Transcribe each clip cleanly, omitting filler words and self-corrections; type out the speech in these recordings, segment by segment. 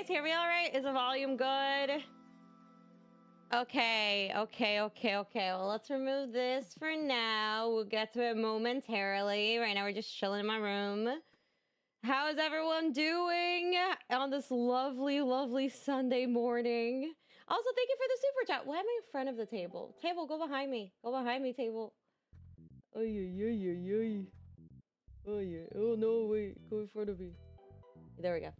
hear me all right? Is the volume good? Okay. Well, let's remove this for now. We'll get to it momentarily. Right now, we're just chilling in my room. How is everyone doing on this lovely, lovely Sunday morning? Also, thank you for the super chat. Why am I in front of the table? Table, go behind me. Go behind me, table. Oh, yeah. Oh, yeah. Oh, no, wait. Go in front of me. There we go.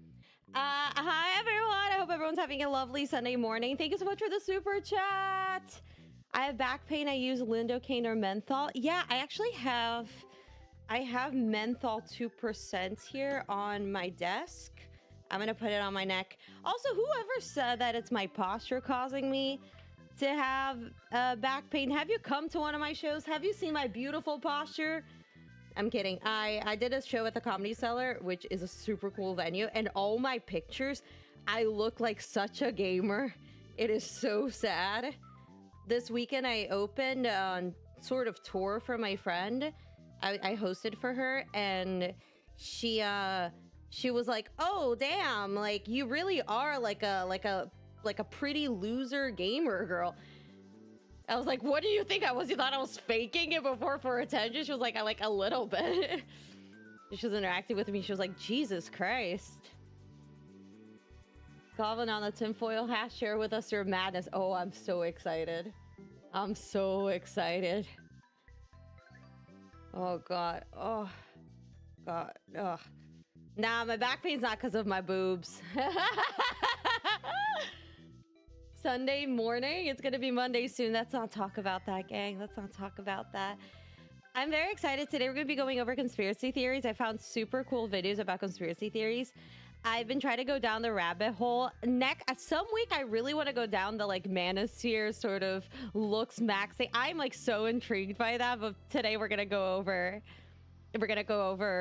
Hi everyone. I hope everyone's having a lovely Sunday morning. Thank you so much for the super chat. I have back pain. I use lidocaine or menthol. Yeah, I actually have. I have menthol 2% here on my desk. I'm gonna put it on my neck. Also, whoever said that it's my posture causing me to have back pain, have you come to one of my shows? Have you seen my beautiful posture? I'm kidding. I did a show at the Comedy Cellar, which is a super cool venue, and all my pictures, I look like such a gamer. It is so sad. This weekend I opened a sort of tour for my friend. I hosted for her, and she was like, "Oh damn, like you really are like a pretty loser gamer girl." I was like, "What do you think I was? You thought I was faking it before for attention?" She was like, "I like a little bit." She was interacting with me. She was like, "Jesus Christ." Goblin on the tinfoil hat, share with us your madness. Oh, I'm so excited. I'm so excited. Oh God. Oh God. Ugh. Nah, my back pain's not because of my boobs. Sunday morning. It's gonna be Monday soon. Let's not talk about that, gang. Let's not talk about that. I'm very excited. Today we're gonna be going over conspiracy theories. I found super cool videos about conspiracy theories. I've been trying to go down the rabbit hole. Some week I really want to go down the like manosphere sort of looks maxing. I'm like so intrigued by that, but today we're gonna go over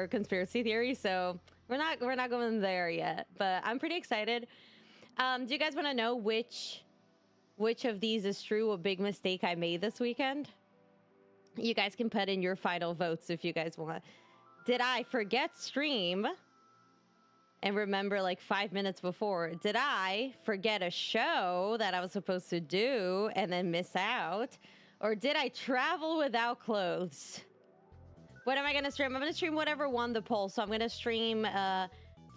conspiracy theories. So we're not going there yet, but I'm pretty excited. Do you guys want to know which of these is true? A big mistake I made this weekend? You guys can put in your final votes if you guys want. Did I forget stream and remember like 5 minutes before? Did I forget a show that I was supposed to do and then miss out? Or did I travel without clothes? What am I gonna stream? I'm gonna stream whatever won the poll. So I'm gonna stream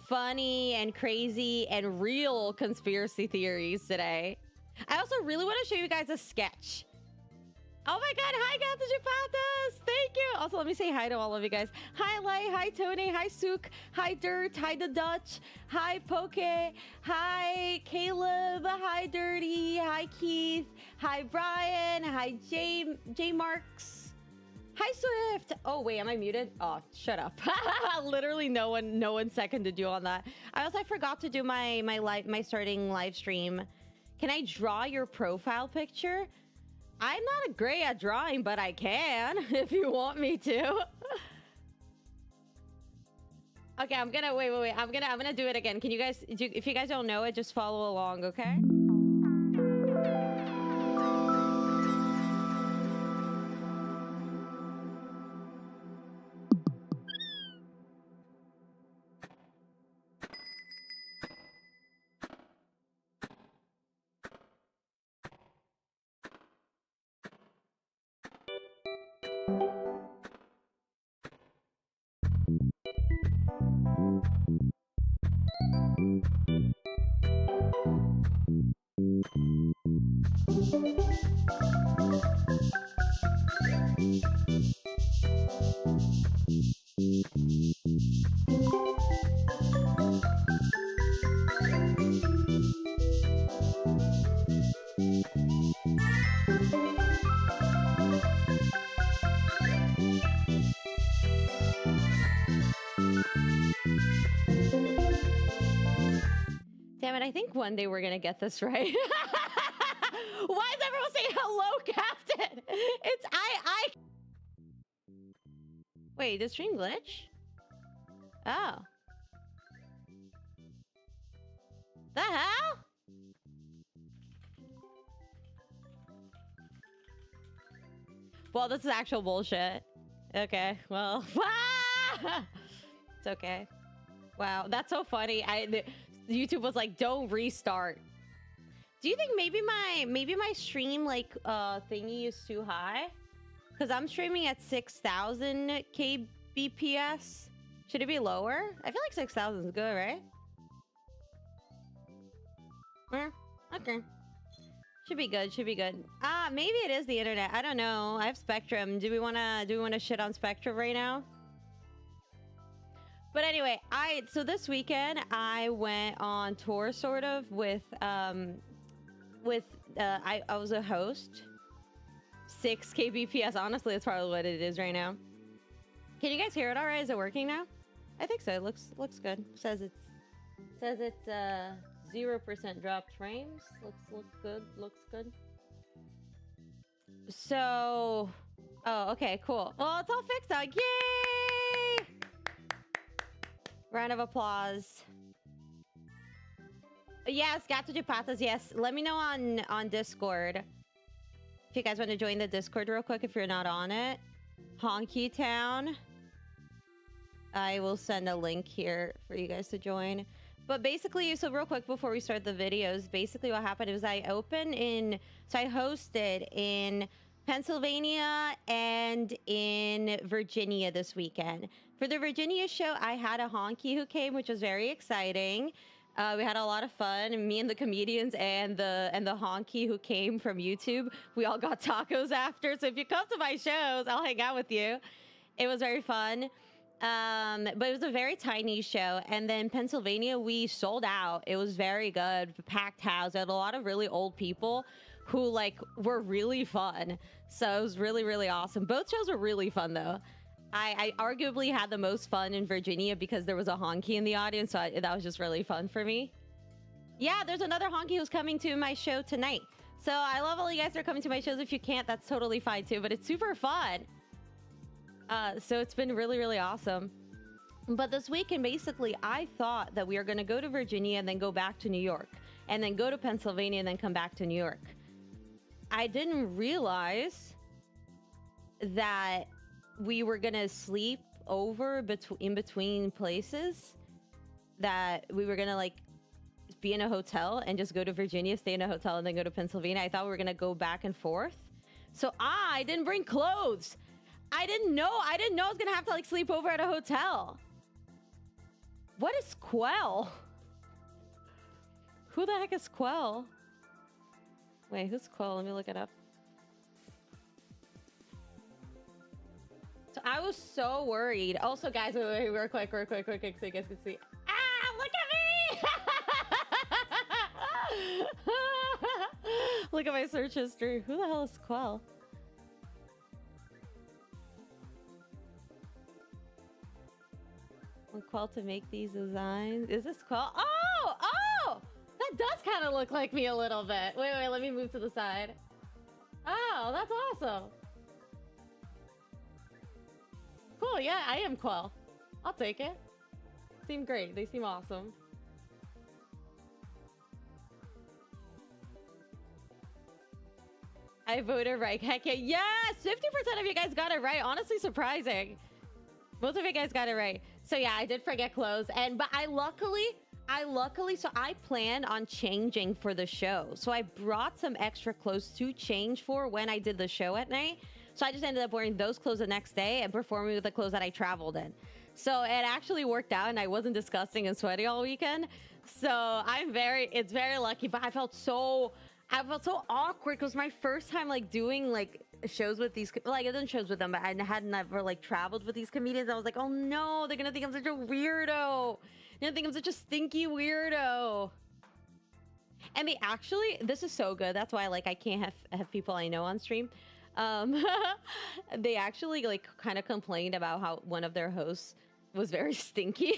funny and crazy and real conspiracy theories today. I also really want to show you guys a sketch. Oh my God, hi guys, did you found us? Thank you. Also, let me say hi to all of you guys. Hi Lai, hi Tony, hi Sook, hi Dirt, hi The Dutch, hi Poke, hi Caleb, hi Dirty, hi Keith, hi Brian, hi J Marks, hi Swift. Oh wait, am I muted? Oh, shut up. Literally no one seconded you on that. I forgot to do my starting live stream. Can I draw your profile picture? I'm not great at drawing, but I can if you want me to. Okay, I'm gonna wait. I'm gonna do it again. Can you guys if you guys don't know it, just follow along, okay? Damn it, I think one day we're gonna get this right. Why is everyone saying hello, Captain? It's I. Wait, did stream glitch? Oh. The hell? Well, this is actual bullshit. Okay, well. It's okay. Wow, that's so funny. YouTube was like, don't restart. Do you think maybe my stream like thingy is too high? Because I'm streaming at 6,000 kbps. Should it be lower? I feel like 6,000 is good, right? Okay. Should be good. Should be good. Maybe it is the internet. I don't know. I have Spectrum. Do we wanna shit on Spectrum right now? But anyway, so this weekend I went on tour sort of with I was a host. 6 kbps. Honestly, that's probably what it is right now. Can you guys hear it all right? Is it working now? I think so. It looks good. Says it's 0% dropped frames. Looks good. Looks good. So, oh, okay, cool. Well, it's all fixed now. Yay! Round of applause. Yes, Gato de Patas. Yes, let me know on Discord if you guys want to join the Discord real quick if you're not on it. Honky Town. I will send a link here for you guys to join. But basically, so real quick before we start the videos, basically what happened was I hosted in Pennsylvania and in Virginia this weekend. For the Virginia show, I had a honky who came, which was very exciting. We had a lot of fun, and me and the comedians and the honky who came from YouTube, we all got tacos after. So if you come to my shows, I'll hang out with you. It was very fun. But it was a very tiny show. And then Pennsylvania, we sold out. It was very good, packed house. I had a lot of really old people who like were really fun. So it was really, really awesome. Both shows were really fun though. I arguably had the most fun in Virginia because there was a honky in the audience. So that was just really fun for me. Yeah, there's another honky who's coming to my show tonight. So I love all you guys that are coming to my shows. If you can't, that's totally fine too, but it's super fun. So it's been really, really awesome. But this weekend, basically, I thought that we were going to go to Virginia and then go back to New York, and then go to Pennsylvania and then come back to New York. I didn't realize that we were going to sleep over in between places, that we were going to like be in a hotel and just go to Virginia, stay in a hotel, and then go to Pennsylvania. I thought we were going to go back and forth. So I didn't bring clothes. I didn't know I was gonna have to like sleep over at a hotel. What is Quell? Who the heck is Quell? Wait, who's Quell? Let me look it up. So I was so worried. Also, guys, wait, real quick, so you guys can see. Ah, look at me! Look at my search history. Who the hell is Quell? Quell to make these designs. Is this Quell? Oh! That does kind of look like me a little bit. Wait, let me move to the side. Oh, that's awesome. Cool, yeah, I am Quell. I'll take it. Seem great. They seem awesome. I voted right. Heck yeah. Yes! 50% of you guys got it right. Honestly, surprising. Most of you guys got it right. So yeah, I did forget clothes, but I luckily, so I planned on changing for the show. So I brought some extra clothes to change for when I did the show at night. So I just ended up wearing those clothes the next day and performing with the clothes that I traveled in. So it actually worked out, and I wasn't disgusting and sweaty all weekend. So it's very lucky, but I felt so awkward because my first time like doing like shows with these, like I done shows with them, but I had never like traveled with these comedians. I was like, oh no, they're gonna think I'm such a weirdo. They're gonna think I'm such a stinky weirdo. And they actually, this is so good. That's why like I can't have people I know on stream. They actually like kind of complained about how one of their hosts was very stinky.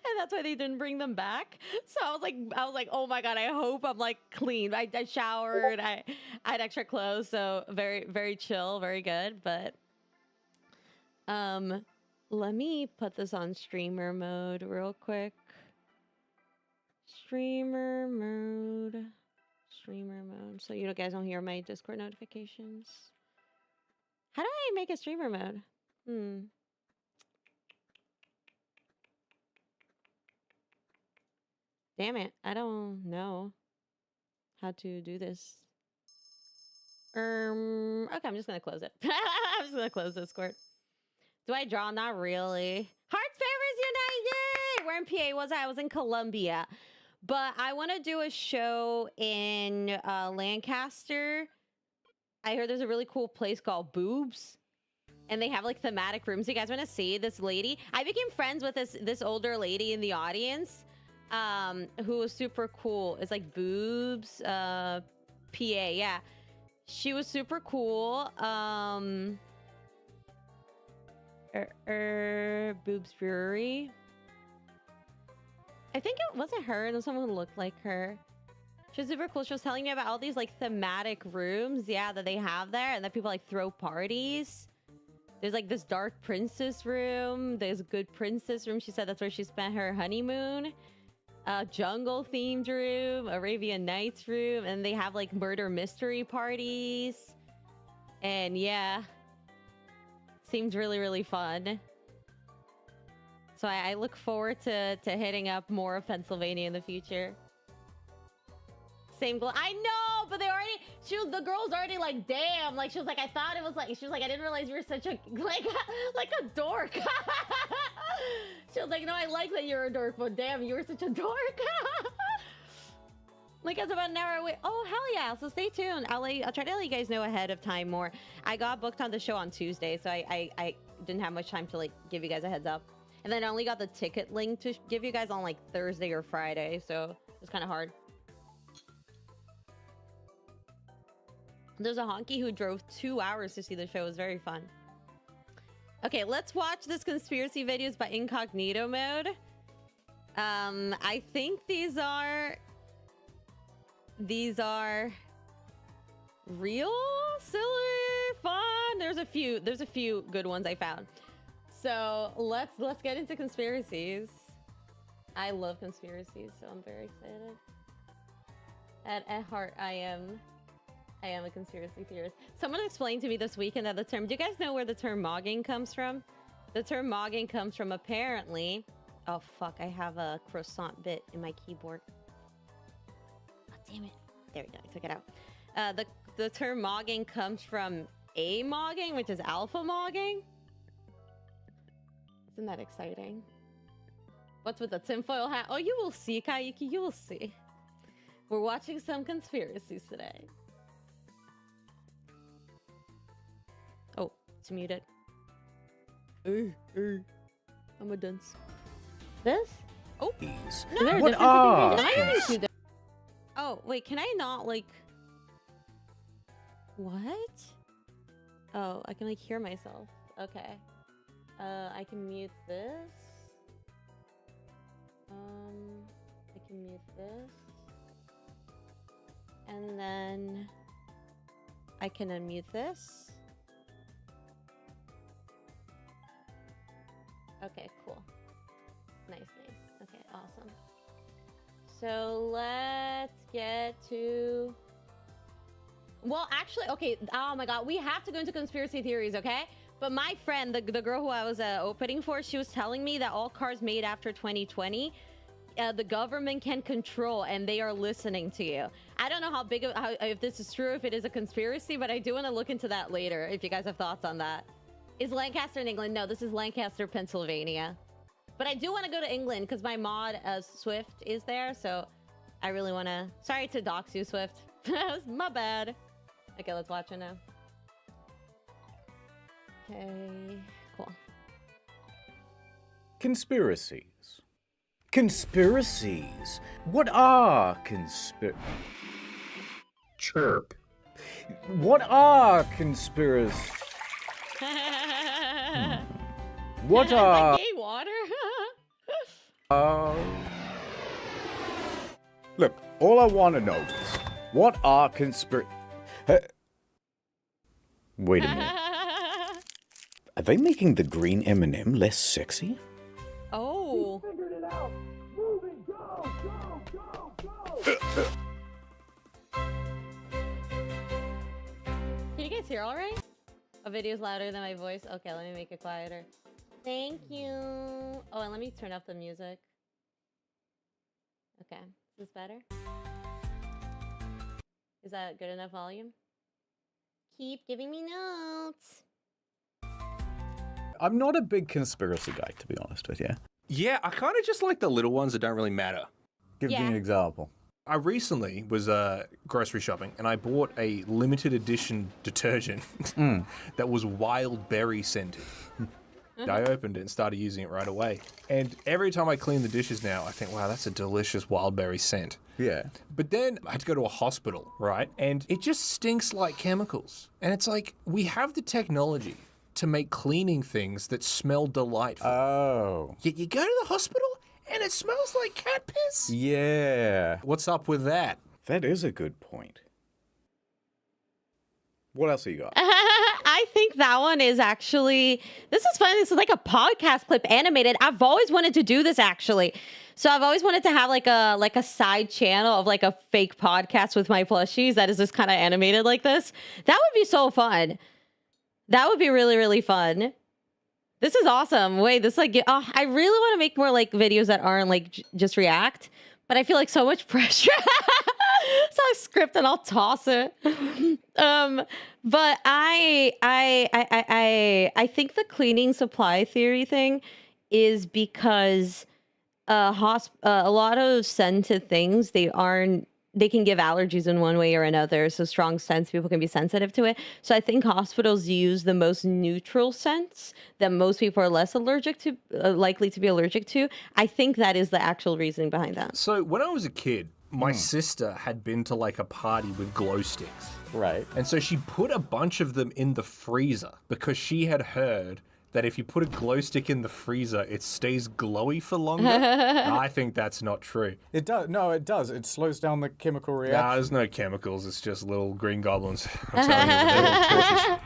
And that's why they didn't bring them back. So I was like, oh my God, I hope I'm like clean. I showered, I had extra clothes. So very, very chill, very good. But let me put this on streamer mode real quick. Streamer mode. So you guys don't hear my Discord notifications. How do I make a streamer mode? Damn it, I don't know how to do this. Okay, I'm just gonna close it. I'm just gonna close Discord. Do I draw? Not really. Hearts Favors Unite! Yay! Where in PA was I? I was in Columbia. But I want to do a show in Lancaster. I heard there's a really cool place called Boobs. And they have like thematic rooms. You guys want to see this lady? I became friends with this older lady in the audience, who was super cool. It's like Boobs, PA, yeah. She was super cool. Boobs Brewery. I think it wasn't her. It was someone who looked like her. She was super cool. She was telling me about all these like thematic rooms, yeah, that they have there, and that people like throw parties. There's like this dark princess room. There's a good princess room. She said that's where she spent her honeymoon. Jungle themed room, Arabian Nights room, and they have like murder mystery parties. And yeah, seems really, really fun. So I look forward to hitting up more of Pennsylvania in the future. Same I know, but they already, the girl's already like, damn, like she was like, I thought it was like, she was like, I didn't realize you were such a, like a dork. She was like, no, I like that you're a dork, but damn, you were such a dork. Like, it's about an hour away. Oh, hell yeah. So stay tuned. I'll try to let you guys know ahead of time more. I got booked on the show on Tuesday, so I didn't have much time to like give you guys a heads up. And then I only got the ticket link to give you guys on like Thursday or Friday, so it's kind of hard. There's a honky who drove 2 hours to see the show. It was very fun. Okay, let's watch this conspiracy videos by incognito mode. I think these are real, silly, fun. There's a few good ones I found. So let's get into conspiracies. I love conspiracies, so I'm very excited. At heart, I am a conspiracy theorist. Someone explained to me this weekend that the term, do you guys know where the term mogging comes from? The term mogging comes from apparently, oh fuck, I have a croissant bit in my keyboard. Oh, damn it. There we go, I took it out. The term mogging comes from a-mogging, which is alpha mogging. Isn't that exciting? What's with the tinfoil hat? Oh, you will see, Kayuki, you will see. We're watching some conspiracies today. Oh, it's muted. I'm a dunce. This? Oh, no, what are? Oh, wait, can I not like? What? Oh, I can like hear myself. Okay. I can mute this. I can mute this. And then I can unmute this. Okay, cool. Nice. Okay, awesome. So let's get to... Well, actually, okay. Oh my God, we have to go into conspiracy theories, okay? But my friend, the girl who I was opening for, she was telling me that all cars made after 2020, the government can control, and they are listening to you. I don't know how big of if this is true, if it is a conspiracy, but I do want to look into that later. If you guys have thoughts on that. Is Lancaster in England? No, this is Lancaster, Pennsylvania. But I do want to go to England because my mod Swift is there, so I really want to. Sorry to dox you, Swift. My bad. Okay, let's watch it now. Okay, cool. Conspiracies. Conspiracies. What are Chirp. What are conspiracies? What are... Gay water? Look, all I want to know is, what are Wait a minute. Are they making the green M&M less sexy? Oh. We figured it out. Moving, go. Can you guys hear all right? A video's louder than my voice. Okay, let me make it quieter. Thank you. Oh, and let me turn up the music. Okay, is this better? Is that good enough volume? Keep giving me notes. I'm not a big conspiracy guy, to be honest with you. Yeah, I kind of just like the little ones that don't really matter. Give me an example. I recently was grocery shopping and I bought a limited edition detergent that was wild berry scented. I opened it and started using it right away. And every time I clean the dishes now, I think, wow, that's a delicious wild berry scent. Yeah. But then I had to go to a hospital, right? And it just stinks like chemicals. And it's like, we have the technology to make cleaning things that smell delightful. Oh. Yet you go to the hospital and it smells like cat piss? Yeah. What's up with that? That is a good point. What else have you got? I think that one is actually, this is fun. This is like a podcast clip animated. I've always wanted to do this actually. So I've always wanted to have like a side channel of like a fake podcast with my plushies that is just kind of animated like this. That would be so fun. That would be really, really fun. This is awesome. Wait, this like, I really want to make more like videos that aren't like just react, but I feel like so much pressure. So I script and I'll toss it. But I think the cleaning supply theory thing is because a lot of scented things, they can give allergies in one way or another. So strong scents, people can be sensitive to it. So I think hospitals use the most neutral scents that most people are less allergic to, likely to be allergic to. I think that is the actual reasoning behind that. So when I was a kid, my sister had been to like a party with glow sticks. Right. And so she put a bunch of them in the freezer because she had heard that if you put a glow stick in the freezer, it stays glowy for longer. I think that's not true. It does. No, it does. It slows down the chemical reaction. Nah, there's no chemicals. It's just little green goblins. I'm telling you, they're little torches.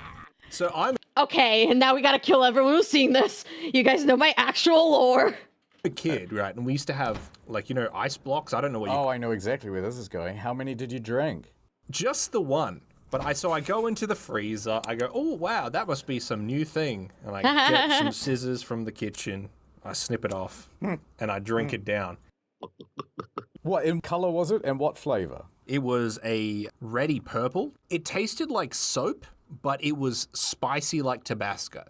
So I'm Okay, and now we gotta kill everyone who's seen this. You guys know my actual lore. a kid, right? And we used to have, like, ice blocks. I don't know what you... Oh, I know exactly where this is going. How many did you drink? Just the one. But I go into the freezer. I go, oh, wow, that must be some new thing. And I get some scissors from the kitchen. I snip it off. And I drink it down. What in color was it and what flavor? It was a reddy purple. It tasted like soap, but it was spicy like Tabasco.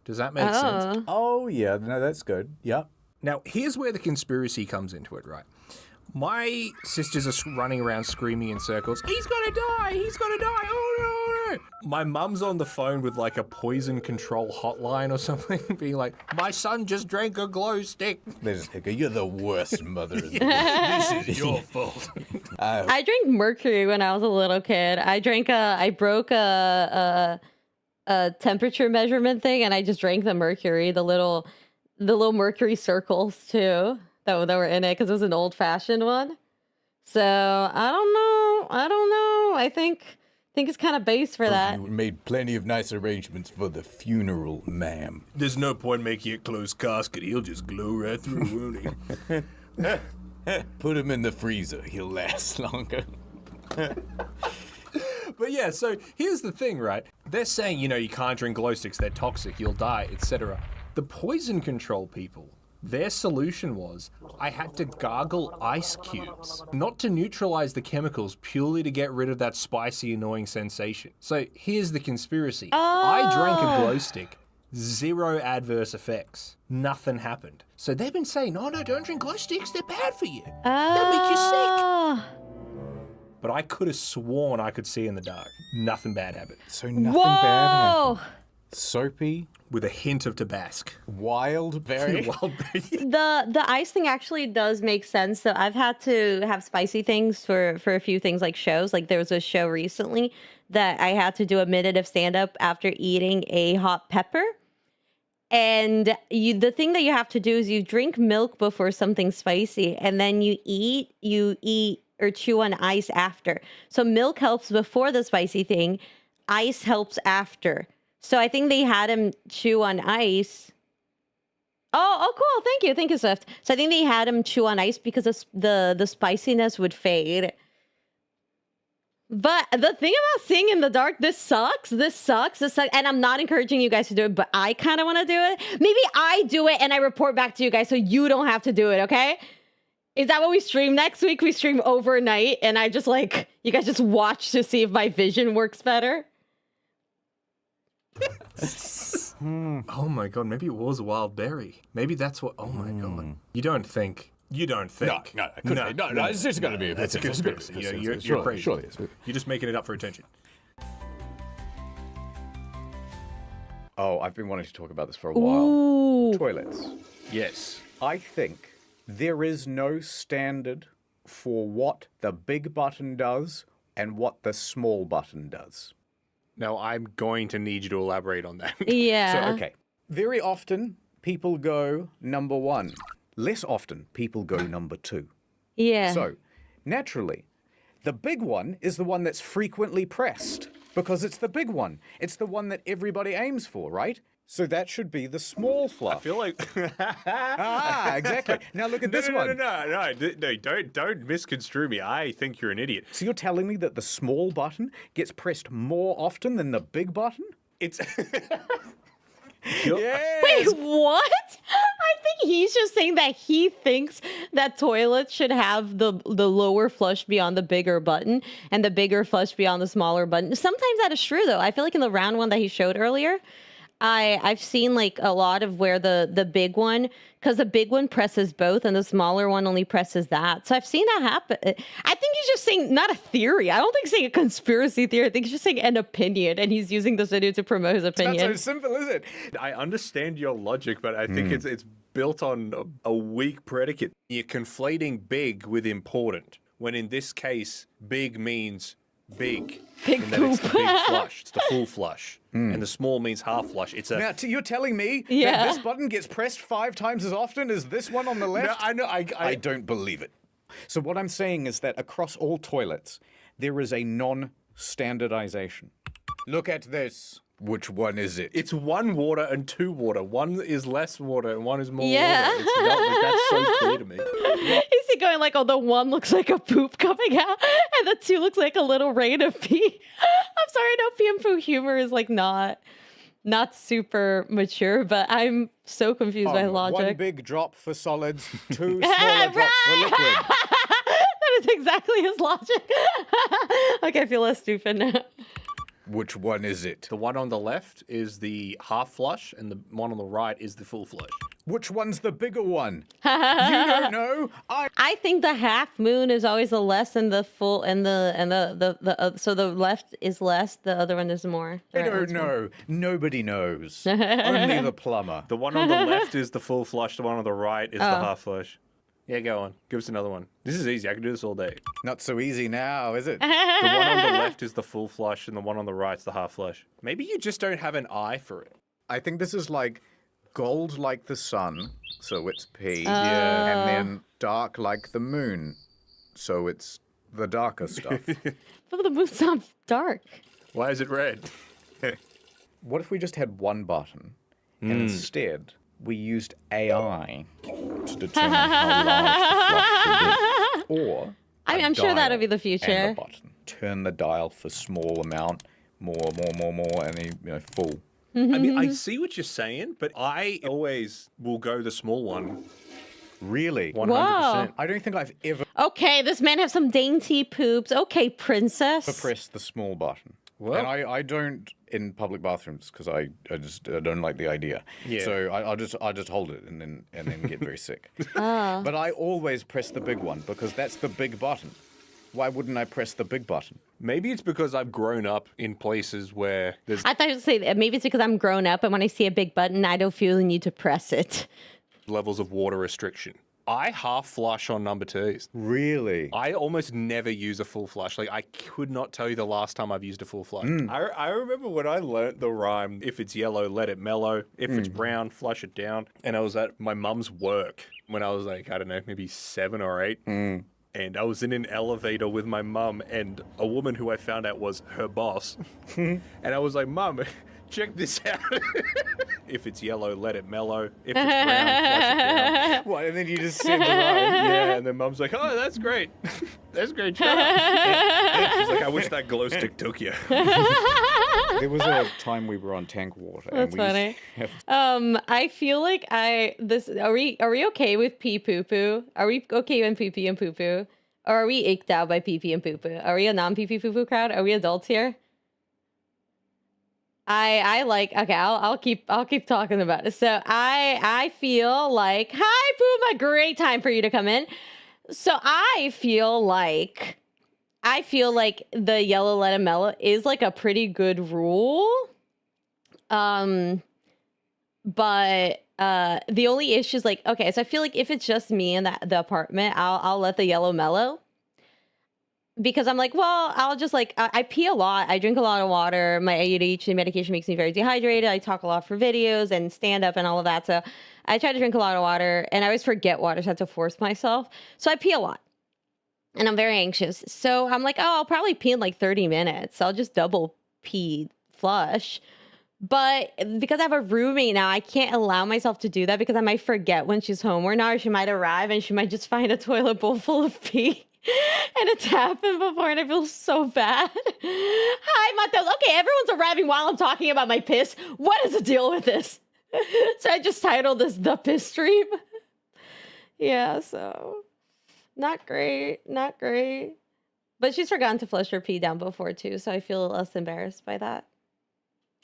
Does that make sense? Oh, yeah. No, that's good. Yep. Now, here's where the conspiracy comes into it, right? My sisters are running around screaming in circles, he's gonna die, he's gonna die, oh no, oh no. My mum's on the phone with like a poison control hotline or something, being like, my son just drank a glow stick. They just go, you're the worst mother in the world. This is your fault. I drank mercury when I was a little kid. I broke a temperature measurement thing, and I just drank the mercury, the little mercury circles too that were in it because it was an old-fashioned one. So I don't know. I think it's kind of base for that. You made plenty of nice arrangements for the funeral, ma'am. There's no point making it closed casket. He'll just glow right through, won't he? Put him in the freezer. He'll last longer. But yeah, so here's the thing, right? They're saying, you can't drink glow sticks, they're toxic, you'll die, etc. The poison control people, their solution was, I had to gargle ice cubes, not to neutralize the chemicals, purely to get rid of that spicy, annoying sensation. So here's the conspiracy. I drank a glow stick, 0 adverse effects. Nothing happened. So they've been saying, no, don't drink glow sticks, they're bad for you. They'll make you sick. But I could have sworn I could see in the dark. Nothing bad happened. So nothing bad happened. Soapy. With a hint of Tabasco. Wild berry. The ice thing actually does make sense. So I've had to have spicy things for a few things like shows. Like there was a show recently that I had to do a minute of stand-up after eating a hot pepper. And the thing that you have to do is you drink milk before something spicy, and then you eat or chew on ice after. So milk helps before the spicy thing. Ice helps after. So I think they had him chew on ice. Oh, cool. Thank you, Swift. So I think they had him chew on ice because the spiciness would fade. But the thing about seeing in the dark, this sucks. And I'm not encouraging you guys to do it, but I kind of want to do it. Maybe I do it and I report back to you guys so you don't have to do it, okay? Is that what we stream next week? We stream overnight and I just you guys just watch to see if my vision works better. Oh my god, maybe it was a wild berry. Maybe that's what... Oh my god. You don't think You don't think? No, it couldn't be. No, it's just got to be. That's a conspiracy. You're crazy. Surely it is. You're just making it up for attention. Oh, I've been wanting to talk about this for a while. Ooh. Toilets. Yes. I think there is no standard for what the big button does and what the small button does. Now, I'm going to need you to elaborate on that. Yeah. So, okay. Very often, people go number 1. Less often, people go number 2. Yeah. So, naturally, the big one is the one that's frequently pressed because it's the big one. It's the one that everybody aims for, right? So that should be the small flush. I feel like... Exactly. Now look at this one. No, don't misconstrue me. I think you're an idiot. So you're telling me that the small button gets pressed more often than the big button? It's... Yes. Wait, what? I think he's just saying that he thinks that toilets should have the lower flush be on the bigger button and the bigger flush be on the smaller button. Sometimes that is true, though. I feel like in the round one that he showed earlier, I've seen like a lot of where the big one, because the big one presses both and the smaller one only presses that. So I've seen that happen. I think he's just saying, not a theory. I don't think he's saying a conspiracy theory. I think he's just saying an opinion, and he's using this video to promote his opinion. It's not so simple, is it? I understand your logic, but I think it's built on a weak predicate. You're conflating big with important, when in this case, big means big. Big and then it's the poop. big flush. It's the full flush. And the small means half flush. It's a... Now, you're telling me Yeah. that this button gets pressed 5 times as often as this one on the left? No, I know. I don't believe it. So what I'm saying is that across all toilets, there is a non-standardization. Look at this. Which one is it? It's 1 water and 2 water. One is less water and one is more Yeah. water. It's not, like, that's so clear to me. Is he going like, oh, the one looks like a poop coming out, and the 2 looks like a little rain of pee? I'm sorry, no, pee and poo humor is like not super mature, but I'm so confused by logic. 1 big drop for solids, 2 smaller drops for liquid. That is exactly his logic. Okay, I feel less stupid now. Which one is it? The one on the left is the half flush, and the one on the right is the full flush. Which one's the bigger one? You don't know. I think the half moon is always the less, and the full, and so the left is less, the other one is more. I don't know. Nobody knows. Only the plumber. The one on the left is the full flush. The one on the right is the half flush. Yeah, go on. Give us another one. This is easy. I can do this all day. Not so easy now, is it? The one on the left is the full flush, and the one on the right's the half flush. Maybe you just don't have an eye for it. I think this is like gold like the sun, so it's P. Yeah. And then dark like the moon, so it's the darker stuff. But the moon's not dark. Why is it red? What if we just had 1 button, and instead we used AI to determine how large the flush should be? Or I'm sure that'll be the and future. the button. Turn the dial for small amount, more, and then, full. I mean, I see what you're saying, but I always will go the small one. Really? 100%. Wow. I don't think I've ever Okay, this man has some dainty poops. Okay, princess. pressed the small button. Well- And I don't in public bathrooms because I don't like the idea. Yeah. So I'll just hold it and then get very sick. But I always press the big one because that's the big button. Why wouldn't I press the big button? Maybe it's because I've grown up in places where there's I thought you would say that maybe it's because I'm grown up, and when I see a big button, I don't feel the need to press it. levels of water restriction. I half flush on number 2s. Really? I almost never use a full flush. Like, I could not tell you the last time I've used a full flush. I remember when I learnt the rhyme, if it's yellow, let it mellow. If it's brown, flush it down. And I was at my mum's work when I was like, I don't know, maybe 7 or 8. And I was in an elevator with my mum and a woman who I found out was her boss. And I was like, Mum, check this out. If it's yellow, let it mellow. If it's brown, flush it down. What? And then you just said the line. Yeah, and then Mum's like, oh, that's great. That's great job. She's like, I wish that glow stick took you. There was a time we were on tank water. That's and we funny. used to have I feel like are we okay with pee poo poo? Are we okay with pee pee and poo poo? Or are we icked out by pee pee and poo poo? Are we a non pee pee poo poo crowd? Are we adults here? I like, okay, I'll keep talking about it. So I feel like, hi Boom, a great time for you to come in. So I feel like the yellow let it mellow is like a pretty good rule. But the only issue is like, okay, so I feel like if it's just me in the apartment, I'll let the yellow mellow. Because I'm like, well, I'll just like, I pee a lot. I drink a lot of water. My ADHD medication makes me very dehydrated. I talk a lot for videos and stand up and all of that. So I try to drink a lot of water and I always forget water. So I have to force myself. So I pee a lot and I'm very anxious. So I'm like, oh, I'll probably pee in like 30 minutes. I'll just double pee flush. But because I have a roommate now, I can't allow myself to do that because I might forget when she's home or not. Or she might arrive and she might just find a toilet bowl full of pee. And it's happened before, and I feel so bad. Hi, Matheus. Okay, everyone's arriving while I'm talking about my piss. What is the deal with this? So I just titled this The Piss Stream. Yeah, so not great. But she's forgotten to flush her pee down before, too, so I feel less embarrassed by that.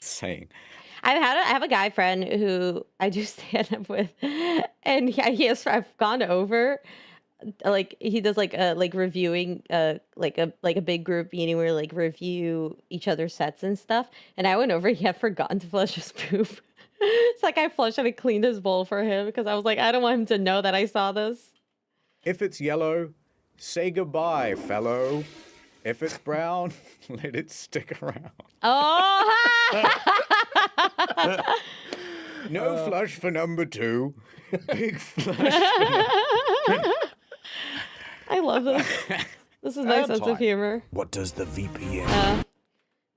Insane. I have a guy friend who I do stand up with, and I've gone over. Like he does like reviewing like a big group meeting where like review each other's sets and stuff. And I went over, he had forgotten to flush his poop. It's like I flushed and I cleaned his bowl for him because I was like, I don't want him to know that I saw this. If it's yellow, say goodbye, fellow. If it's brown, let it stick around. Oh, No flush for number 2. Big flush for number... I love this. This is my sense of humor. What does the VPN?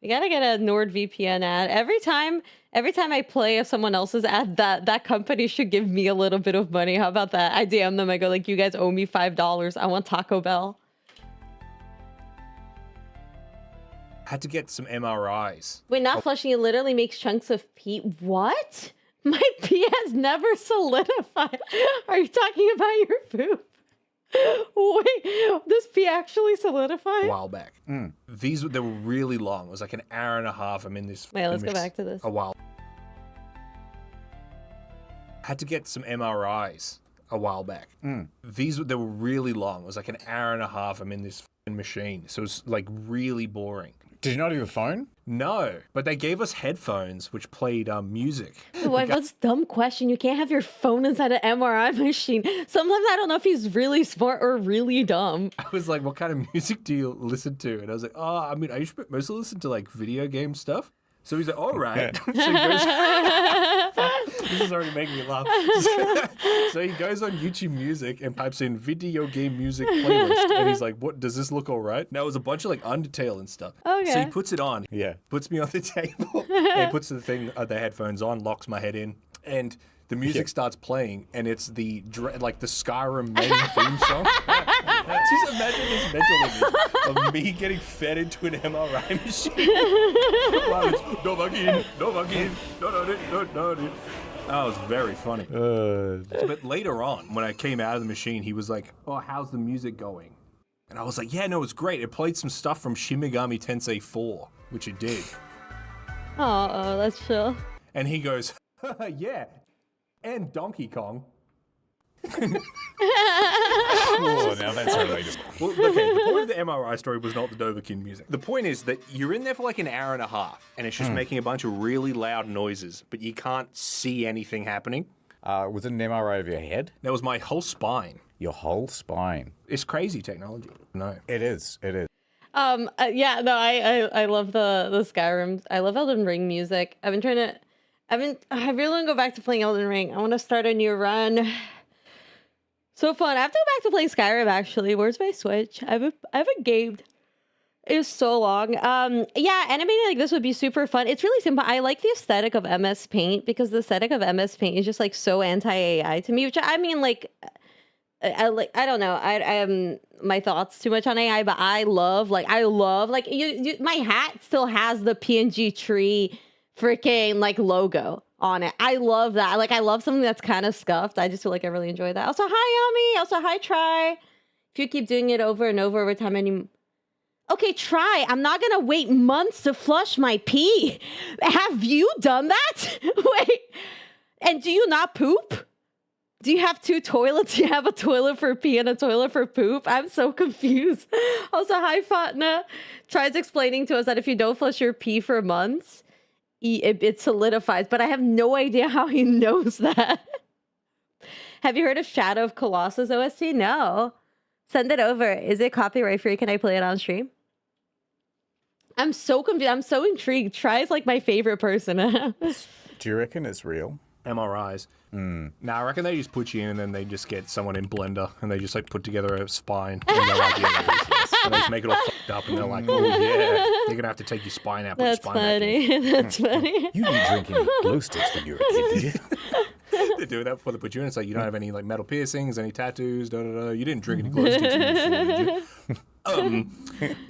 You gotta get a NordVPN ad. Every time I play of someone else's ad, that company should give me a little bit of money. How about that? I DM them. I go like, you guys owe me $5. I want Taco Bell. Had to get some MRIs. Wait, not flushing. It literally makes chunks of pee. What? My pee has never solidified. Are you talking about your poop? Wait, this pee actually solidified? A while back. They were really long. It was like an hour and a half. I'm in this. Wait, let's go back to this. A while. Had to get some MRIs a while back. They were really long. It was like an hour and a half. I'm in this machine. So it was like really boring. Did you not have a phone? No, but they gave us headphones which played music. What's dumb question? You can't have your phone inside an MRI machine. Sometimes I don't know if he's really smart or really dumb. I was like, what kind of music do you listen to? And I was like, oh, I mean, I used to mostly listen to like video game stuff. So he's like, all right. So he goes, this is already making me laugh. So he goes on YouTube Music and types in video game music playlist. And he's like, what, does this look all right? Now it was a bunch of like Undertale and stuff. Okay. So he puts it on. Yeah. Puts me on the table. And puts the headphones on, locks my head in. And the music starts playing, and it's the Skyrim main theme song. Just imagine this mental image of me getting fed into an MRI machine. That was very funny. But later on, when I came out of the machine, he was like, oh, how's the music going? And I was like, yeah, no, it's great. It played some stuff from Shin Megami Tensei 4, which it did. Oh, that's chill. And he goes, yeah, and Donkey Kong. Oh, now that's relatable. Well, okay, the point of the MRI story was not the Dovahkiin music. The point is that you're in there for like an hour and a half, and it's just making a bunch of really loud noises, but you can't see anything happening. Was it an MRI of your head? That was my whole spine. Your whole spine. It's crazy technology. No. It is. It is. Yeah, no, I love the Skyrim. I love Elden Ring music. I really want to go back to playing Elden Ring. I want to start a new run. So fun. I have to go back to playing Skyrim, actually. Where's my Switch? I haven't gamed. It was so long. Yeah, animating like this would be super fun. It's really simple. I like the aesthetic of MS Paint because the aesthetic of MS Paint is just like so anti-AI to me, which I mean, like, I don't know. I am my thoughts too much on AI, but I love you my hat still has the PNG tree freaking like logo on it. I love that. Like, I love something that's kind of scuffed. I just feel like I really enjoy that. Also, hi, Yami. Also, hi, Try. If you keep doing it over and over time, Okay, try. I'm not gonna wait months to flush my pee. Have you done that? Wait. And do you not poop? Do you have 2 toilets? Do you have a toilet for pee and a toilet for poop? I'm so confused. Also, hi, Fatna. Tries explaining to us that if you don't flush your pee for months, it solidifies. But I have no idea how he knows that. Have you heard of Shadow of Colossus OST? No. Send it over. Is it copyright free? Can I play it on stream? I'm so confused. I'm so intrigued. Try is like my favorite person. Do you reckon it's real? MRIs. Now I reckon they just put you in and then they just get someone in Blender and they just like put together a spine and they're like, yeah, that is, and they just make it all fucked up and they're like, oh yeah, you're gonna have to take your spine out. That's funny. That's funny. You didn't drink any glow sticks when you were a kid, did you? They do that before they put you in. It's like you don't have any like metal piercings, any tattoos, da da da. You didn't drink any glow sticks when you were 4, did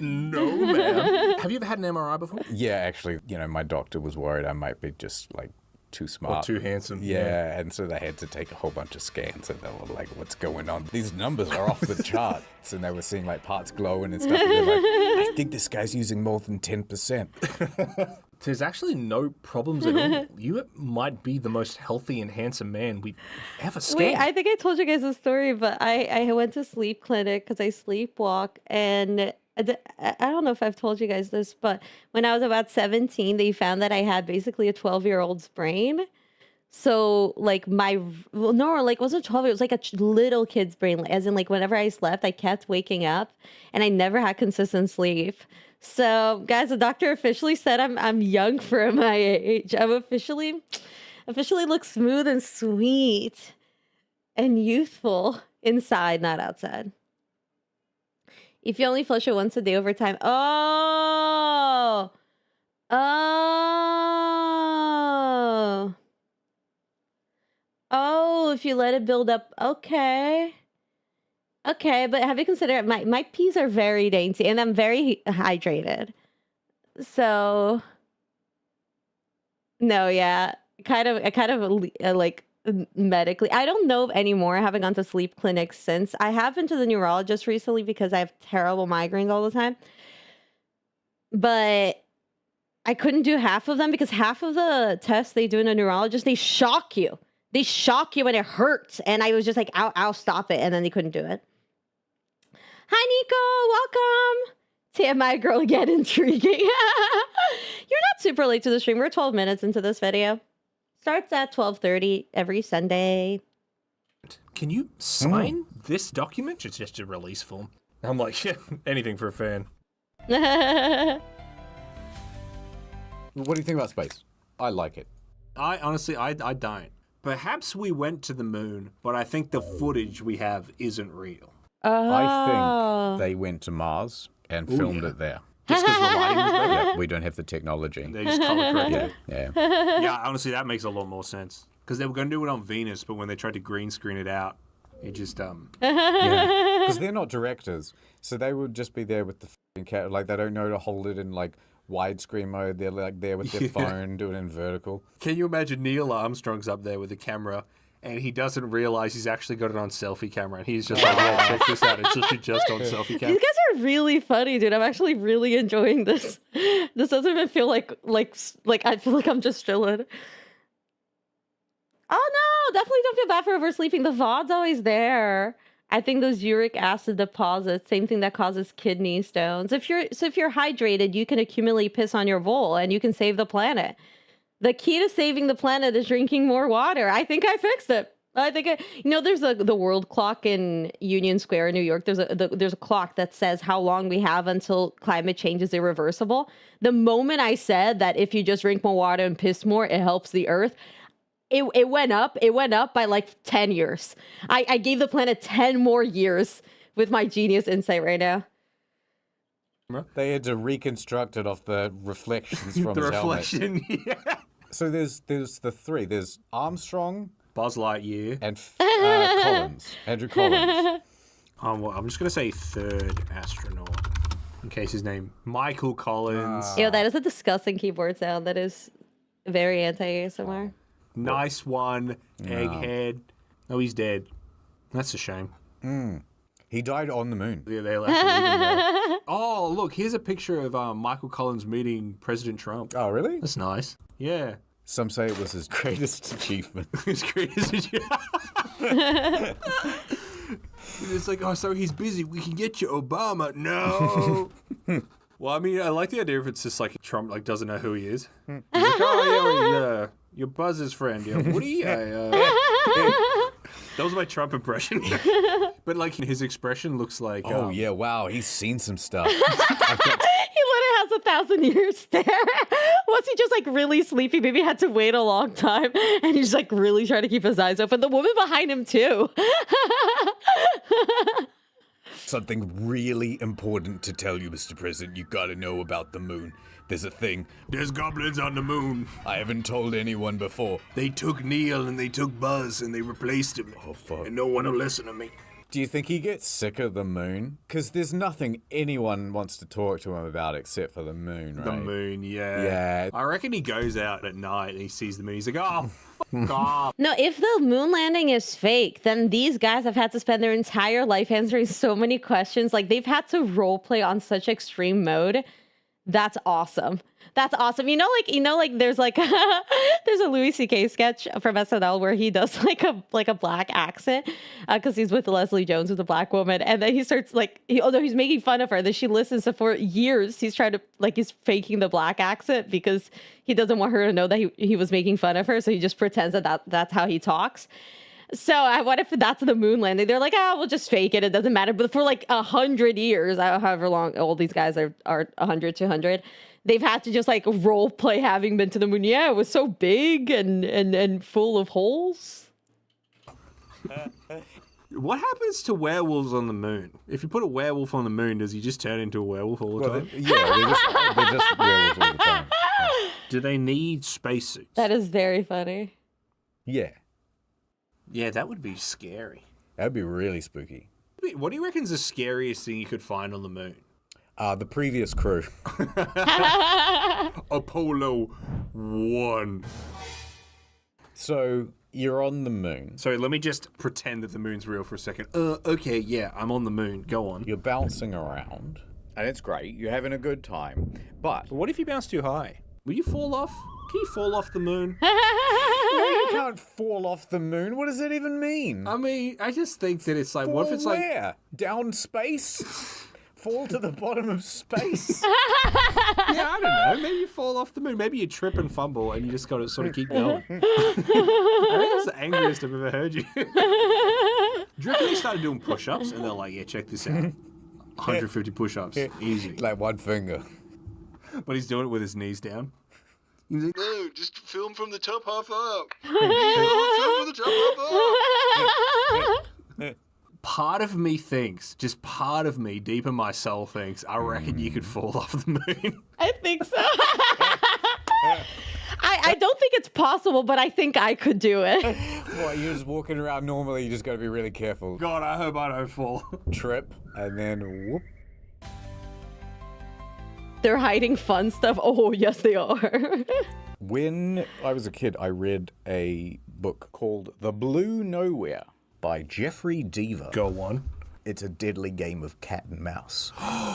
you? No, man. Have you ever had an MRI before? Yeah, actually, my doctor was worried I might be just like too smart. Or too handsome. Yeah, and so they had to take a whole bunch of scans and they were like, what's going on? These numbers are off the charts. And they were seeing like parts glowing and stuff. And they're like, I think this guy's using more than 10%. There's actually no problems at all. You might be the most healthy and handsome man we've ever scanned. Wait, I think I told you guys a story, but I went to sleep clinic because I sleepwalk, and I don't know if I've told you guys this, but when I was about 17, they found that I had basically a 12-year-old's brain. So like it wasn't 12, it was like a little kid's brain, as in like whenever I slept, I kept waking up and I never had consistent sleep. So guys, the doctor officially said I'm young for my age. I'm officially look smooth and sweet and youthful inside, not outside. If you only flush it once a day over time. Oh, if you let it build up. Okay, but have you considered my peas are very dainty and I'm very hydrated. So no, yeah, kind of like medically. I don't know anymore. I haven't gone to sleep clinics since. I have been to the neurologist recently because I have terrible migraines all the time. But I couldn't do half of them because half of the tests they do in a neurologist, they shock you. They shock you and it hurts. And I was just like, I'll stop it. And then they couldn't do it. Hi, Nico. Welcome. TMI girl again. Intriguing. You're not super late to the stream. We're 12 minutes into this video. Starts at 12:30 every Sunday. Can you sign this document? It's just a release form. I'm like, yeah, anything for a fan. What do you think about space? I like it. I honestly don't. Perhaps we went to the moon, but I think the footage we have isn't real. I think they went to Mars and filmed it there. Just because the lighting was better? Yeah, we don't have the technology. They just color corrected Yeah. it. Yeah, honestly, that makes a lot more sense. Because they were going to do it on Venus, but when they tried to green screen it out, it just, Yeah, because they're not directors. So they would just be there with the camera. Like, they don't know to hold it in, like, widescreen mode. They're, like, there with their phone, doing it in vertical. Can you imagine Neil Armstrong's up there with the camera, and he doesn't realize he's actually got it on selfie camera, and he's just like, yeah, check this out. It's just on selfie camera. These guys are really funny, dude. I'm actually really enjoying this. This doesn't even feel like I feel like I'm just chilling. Oh no, definitely don't feel bad for oversleeping. The VOD's always there. I think those uric acid deposits, same thing that causes kidney stones. If you're hydrated, you can accumulate piss on your bowl and you can save the planet. The key to saving the planet is drinking more water. I think I fixed it. I think there's the world clock in Union Square in New York. There's a clock that says how long we have until climate change is irreversible. The moment I said that if you just drink more water and piss more, it helps the earth, it went up. It went up by like 10 years. I gave the planet 10 more years with my genius insight right now. They had to reconstruct it off the reflections from The his reflection, helmet. yeah. So there's the three. There's Armstrong, Buzz Lightyear. and Collins. Andrew Collins. I'm just going to say third astronaut, in case his name, Michael Collins. Yo, that is a disgusting keyboard sound. That is very anti-ASMR. Nice one, Egghead. Oh, he's dead. That's a shame. He died on the moon. Yeah, they left to leave him there. Oh, Oh, look, here's a picture of Michael Collins meeting President Trump. Oh, really? That's nice. Yeah. Some say it was his greatest achievement. His greatest achievement. It's like, oh, so he's busy. We can get you Obama. No. Well, I mean, I like the idea if it's just like Trump like doesn't know who he is. He's like, oh, yeah, you're Buzz's friend. Yeah, Woody. That was my Trump impression. But like his expression looks like. Oh, yeah, wow, he's seen some stuff. He literally has 1,000 years stare. Was he just like really sleepy? Maybe had to wait a long time, and he's like really trying to keep his eyes open. The woman behind him too. Something really important to tell you, Mr. President. You gotta know about the moon. There's a thing. There's goblins on the moon. I haven't told anyone before. They took Neil and they took Buzz and they replaced him. Oh, fuck. And no one will listen to me. Do you think he gets sick of the moon? Because there's nothing anyone wants to talk to him about except for the moon, right? The moon, yeah. Yeah. I reckon he goes out at night and he sees the moon. He's like, oh, fuck off. No, if the moon landing is fake, then these guys have had to spend their entire life answering so many questions. Like, they've had to role play on such extreme mode. That's awesome. That's awesome. You know, there's like there's a Louis C.K. sketch from SNL where he does like a black accent because he's with Leslie Jones, who's a black woman, and then he starts although he's making fun of her, then she listens to for years. He's trying to he's faking the black accent because he doesn't want her to know that he was making fun of her, so he just pretends that's how he talks. So what if that's the moon landing? They're like, we'll just fake it. It doesn't matter. But for like 100 years, however long all these guys are 100, 200, they've had to just like role play having been to the moon. Yeah, it was so big and full of holes. What happens to werewolves on the moon? If you put a werewolf on the moon, does he just turn into a werewolf all the time? They're just werewolves all the time. Do they need spacesuits? That is very funny. Yeah. Yeah, that would be scary. That'd be really spooky. What do you reckon's the scariest thing you could find on the moon? The previous crew. Apollo 1. So, you're on the moon. So let me just pretend that the moon's real for a second. Okay, yeah, I'm on the moon. Go on. You're bouncing around. And it's great. You're having a good time. But What if you bounce too high? Will you fall off? Can you fall off the moon? No, you can't fall off the moon. What does that even mean? I mean, I just think that it's like, Fall what if it's like... where? Down space? Fall to the bottom of space? Yeah, I don't know. Maybe you fall off the moon. Maybe you trip and fumble and you just got to sort of keep going. I think that's the angriest I've ever heard you. Do you reckon they started doing push-ups and they're like, yeah, check this out. 150 push-ups. Easy. Like one finger. But he's doing it with his knees down. He's like, no, just film from the top half up. Film from the top half up. Part of me thinks, just part of me, deep in my soul thinks, I reckon you could fall off the moon. I think so. I don't think it's possible, but I think I could do it. What, you're just walking around normally, you just gotta be really careful. God, I hope I don't fall. Trip, and then whoop. They're hiding fun stuff. Oh, yes, they are. When I was a kid, I read a book called The Blue Nowhere by Jeffrey Deaver. Go on. It's a deadly game of cat and mouse,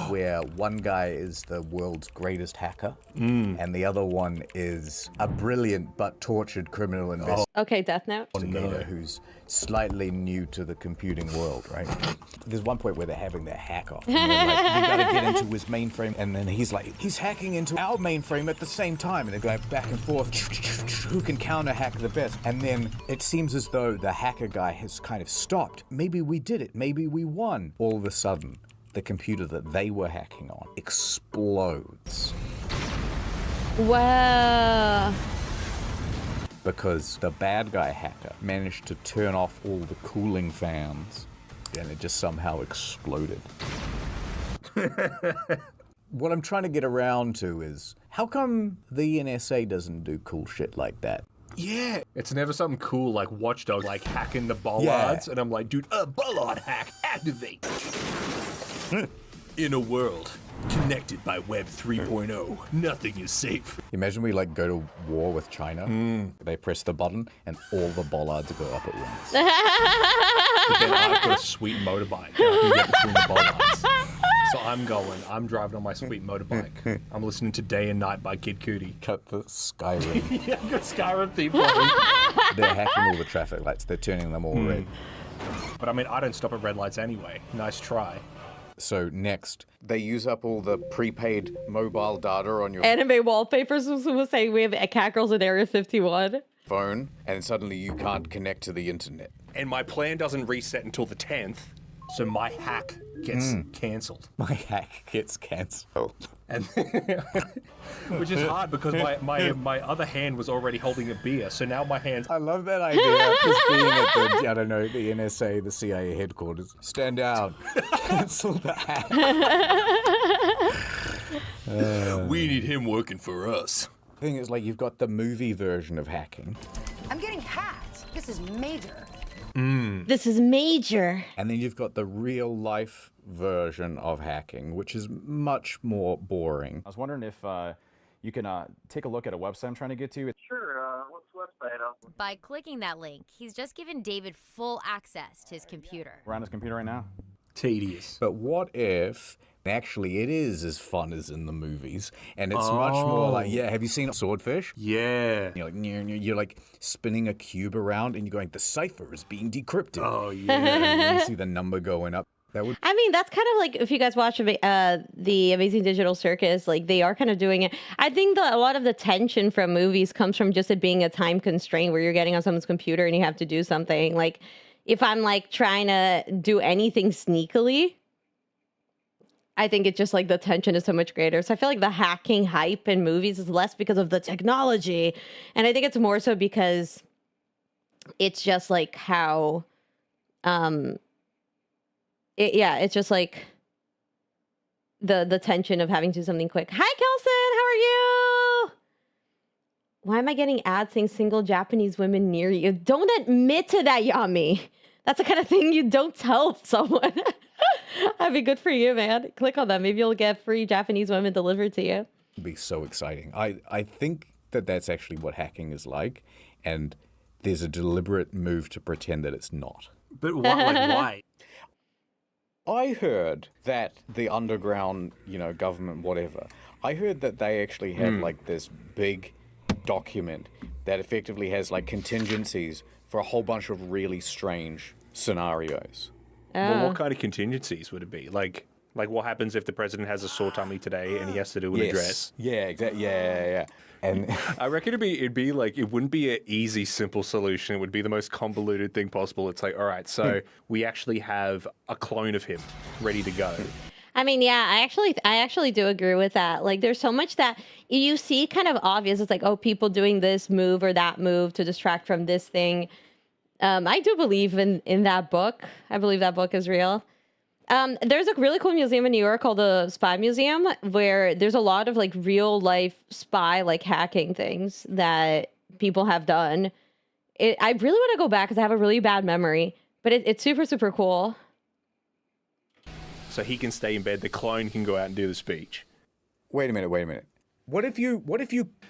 where one guy is the world's greatest hacker, and the other one is a brilliant but tortured criminal investigator. Okay, Death Note. Who's slightly new to the computing world, right? There's one point where they're having their hack off. And they're like, we gotta get into his mainframe. And then he's like, he's hacking into our mainframe at the same time. And they're going back and forth. Who can counter hack the best? And then it seems as though the hacker guy has kind of stopped. Maybe we did it. Maybe we won. All of a sudden, the computer that they were hacking on explodes. Wow. Because the bad guy hacker managed to turn off all the cooling fans and it just somehow exploded. What I'm trying to get around to is, how come the NSA doesn't do cool shit like that? Yeah. It's never something cool like Watchdog, like hacking the bollards. Yeah. And I'm like, dude, bollard hack, activate. In a world connected by Web 3.0, nothing is safe. Imagine we like go to war with China. They press the button and all the bollards go up at once. But then I've got a sweet motorbike. I can get between the bollards. So I'm going. I'm driving on my sweet motorbike. I'm listening to Day and Night by Kid Cudi. Cut the Skyrim. Yeah, I've got Skyrim theme playing. They're hacking all the traffic lights. They're turning them all red. But I mean, I don't stop at red lights anyway. Nice try. So next, They use up all the prepaid mobile data on your Anime wallpapers was saying we have cat girls in Area 51. phone, and suddenly you can't connect to the internet. And my plan doesn't reset until the 10th, so my hack gets cancelled. my hack gets cancelled. And which is hard because my other hand was already holding a beer, so now my hands. I love that idea. Just being at the, I don't know, the NSA, the CIA headquarters. Stand down. Cancel the hack. We need him working for us. The thing is, like, you've got the movie version of hacking, I'm getting hacked. This is major. This is major. and then you've got the real life version of hacking, which is much more boring. I was wondering if you can take a look at a website I'm trying to get to. Sure, what's the website? By clicking that link, he's just given David full access to his computer. We're on his computer right now. Tedious. But what if actually it is as fun as in the movies, and it's much more like, yeah, have you seen Swordfish? Yeah. You're like spinning a cube around, and you're going, the cipher is being decrypted. Oh, yeah. And you see the number going up. That would I mean, that's kind of like if you guys watch the Amazing Digital Circus, like they are kind of doing it. I think that a lot of the tension from movies comes from just it being a time constraint where you're getting on someone's computer and you have to do something. Like if I'm like trying to do anything sneakily, I think it's just like the tension is so much greater. So I feel like the hacking hype in movies is less because of the technology. And I think it's more so because it's just like how, it's just like the tension of having to do something quick. Hi, Kelson, how are you? Why am I getting ads saying single Japanese women near you? Don't admit to that, Yami. That's the kind of thing you don't tell someone. That'd be good for you, man. Click on that. Maybe you'll get free Japanese women delivered to you. be so exciting. I think that that's actually what hacking is like, and there's a deliberate move to pretend that it's not. But what, like, why? I heard that the underground, government, whatever, I heard that they actually have like this big document that effectively has like contingencies for a whole bunch of really strange scenarios. Well, what kind of contingencies would it be? Like what happens if the president has a sore tummy today and he has to do an address? Yeah, exactly. Yeah. And I reckon it'd be like, it wouldn't be an easy, simple solution. It would be the most convoluted thing possible. It's like, all right, so we actually have a clone of him ready to go. I mean, yeah, I actually do agree with that. Like, there's so much that you see kind of obvious. It's like, oh, people doing this move or that move to distract from this thing. I do believe in that book. I believe that book is real. There's a really cool museum in New York called the Spy Museum, where there's a lot of like real life spy like hacking things that people have done. I really want to go back because I have a really bad memory, but it's super, super cool. So he can stay in bed. The clone can go out and do the speech. Wait a minute. What if you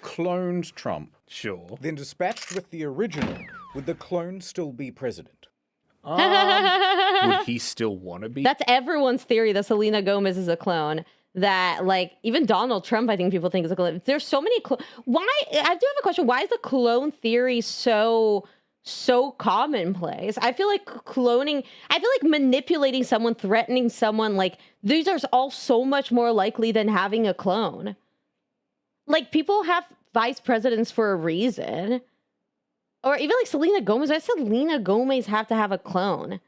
cloned Trump, Sure. then dispatched with the original? Would the clone still be president? Would he still want to be? That's everyone's theory that Selena Gomez is a clone. That, like, even Donald Trump, I think people think is a clone. There's so many why? I do have a question. Why is the clone theory so commonplace? I feel like manipulating someone, threatening someone, like, these are all so much more likely than having a clone. Like, people have vice presidents for a reason. Or even like Selena Gomez. Why does Selena Gomez have to have a clone?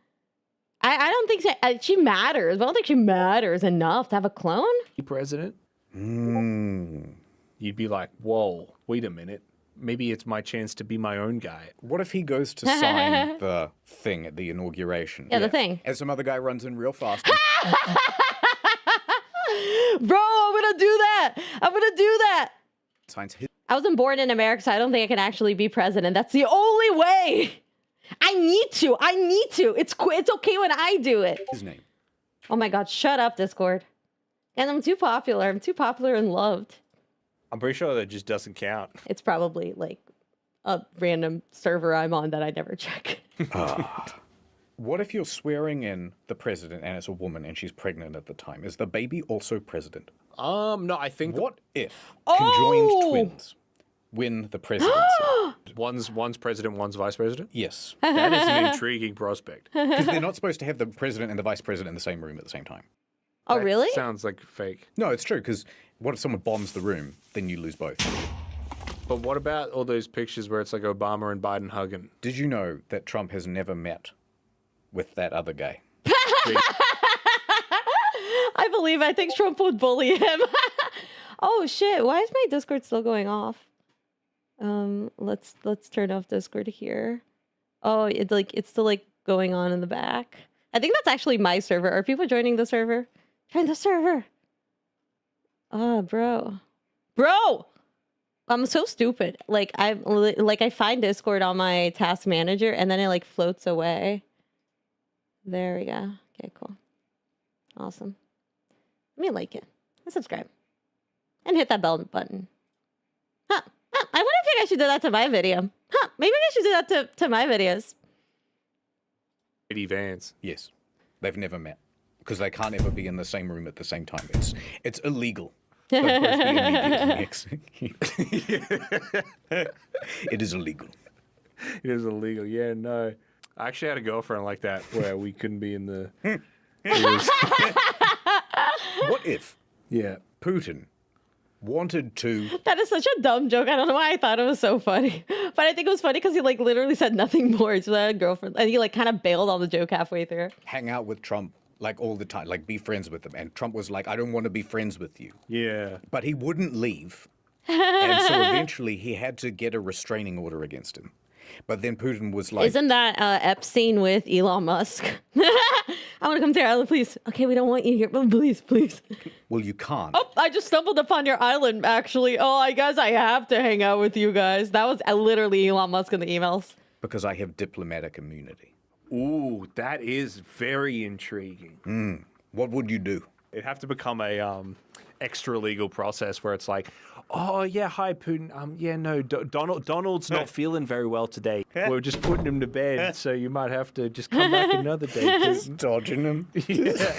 I don't think she matters, but I don't think she matters enough to have a clone. President? You'd be like, whoa, wait a minute. Maybe it's my chance to be my own guy. What if he goes to sign the thing at the inauguration? Yeah, the thing. And some other guy runs in real fast. Bro, I'm gonna do that. Signs his. I wasn't born in America, so I don't think I can actually be president. That's the only way. I need to. It's okay when I do it. His name. Oh my God, shut up, Discord. And I'm too popular. I'm too popular and loved. I'm pretty sure that just doesn't count. It's probably like a random server I'm on that I never check. What if you're swearing in the president and it's a woman and she's pregnant at the time? Is the baby also president? No, I think What if conjoined Oh! twins win the presidency? one's president, one's vice president. Yes. That is an intriguing prospect. Because they're not supposed to have the president and the vice president in the same room at the same time. Oh, really? Sounds like fake. No, it's true, because what if someone bombs the room? Then you lose both. But what about all those pictures where it's like Obama and Biden hugging? Did you know that Trump has never met with that other guy? I think Trump would bully him. Oh shit, why is my Discord still going off? Let's turn off Discord here. Oh, it's still like going on in the back. I think that's actually my server. Are people joining the server? Join the server. Oh, bro. I'm so stupid. Like I find Discord on my task manager and then it like floats away. There we go. Okay, cool. Awesome. Let me like it and subscribe and hit that bell button. Huh. I wonder if you guys should do that to my video. Huh. Maybe you guys should do that to my videos. Eddie Vance. Yes. They've never met. Because they can't ever be in the same room at the same time. It's illegal. They'll both be immediately It is illegal. It is illegal. Yeah, no. I actually had a girlfriend like that where we couldn't be in the... What if Yeah. Putin wanted to... That is such a dumb joke. I don't know why I thought it was so funny. But I think it was funny because he like literally said nothing more to that girlfriend. And he like kind of bailed on the joke halfway through. hang out with Trump like all the time, like be friends with him. And Trump was like, I don't want to be friends with you. Yeah. But he wouldn't leave. And so eventually he had to get a restraining order against him. But then Putin was like... Isn't that Epstein with Elon Musk? I want to come to your island, please. Okay, we don't want you here. But please. Well, you can't. Oh, I just stumbled upon your island, actually. Oh, I guess I have to hang out with you guys. That was literally Elon Musk in the emails. Because I have diplomatic immunity. Ooh, that is very intriguing. What would you do? It'd have to become a extra legal process where it's like, oh yeah, hi Putin. Yeah, no, Donald's not feeling very well today. We're just putting him to bed, so you might have to just come back another day. Putin." Dodging him. Yeah.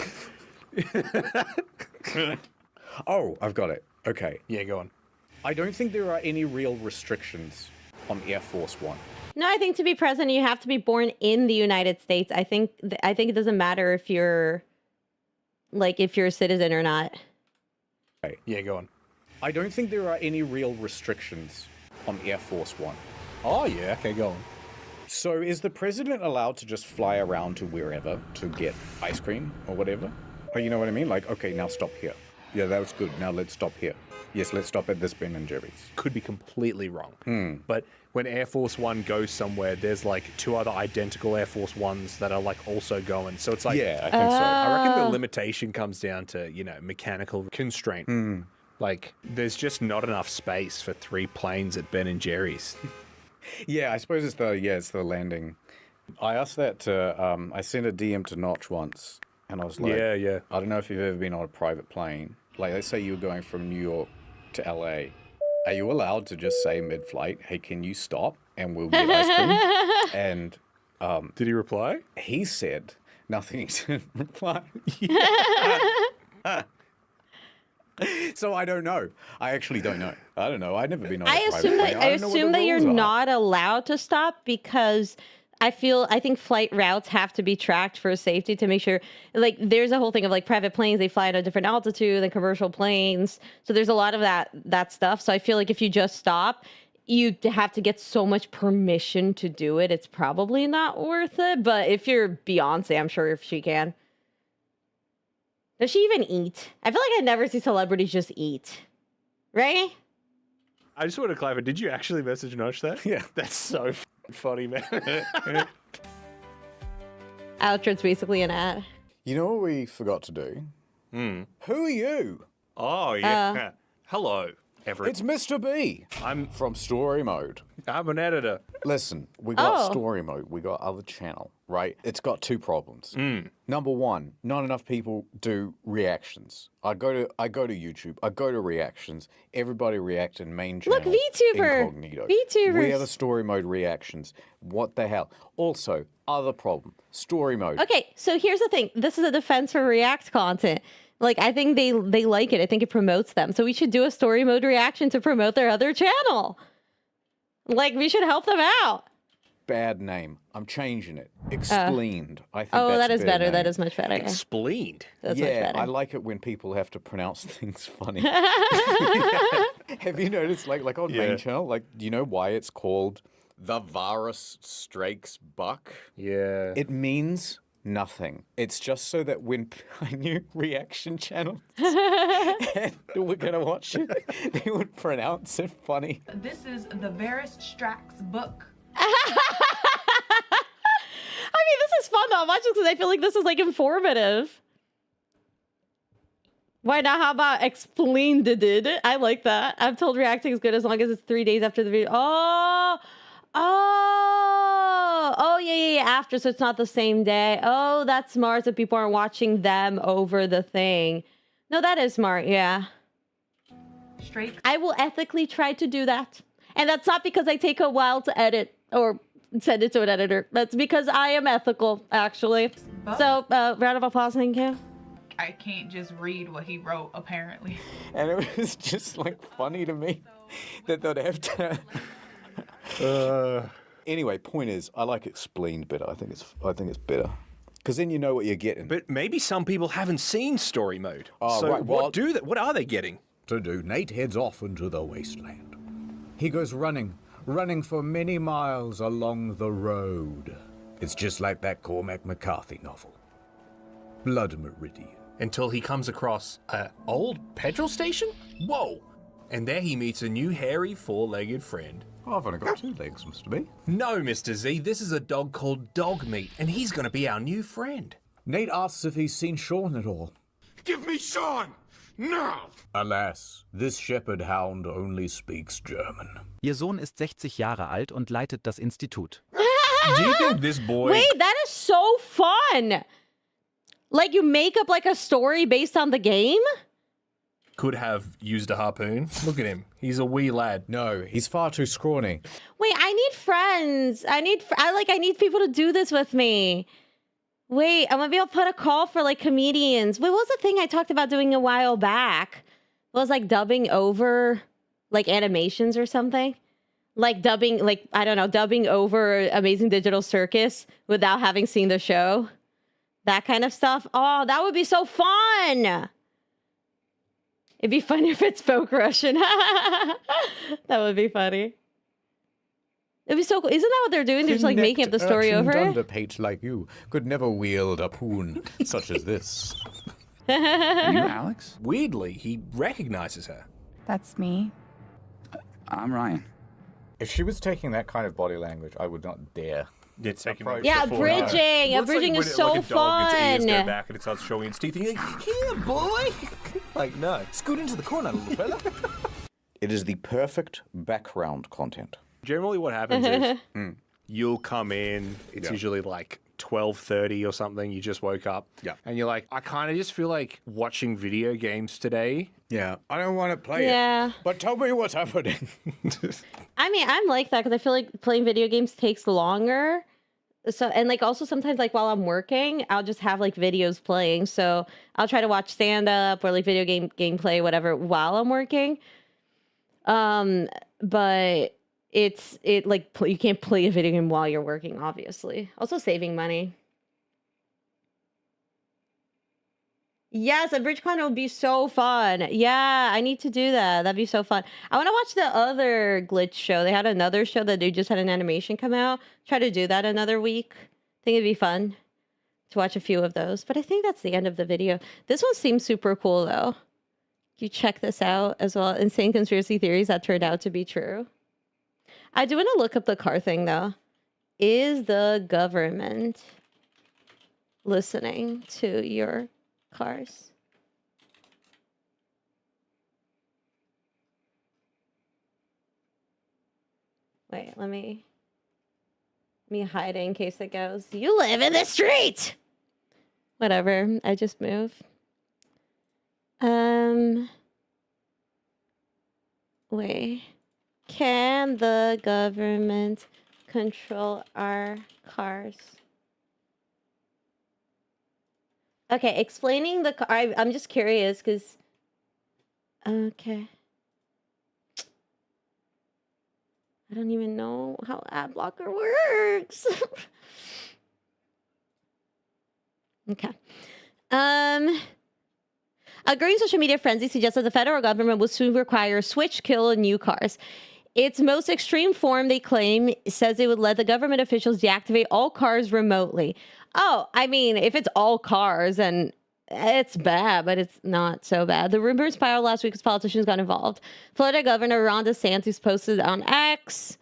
Oh, I've got it. Okay. Yeah, go on. I don't think there are any real restrictions on Air Force One. No, I think to be president, you have to be born in the United States. I think it doesn't matter if you're a citizen or not. Okay. Yeah, go on. I don't think there are any real restrictions on Air Force One. Oh yeah, okay, go on. So is the president allowed to just fly around to wherever to get ice cream or whatever? Oh, you know what I mean? Like, okay, now stop here. Yeah, that was good. Now let's stop here. Yes, let's stop at this Ben & Jerry's. Could be completely wrong. But when Air Force One goes somewhere, there's like two other identical Air Force Ones that are like also going. So it's like, Yeah, I think so. I reckon the limitation comes down to, mechanical constraint. Like, there's just not enough space for 3 planes at Ben & Jerry's. Yeah, I suppose it's the landing. I asked that to, I sent a DM to Notch once, and I was like, Yeah. I don't know if you've ever been on a private plane. Like, let's say you were going from New York to LA. Are you allowed to just say mid-flight, hey, can you stop and we'll get ice cream? And Did he reply? he said nothing. He didn't reply. So I don't know. I actually don't know. I don't know. I've never been on a I private assume plane. that I don't know what the you're rules are. not allowed to stop because I think flight routes have to be tracked for safety to make sure, like, there's a whole thing of like private planes, they fly at a different altitude than commercial planes. So there's a lot of that stuff. So I feel like if you just stop, you have to get so much permission to do it. It's probably not worth it. But if you're Beyonce, I'm sure if she can. Does she even eat? I feel like I never see celebrities just eat. Right? I just want to clarify, did you actually message Notch that? Yeah. That's so funny, man. Outro's basically an ad. You know what we forgot to do? Who are you? Oh, yeah. Hello. Everett. It's Mr. B. I'm from Story Mode. an editor. Listen, we got Story Mode, we got other channel, right? It's got two problems. Number one, not enough people do reactions. I go to YouTube, I go to reactions, everybody react in main channel. Look, VTuber. Incognito. VTubers. We have a Story Mode reactions. What the hell? Also, other problem, Story Mode. Okay, so here's the thing. This is a defense for React content. Like, I think they like it. I think it promotes them. So we should do a Story Mode reaction to promote their other channel. Like, we should help them out. Bad name. I'm changing it. Explained. I think Oh, that's that is a better. name. That is much better. Yeah. Explained. That's much Yeah, better. I like it when people have to pronounce things funny. Have you noticed, like on main channel, like, do you know why it's called the Varus Strakes Buck? Yeah. It means nothing. It's just so that when I knew reaction channels and we're gonna watch it, they would pronounce it funny. This is the Varus Strax book. I mean, this is fun though. I'm watching because I feel like this is like informative. Why not? How about explained it? I like that. I'm told reacting is good as long as it's 3 days after the video. Oh, yeah, after, so it's not the same day. Oh, that's smart, so people aren't watching them over the thing. No, that is smart, yeah. Straight. I will ethically try to do that. And that's not because I take a while to edit or send it to an editor. That's because I am ethical, actually. So, round of applause, thank you. I can't just read what he wrote, apparently. And it was just like funny to me that they'd have to. Anyway, point is, I like explained better. I think it's better because then you know what you're getting. But maybe some people haven't seen Story Mode. Oh, so right, well- what are they getting? To do, Nate heads off into the wasteland. He goes running for many miles along the road. It's just like that Cormac McCarthy novel, Blood Meridian. Until he comes across an old petrol station? Whoa! And there he meets a new hairy four-legged friend. Oh, I've only got 2 legs, Mr. B. No, Mr. Z, this is a dog called Dog Meat, and he's gonna be our new friend. Nate asks if he's seen Sean at all. Give me Sean! Now! Alas, this shepherd hound only speaks German. Ihr Sohn ist 60 Jahre alt und leitet das Institut. Do you think this boy... Wait, that is so fun! Like, you make up like a story based on the game? could have used a harpoon? Look at him. He's a wee lad. No, he's far too scrawny. Wait, I need friends. I need people to do this with me. Wait, I'm gonna be able to put a call for like comedians. Wait, what was the thing I talked about doing a while back? It was like dubbing over like animations or something. Like dubbing, like, I don't know, dubbing over Amazing Digital Circus without having seen the show. That kind of stuff. Oh, that would be so fun. It'd be funny if it spoke Russian. That would be funny. It'd be so cool. Isn't that what they're doing? They're just like making up the story over it. Underpage like you could never wield a poon such as this. Are you Alex? Weirdly, he recognizes her. That's me. I'm Ryan. If she was taking that kind of body language, I would not dare. Yeah, bridging. Bridging is so fun. Its ears go back and it starts showing its teeth. And you're like, here, boy. Like, no, scoot into the corner, little fella. It is the perfect background content. Generally, what happens is you'll come in. It's usually like 12:30 or something. You just woke up. Yeah. And you're like, I kind of just feel like watching video games today. Yeah. I don't want to play it. But tell me what's happening. I mean, I'm like that because I feel like playing video games takes longer. So, and like also sometimes like while I'm working, I'll just have like videos playing. So I'll try to watch stand up or like video game gameplay, whatever, while I'm working. But it like you can't play a video game while you're working, obviously. Also saving money. Yes, a BridgeCon would be so fun. Yeah, I need to do that. That'd be so fun. I want to watch the other Glitch show. They had another show that they just had an animation come out. Try to do that another week. I think it'd be fun to watch a few of those. But I think that's the end of the video. This one seems super cool, though. You check this out as well. Insane conspiracy theories that turned out to be true. I do want to look up the car thing, though. Is the government listening to your cars? Wait, let me hide it in case it goes. You live in the street. Whatever. I just move. Wait. Can the government control our cars? Okay, explaining the car. I'm just curious because. Okay. I don't even know how ad blocker works. Okay. A growing social media frenzy suggests that the federal government will soon require switch kill in new cars. Its most extreme form, they claim, says it would let the government officials deactivate all cars remotely. Oh, I mean, if it's all cars, and it's bad, but it's not so bad. The rumors spiraled last week as politicians got involved. Florida Governor Ron DeSantis posted on X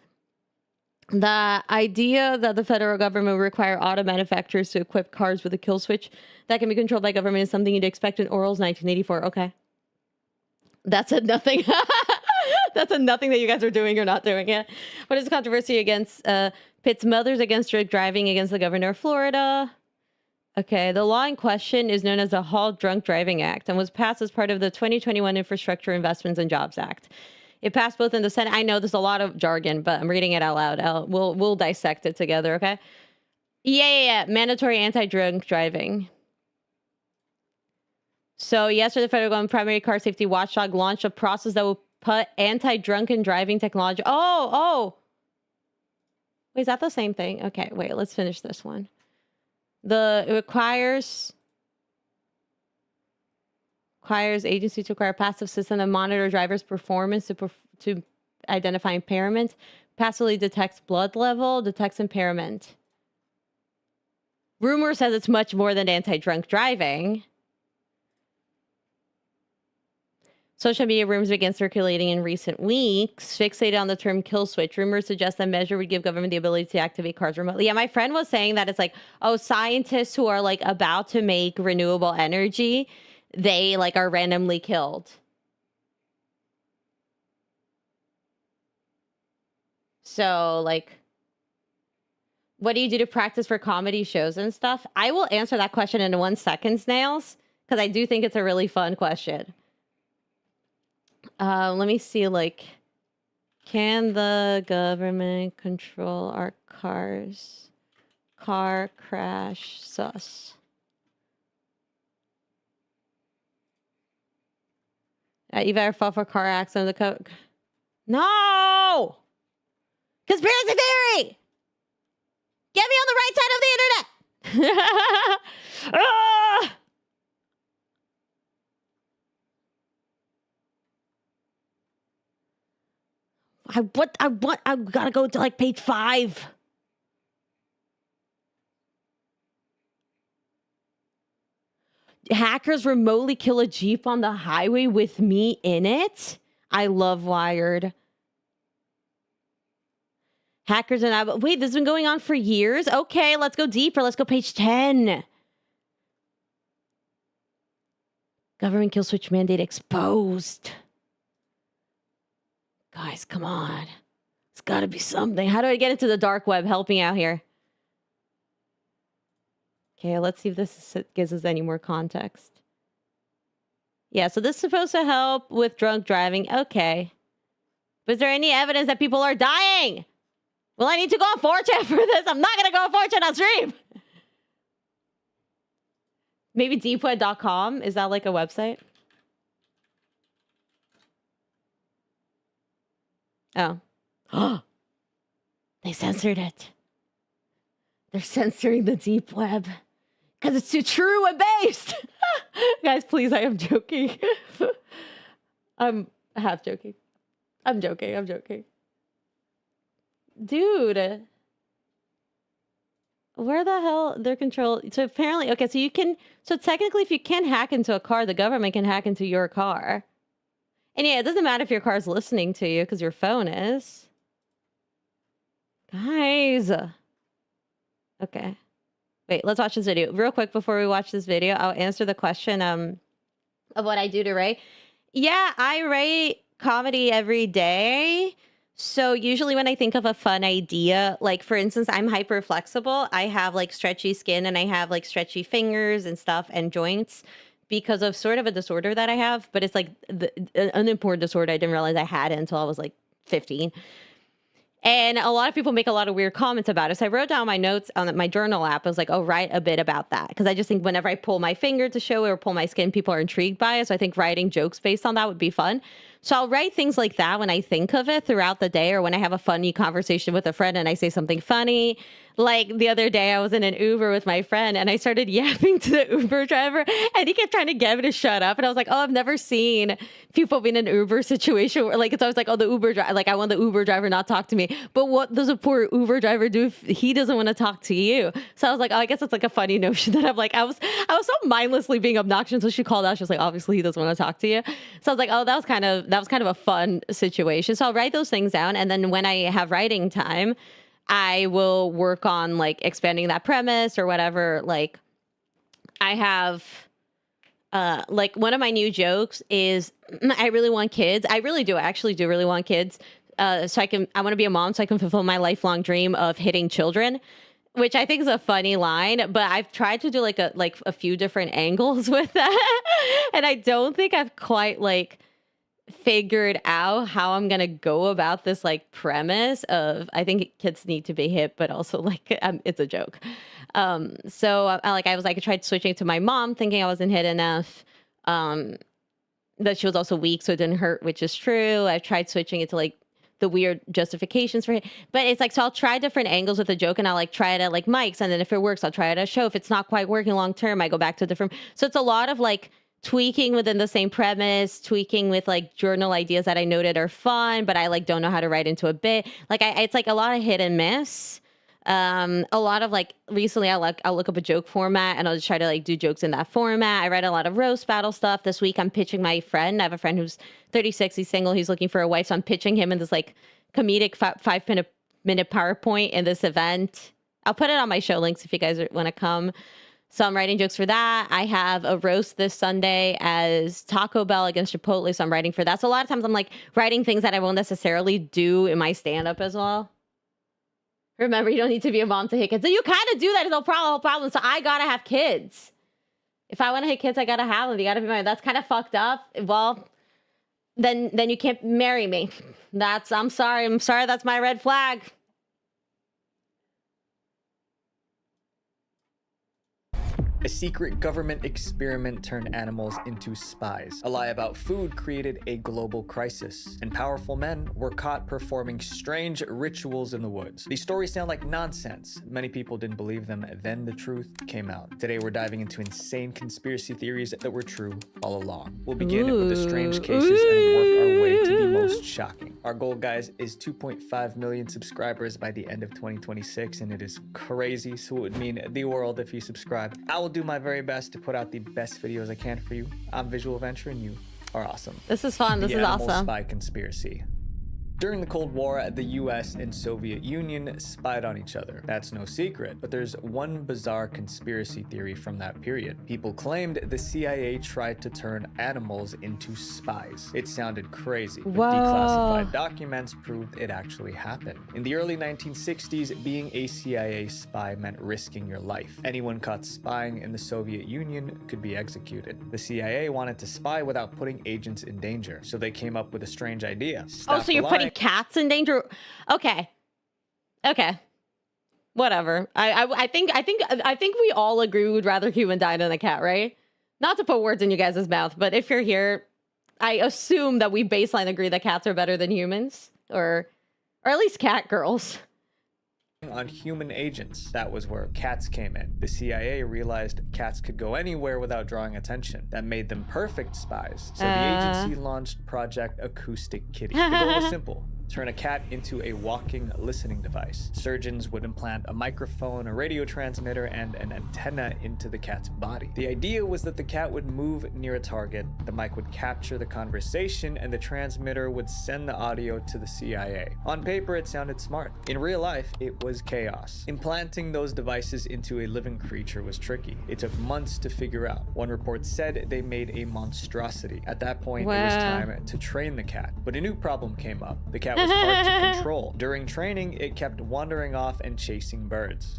the idea that the federal government will require auto manufacturers to equip cars with a kill switch that can be controlled by government is something you'd expect in Oral's 1984. Okay. That's a nothing. That's a nothing that you guys are doing or not doing it. What is the controversy against pits mothers against drunk driving against the governor of Florida? Okay, the law in question is known as the Halt Drunk Driving Act and was passed as part of the 2021 Infrastructure Investments and Jobs Act. It passed both in the Senate. I know there's a lot of jargon, but I'm reading it out loud. We'll dissect it together, okay? Yeah. Mandatory anti-drunk driving. So yesterday, the federal government primary car safety watchdog launched a process that will put anti-drunken driving technology. Oh. Wait, is that the same thing? Okay, wait, let's finish this one. It requires agency to acquire a passive system that monitor drivers' performance to identify impairment, passively detects blood level, detects impairment. Rumor says it's much more than anti-drunk driving. Social media rumors began circulating in recent weeks, fixated on the term kill switch. Rumors suggest that measure would give government the ability to activate cars remotely. Yeah, my friend was saying that it's like, oh, scientists who are like about to make renewable energy, they like are randomly killed. So like, what do you do to practice for comedy shows and stuff? I will answer that question in 1 second, Snails, because I do think it's a really fun question. Let me see, like, can the government control our cars? Car crash sus. You've ever fought for a car accident? No! Conspiracy theory! Get me on the right side of the internet! I gotta go to like page 5. Hackers remotely kill a Jeep on the highway with me in it. I love Wired. Hackers and wait, this has been going on for years? Okay, let's go deeper. Let's go page 10. Government kill switch mandate exposed. Guys, come on. It's got to be something. How do I get into the dark web? Help me out here. Okay, let's see if this gives us any more context. Yeah, so this is supposed to help with drunk driving. Okay. But is there any evidence that people are dying? Well, I need to go on 4chan for this. I'm not going to go on 4chan on stream. Maybe deepweb.com. Is that like a website? Oh. They censored it. They're censoring the deep web. Because it's too true and based. Guys, please, I am joking. I'm half joking. I'm joking. Dude. Where the hell they're controlled? So apparently, okay, so technically if you can hack into a car, the government can hack into your car. And yeah, it doesn't matter if your car's listening to you because your phone is. Guys. Okay. Wait, let's watch this video. Real quick before we watch this video, I'll answer the question of what I do to write. Yeah, I write comedy every day, So usually when I think of a fun idea, like for instance, I'm hyper flexible. I have like stretchy skin and I have like stretchy fingers and stuff and joints because of sort of a disorder that I have, but it's like an unimportant disorder I didn't realize I had it until I was like 15. And a lot of people make a lot of weird comments about it. So I wrote down my notes on my journal app. I was like, oh, write a bit about that. Because I just think whenever I pull my finger to show it or pull my skin, people are intrigued by it. So I think writing jokes based on that would be fun. So I'll write things like that when I think of it throughout the day or when I have a funny conversation with a friend and I say something funny. Like the other day, I was in an Uber with my friend and I started yapping to the Uber driver and he kept trying to get me to shut up. And I was like, oh, I've never seen people be in an Uber situation where like, it's always like, oh, the Uber driver, like I want the Uber driver not talk to me. But what does a poor Uber driver do if he doesn't want to talk to you? So I was like, oh, I guess it's like a funny notion that I'm like, I was so mindlessly being obnoxious. So she called out. She was like, obviously he doesn't want to talk to you. So I was like, oh, that was kind of a fun situation. So I'll write those things down. And then when I have writing time, I will work on like expanding that premise or whatever. Like I have like one of my new jokes is I really want kids. I really do. I actually do really want kids. I want to be a mom so I can fulfill my lifelong dream of hitting children, which I think is a funny line, but I've tried to do like a few different angles with that. And I don't think I've quite like figured out how I'm gonna go about this like premise of I think kids need to be hit, but also like it's a joke. So I tried switching it to my mom, thinking I wasn't hit enough. That she was also weak, so it didn't hurt, which is true. I've tried switching it to like the weird justifications for it, but it's like so I'll try different angles with the joke, and I'll like try it at like mics, and then if it works, I'll try it at a show. If it's not quite working long term, I go back to different. So it's a lot of like tweaking within the same premise, tweaking with like journal ideas that I noted are fun, but I like don't know how to write into a bit. Like it's like a lot of hit and miss. A lot of like recently I'll look up a joke format and I'll just try to like do jokes in that format. I write a lot of roast battle stuff. This week I'm pitching my friend. I have a friend who's 36, he's single, he's looking for a wife. So I'm pitching him in this like comedic 5-minute PowerPoint in this event. I'll put it on my show links if you guys want to come. So I'm writing jokes for that. I have a roast this Sunday as Taco Bell against Chipotle. So I'm writing for that. So a lot of times I'm like writing things that I won't necessarily do in my stand-up as well. Remember, you don't need to be a mom to hit kids. So you kind of do that. It's no problem. So I got to have kids. If I want to hit kids, I got to have them. You got to be married. That's kind of fucked up. Well, then you can't marry me. I'm sorry. That's my red flag. A secret government experiment turned animals into spies. A lie about food created a global crisis, and powerful men were caught performing strange rituals in the woods. These stories sound like nonsense. Many people didn't believe them, then the truth came out. Today we're diving into insane conspiracy theories that were true all along. We'll begin with the strange cases and work our way to the most shocking. Our goal, guys, is 2.5 million subscribers by the end of 2026, and it is crazy, so it would mean the world if you subscribe. I will do my very best to put out the best videos I can for you. I'm Visual Venture, and you are awesome. This is fun. This is awesome. The Spy Conspiracy. During the Cold War, the US and Soviet Union spied on each other. That's no secret, but there's one bizarre conspiracy theory from that period. People claimed the CIA tried to turn animals into spies. It sounded crazy, but declassified documents proved it actually happened. In the early 1960s, being a CIA spy meant risking your life. Anyone caught spying in the Soviet Union could be executed. The CIA wanted to spy without putting agents in danger, so they came up with a strange idea. Oh, so you're putting cats in danger? Okay. Whatever. I think we all agree we would rather human die than a cat, right? Not to put words in you guys' mouth, but if you're here, I assume that we baseline agree that cats are better than humans, or at least cat girls. On human agents. That was where cats came in. The CIA realized cats could go anywhere without drawing attention. That made them perfect spies. So the agency launched Project Acoustic Kitty. The goal was simple. Turn a cat into a walking listening device. Surgeons would implant a microphone, a radio transmitter, and an antenna into the cat's body. The idea was that the cat would move near a target, the mic would capture the conversation, and the transmitter would send the audio to the CIA. On paper, it sounded smart. In real life, it was chaos. Implanting those devices into a living creature was tricky. It took months to figure out. One report said they made a monstrosity. At that point, it was time to train the cat. But a new problem came up. The cat cat was hard to control. During training, it kept wandering off and chasing birds.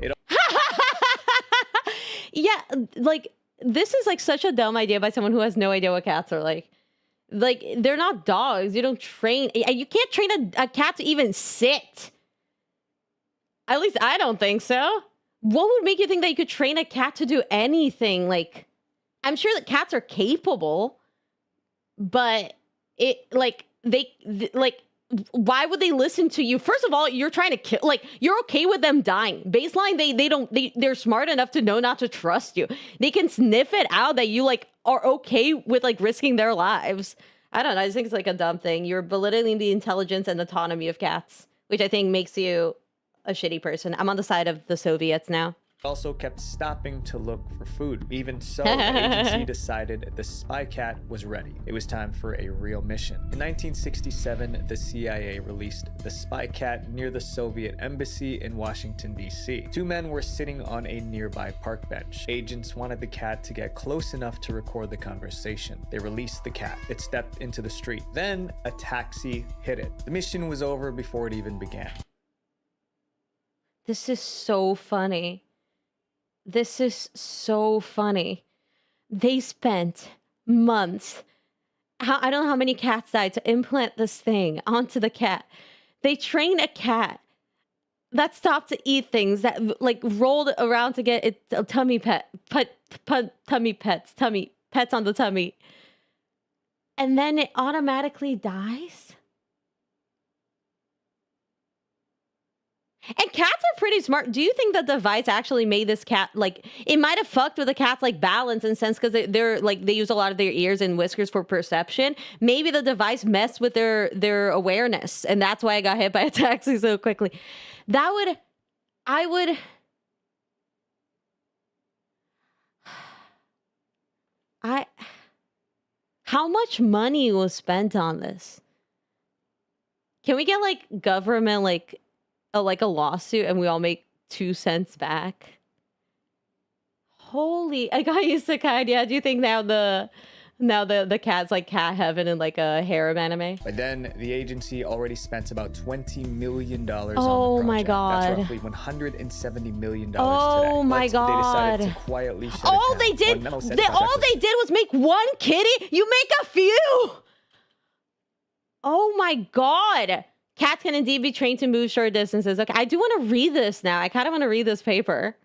Yeah, like, this is like such a dumb idea by someone who has no idea what cats are like. Like, they're not dogs. You don't train. You can't train a cat to even sit. At least I don't think so. What would make you think that you could train a cat to do anything? Like, I'm sure that cats are capable, but why would they listen to you? First of all, you're trying to kill, like, you're okay with them dying. Baseline, they're smart enough to know not to trust you. They can sniff it out that you, like, are okay with, like, risking their lives. I don't know. I just think it's, like, a dumb thing. You're belittling the intelligence and autonomy of cats, which I think makes you a shitty person. I'm on the side of the Soviets now. Also kept stopping to look for food. Even so, the agency decided the SkyCat was ready. It was time for a real mission. In 1967, the CIA released the SkyCat near the Soviet embassy in Washington, D.C. Two men were sitting on a nearby park bench. Agents wanted the cat to get close enough to record the conversation. They released the cat. It stepped into the street. Then a taxi hit it. The mission was over before it even began. This is so funny. This is so funny. They spent months. I don't know how many cats died to implant this thing onto the cat. They trained a cat that stopped to eat things, that, like, rolled around to get its tummy pets on the tummy. And then it automatically dies? And cats are pretty smart. Do you think the device actually made this cat, like, it might have fucked with the cat's, like, balance in sense, because they're like, they use a lot of their ears and whiskers for perception. Maybe the device messed with their awareness, and that's why I got hit by a taxi so quickly. How much money was spent on this? Can we get, like, government, like a lawsuit and we all make 2 cents back? Holy, I got used to cat. Yeah, do you think now the cat's like cat heaven in, like, a harem anime? By then, the agency already spent about $20 million on the project. Oh my god. That's roughly $170 million today. Oh my god. They decided to quietly shut all it they down. did was make one kitty? You make a few! Oh my god. Cats can indeed be trained to move short distances. Okay, I do want to read this now. I kind of want to read this paper.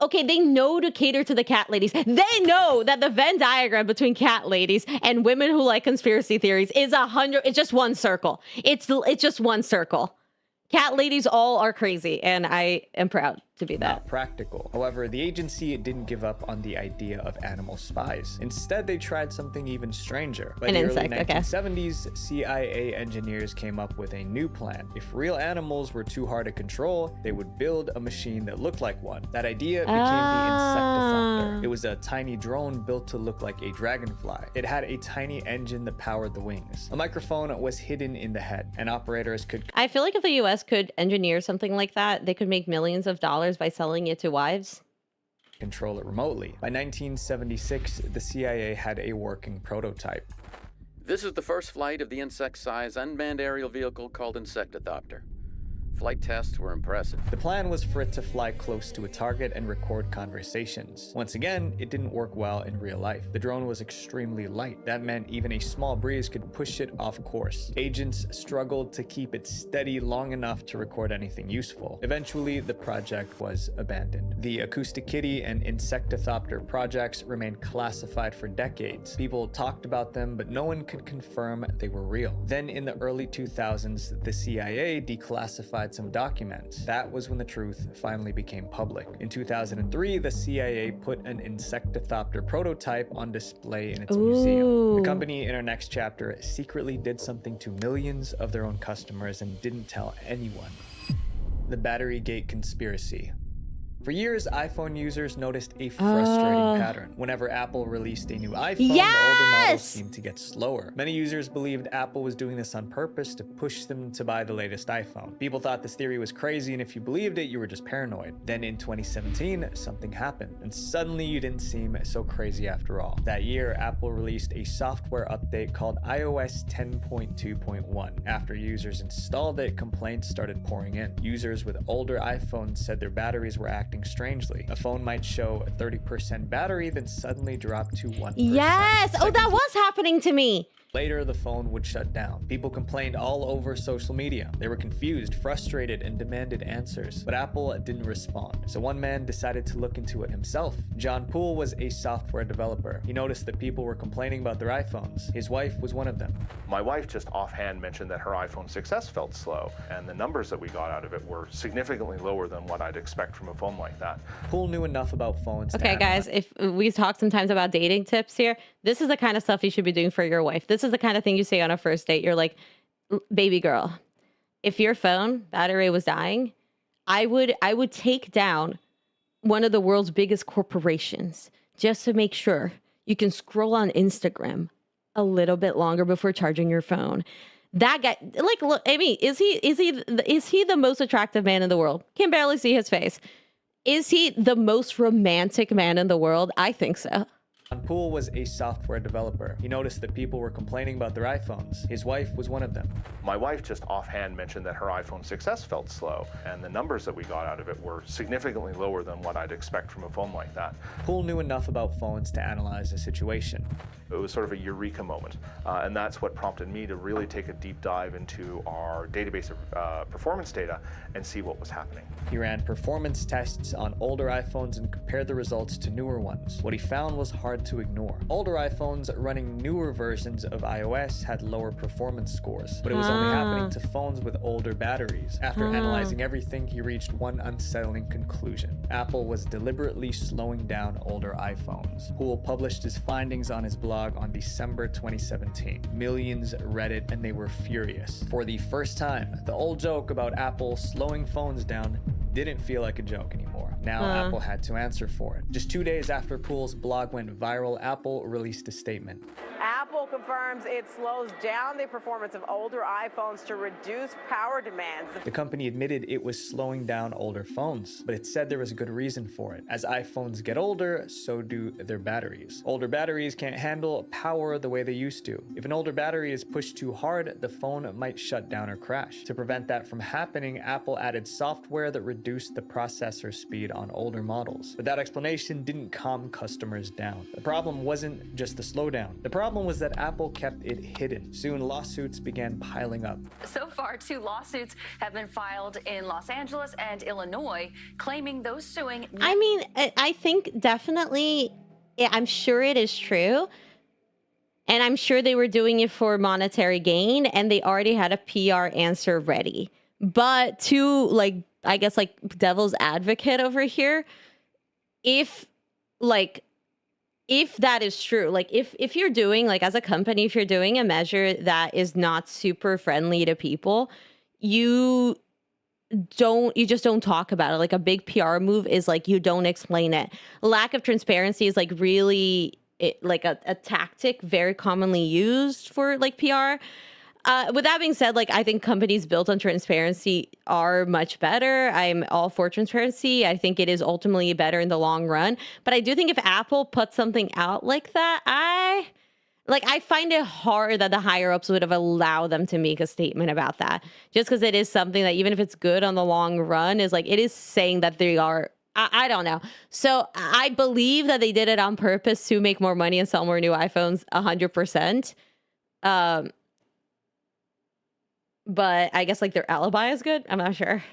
Okay, they know to cater to the cat ladies. They know that the Venn diagram between cat ladies and women who like conspiracy theories is 100. It's just one circle. It's just one circle. Cat ladies all are crazy, and I am proud to be that. Not practical. However, the agency didn't give up on the idea of animal spies. Instead, they tried something even stranger. By the early 1970s, CIA engineers came up with a new plan. If real animals were too hard to control, they would build a machine that looked like one. That idea became the Insectothopter. It was a tiny drone built to look like a dragonfly. It had a tiny engine that powered the wings. A microphone was hidden in the head, and operators could... I feel like if the US could engineer something like that, they could make millions of dollars by selling it to wives. Control it remotely. By 1976, the CIA had a working prototype. This is the first flight of the insect-sized unmanned aerial vehicle called Insectothopter. Flight tests were impressive. The plan was for it to fly close to a target and record conversations. Once again, it didn't work well in real life. The drone was extremely light. That meant even a small breeze could push it off course. Agents struggled to keep it steady long enough to record anything useful. Eventually, the project was abandoned. The Acoustic Kitty and Insectothopter projects remained classified for decades. People talked about them, but no one could confirm they were real. Then in the early 2000s, the CIA declassified some documents. That was when the truth finally became public. In 2003, the CIA put an Insectothopter prototype on display in its museum. The company in our next chapter secretly did something to millions of their own customers and didn't tell anyone. The Battery Gate Conspiracy. For years, iPhone users noticed a frustrating pattern. Whenever Apple released a new iPhone, the older models seemed to get slower. Many users believed Apple was doing this on purpose to push them to buy the latest iPhone. People thought this theory was crazy, and if you believed it, you were just paranoid. Then in 2017, something happened, and suddenly you didn't seem so crazy after all. That year, Apple released a software update called iOS 10.2.1. After users installed it, complaints started pouring in. Users with older iPhones said their batteries were acting strangely. A phone might show a 30% battery, then suddenly drop to 1%. Yes! Oh, that was happening to me! Later, the phone would shut down. People complained all over social media. They were confused, frustrated, and demanded answers. But Apple didn't respond. So one man decided to look into it himself. John Poole was a software developer. He noticed that people were complaining about their iPhones. His wife was one of them. My wife just offhand mentioned that her iPhone 6S felt slow, and the numbers that we got out of it were significantly lower than what I'd expect from a phone like that. Poole knew enough about phones. Okay, guys, if we talk sometimes about dating tips here, this is the kind of stuff you should be doing for your wife. This is the kind of thing you say on a first date. You're like, baby girl, if your phone battery was dying, I would take down one of the world's biggest corporations just to make sure you can scroll on Instagram a little bit longer before charging your phone. That guy, like, look, I mean, is he the most attractive man in the world? Can barely see his face. Is he the most romantic man in the world? I think so. Poole was a software developer. He noticed that people were complaining about their iPhones. His wife was one of them. My wife just offhand mentioned that her iPhone 6S felt slow, and the numbers that we got out of it were significantly lower than what I'd expect from a phone like that. Poole knew enough about phones to analyze the situation. It was sort of a eureka moment, and that's what prompted me to really take a deep dive into our database of performance data and see what was happening. He ran performance tests on older iPhones and compared the results to newer ones. What he found was hard to ignore. Older iPhones running newer versions of iOS had lower performance scores, but it was only happening to phones with older batteries. After analyzing everything, he reached one unsettling conclusion. Apple was deliberately slowing down older iPhones. Poole published his findings on his blog on December 2017. Millions read it and they were furious. For the first time, the old joke about Apple slowing phones down didn't feel like a joke anymore. Now Apple had to answer for it. Just 2 days after Poole's blog went viral, Apple released a statement. Apple confirms it slows down the performance of older iPhones to reduce power demands. The company admitted it was slowing down older phones, but it said there was a good reason for it. As iPhones get older, so do their batteries. Older batteries can't handle power the way they used to. If an older battery is pushed too hard, the phone might shut down or crash. To prevent that from happening, Apple added software that reduced the processor speed on older models. But that explanation didn't calm customers down. The problem wasn't just the slowdown. The problem was that Apple kept it hidden. Soon, lawsuits began piling up. So far, 2 lawsuits have been filed in Los Angeles and Illinois, claiming those suing... I mean, I think definitely, I'm sure it is true. And I'm sure they were doing it for monetary gain, and they already had a PR answer ready. But to, like, I guess, like, devil's advocate over here, if that is true, like, if you're doing, like, as a company, if you're doing a measure that is not super friendly to people, you just don't talk about it. Like, a big PR move is, like, you don't explain it. Lack of transparency is, like, really like a tactic very commonly used for, like, PR. With that being said, like, I think companies built on transparency are much better. I'm all for transparency. I think it is ultimately better in the long run. But I do think if Apple put something out like that, I find it hard that the higher ups would have allowed them to make a statement about that. Just because it is something that, even if it's good on the long run, is like, it is saying that they are, I don't know. So I believe that they did it on purpose to make more money and sell more new iPhones, 100%. But I guess, like, their alibi is good. I'm not sure.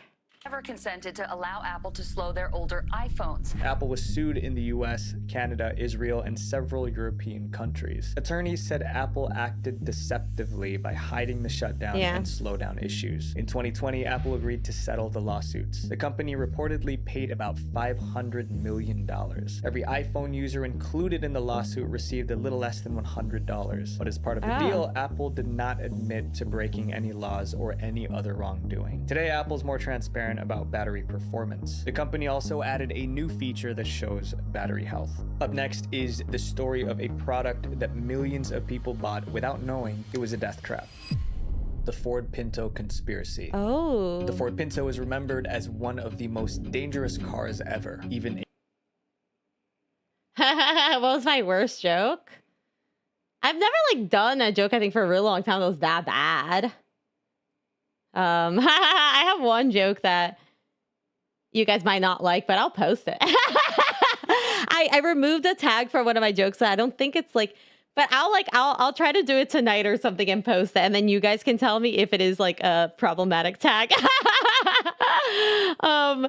Never consented to allow Apple to slow their older iPhones. Apple was sued in the US, Canada, Israel, and several European countries. Attorneys said Apple acted deceptively by hiding the shutdown and slowdown issues. In 2020, Apple agreed to settle the lawsuits. The company reportedly paid about $500 million. Every iPhone user included in the lawsuit received a little less than $100. But as part of the deal, Apple did not admit to breaking any laws or any other wrongdoing. Today, Apple's more transparent transparent about battery performance. The company also added a new feature that shows battery health. Up next is the story of a product that millions of people bought without knowing it was a death trap. The Ford Pinto conspiracy. Oh. The Ford Pinto is remembered as one of the most dangerous cars ever. Even What was my worst joke? I've never like done a joke I think for a really long time that was that bad. I have one joke that you guys might not like, but I'll post it. I removed a tag from one of my jokes that I don't think it's like, but I'll try to do it tonight or something and post it, and then you guys can tell me if it is like a problematic tag. But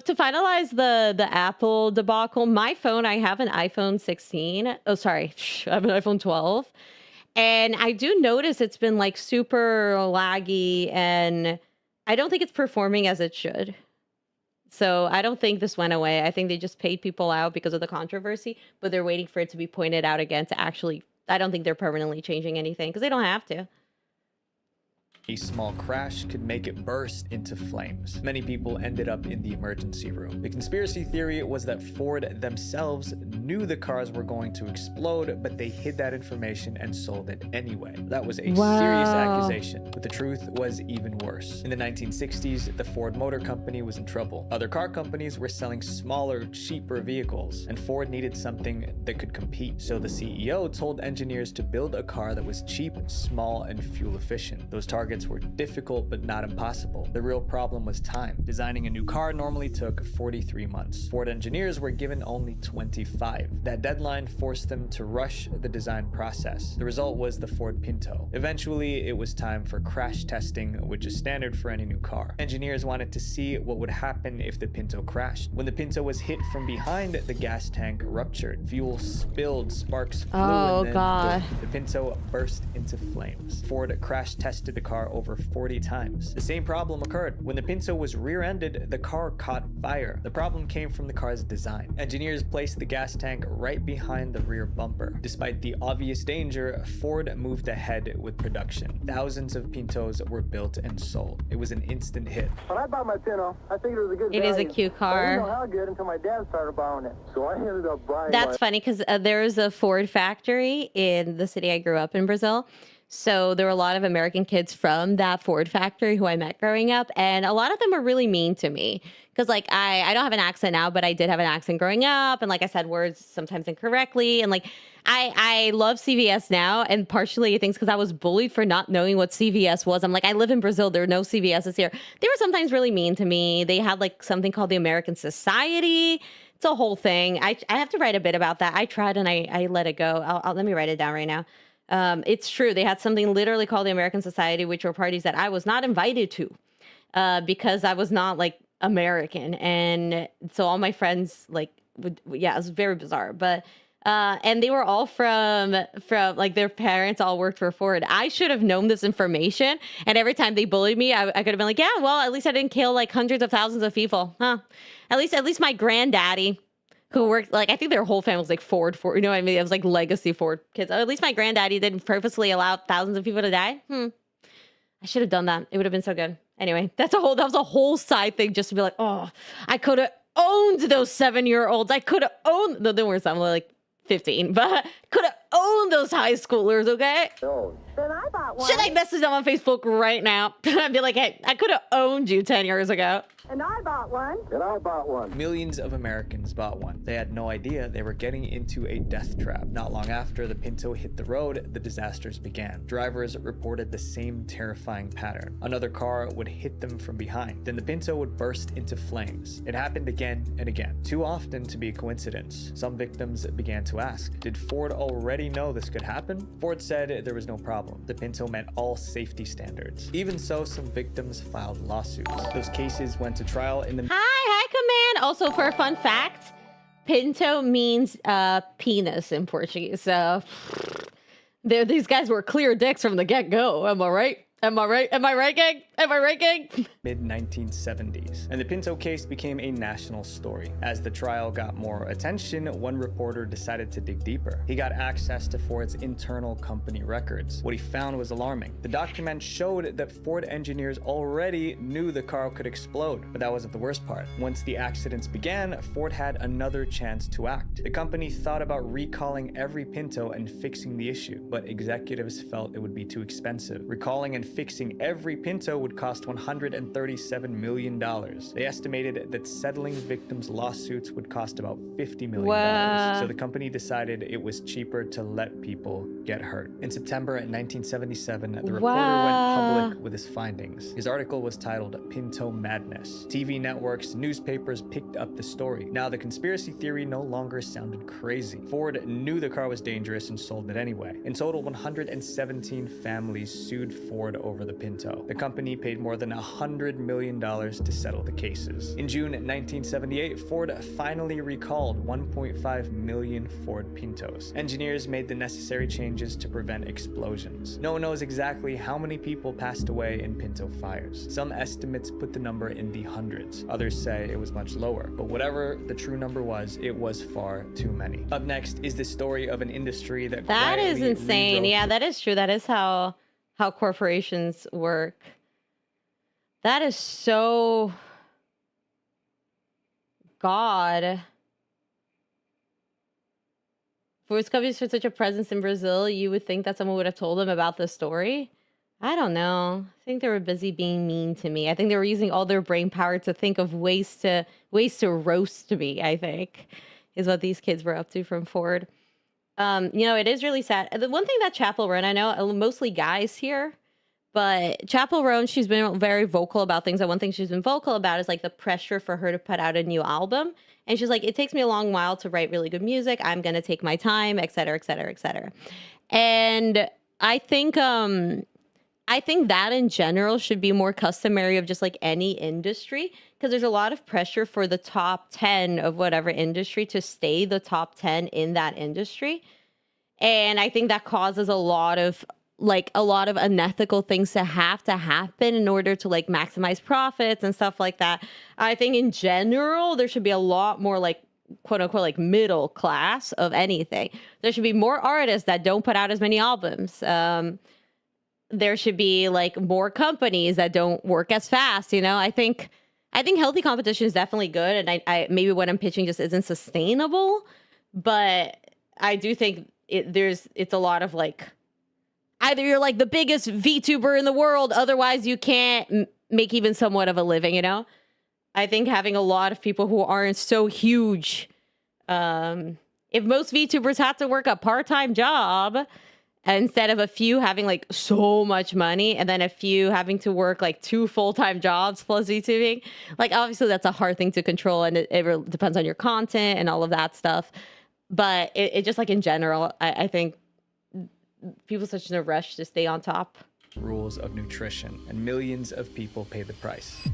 to finalize the Apple debacle, my phone, I have an iPhone 16. Oh, sorry, I have an iPhone 12. And I do notice it's been like super laggy, and I don't think it's performing as it should. So I don't think this went away. I think they just paid people out because of the controversy, but they're waiting for it to be pointed out again to actually, I don't think they're permanently changing anything because they don't have to. a small crash could make it burst into flames. Many people ended up in the emergency room. The conspiracy theory was that Ford themselves knew the cars were going to explode, but they hid that information and sold it anyway. That was a serious accusation, but the truth was even worse. In the 1960s, the Ford Motor Company was in trouble. Other car companies were selling smaller, cheaper vehicles, and Ford needed something that could compete. So the CEO told engineers to build a car that was cheap, small, and fuel efficient. Those targets were difficult but not impossible. The real problem was time. Designing a new car normally took 43 months. Ford engineers were given only 25. That deadline forced them to rush the design process. The result was the Ford Pinto. Eventually, it was time for crash testing, which is standard for any new car. Engineers wanted to see what would happen if the Pinto crashed. When the Pinto was hit from behind, the gas tank ruptured. Fuel spilled, sparks flew, and then the Pinto burst into flames. Ford crash tested the car over 40 times. The same problem occurred. When the Pinto was rear-ended, the car caught fire. The problem came from the car's design. Engineers placed the gas tank right behind the rear bumper. Despite the obvious danger, Ford moved ahead with production. Thousands of Pintos were built and sold. It was an instant hit. When I bought my Pinto, I figured it was a good value. It is a cute car. I didn't know how good until my dad started buying it. So I ended up buying That's funny because there is a Ford factory in the city I grew up in, Brazil. So there were a lot of American kids from that Ford factory who I met growing up. And a lot of them were really mean to me because like I don't have an accent now, but I did have an accent growing up. And like I said words sometimes incorrectly. And like I love CVS now. And partially I think it's because I was bullied for not knowing what CVS was. I'm like, I live in Brazil. There are no CVSs here. They were sometimes really mean to me. They had like something called the American Society. It's a whole thing. I have to write a bit about that. I tried and I let it go. Let me write it down right now. It's true. They had something literally called the American Society, which were parties that I was not invited to because I was not like American. And so all my friends like, it was very bizarre. But and they were all from like their parents all worked for Ford. I should have known this information. And every time they bullied me, I could have been like, yeah, well, at least I didn't kill like hundreds of thousands of people. Huh? At least my granddaddy, who worked, like, I think their whole family was like Ford, you know what I mean? It was like legacy Ford kids. At least my granddaddy didn't purposely allow thousands of people to die. I should have done that. It would have been so good. Anyway, that was a whole side thing just to be like, oh, I could have owned those 7-year-olds. I could have owned, no, don't worry, I'm like 15, but could have owned those high schoolers, okay? Then I bought one. Should I message them on Facebook right now? I'd be like, hey, I could have owned you 10 years ago. And I bought one. And I bought one. Millions of Americans bought one. They had no idea they were getting into a death trap. Not long after the Pinto hit the road, the disasters began. Drivers reported the same terrifying pattern. Another car would hit them from behind. Then the Pinto would burst into flames. It happened again and again. Too often to be a coincidence. Some victims began to ask, did Ford already know this could happen? Ford said there was no problem. The Pinto met all safety standards. Even so, some victims filed lawsuits. Those cases went to trial in the... Hi, command. Also, for a fun fact, Pinto means penis in Portuguese. So these guys were clear dicks from the get-go. Am I right? Am I right? Am I right, gang? Am I right, gang? Mid-1970s, and the Pinto case became a national story. As the trial got more attention, one reporter decided to dig deeper. He got access to Ford's internal company records. What he found was alarming. The document showed that Ford engineers already knew the car could explode, but that wasn't the worst part. Once the accidents began, Ford had another chance to act. The company thought about recalling every Pinto and fixing the issue, but executives felt it would be too expensive. Recalling and fixing every Pinto would cost $137 million. They estimated that settling victims' lawsuits would cost about $50 million. Wow. So the company decided it was cheaper to let people get hurt. In September 1977, the reporter went public with his findings. His article was titled Pinto Madness. TV networks, newspapers picked up the story. Now the conspiracy theory no longer sounded crazy. Ford knew the car was dangerous and sold it anyway. In total, 117 families sued Ford over the Pinto. The company paid more than $100 million to settle the cases. In June 1978, Ford finally recalled 1.5 million Ford Pintos. Engineers made the necessary changes to prevent explosions. No one knows exactly how many people passed away in Pinto fires. Some estimates put the number in the hundreds. Others say it was much lower. But whatever the true number was, it was far too many. Up next is the story of an industry that is quietly insane. rewrote Yeah, that is true. That is how corporations work. That is so God. Ford's companies for such a presence in Brazil, you would think that someone would have told them about this story. I don't know. I think they were busy being mean to me. I think they were using all their brain power to think of ways to roast me, I think, is what these kids were up to from Ford. It is really sad. The one thing that Chapel Roan, I know mostly guys here, but Chapel Roan, she's been very vocal about things. And one thing she's been vocal about is like the pressure for her to put out a new album. And she's like, it takes me a long while to write really good music. I'm going to take my time, et cetera, et cetera, et cetera. And I think that in general should be more customary of just like any industry, because there's a lot of pressure for the top 10 of whatever industry to stay the top 10 in that industry. And I think that causes a lot of unethical things to happen in order to like maximize profits and stuff like that. I think in general, there should be a lot more like quote unquote like middle class of anything. There should be more artists that don't put out as many albums. There should be like more companies that don't work as fast. I think healthy competition is definitely good. And I maybe what I'm pitching just isn't sustainable, but I do think it's a lot of like, either you're like the biggest VTuber in the world, otherwise you can't make even somewhat of a living, I think having a lot of people who aren't so huge, if most VTubers have to work a part-time job instead of a few having like so much money and then a few having to work like 2 full-time jobs plus VTubing, like obviously that's a hard thing to control, and it depends on your content and all of that stuff. But it just like in general, I think people such in a rush to stay on top. Rules of nutrition, and millions of people pay the price.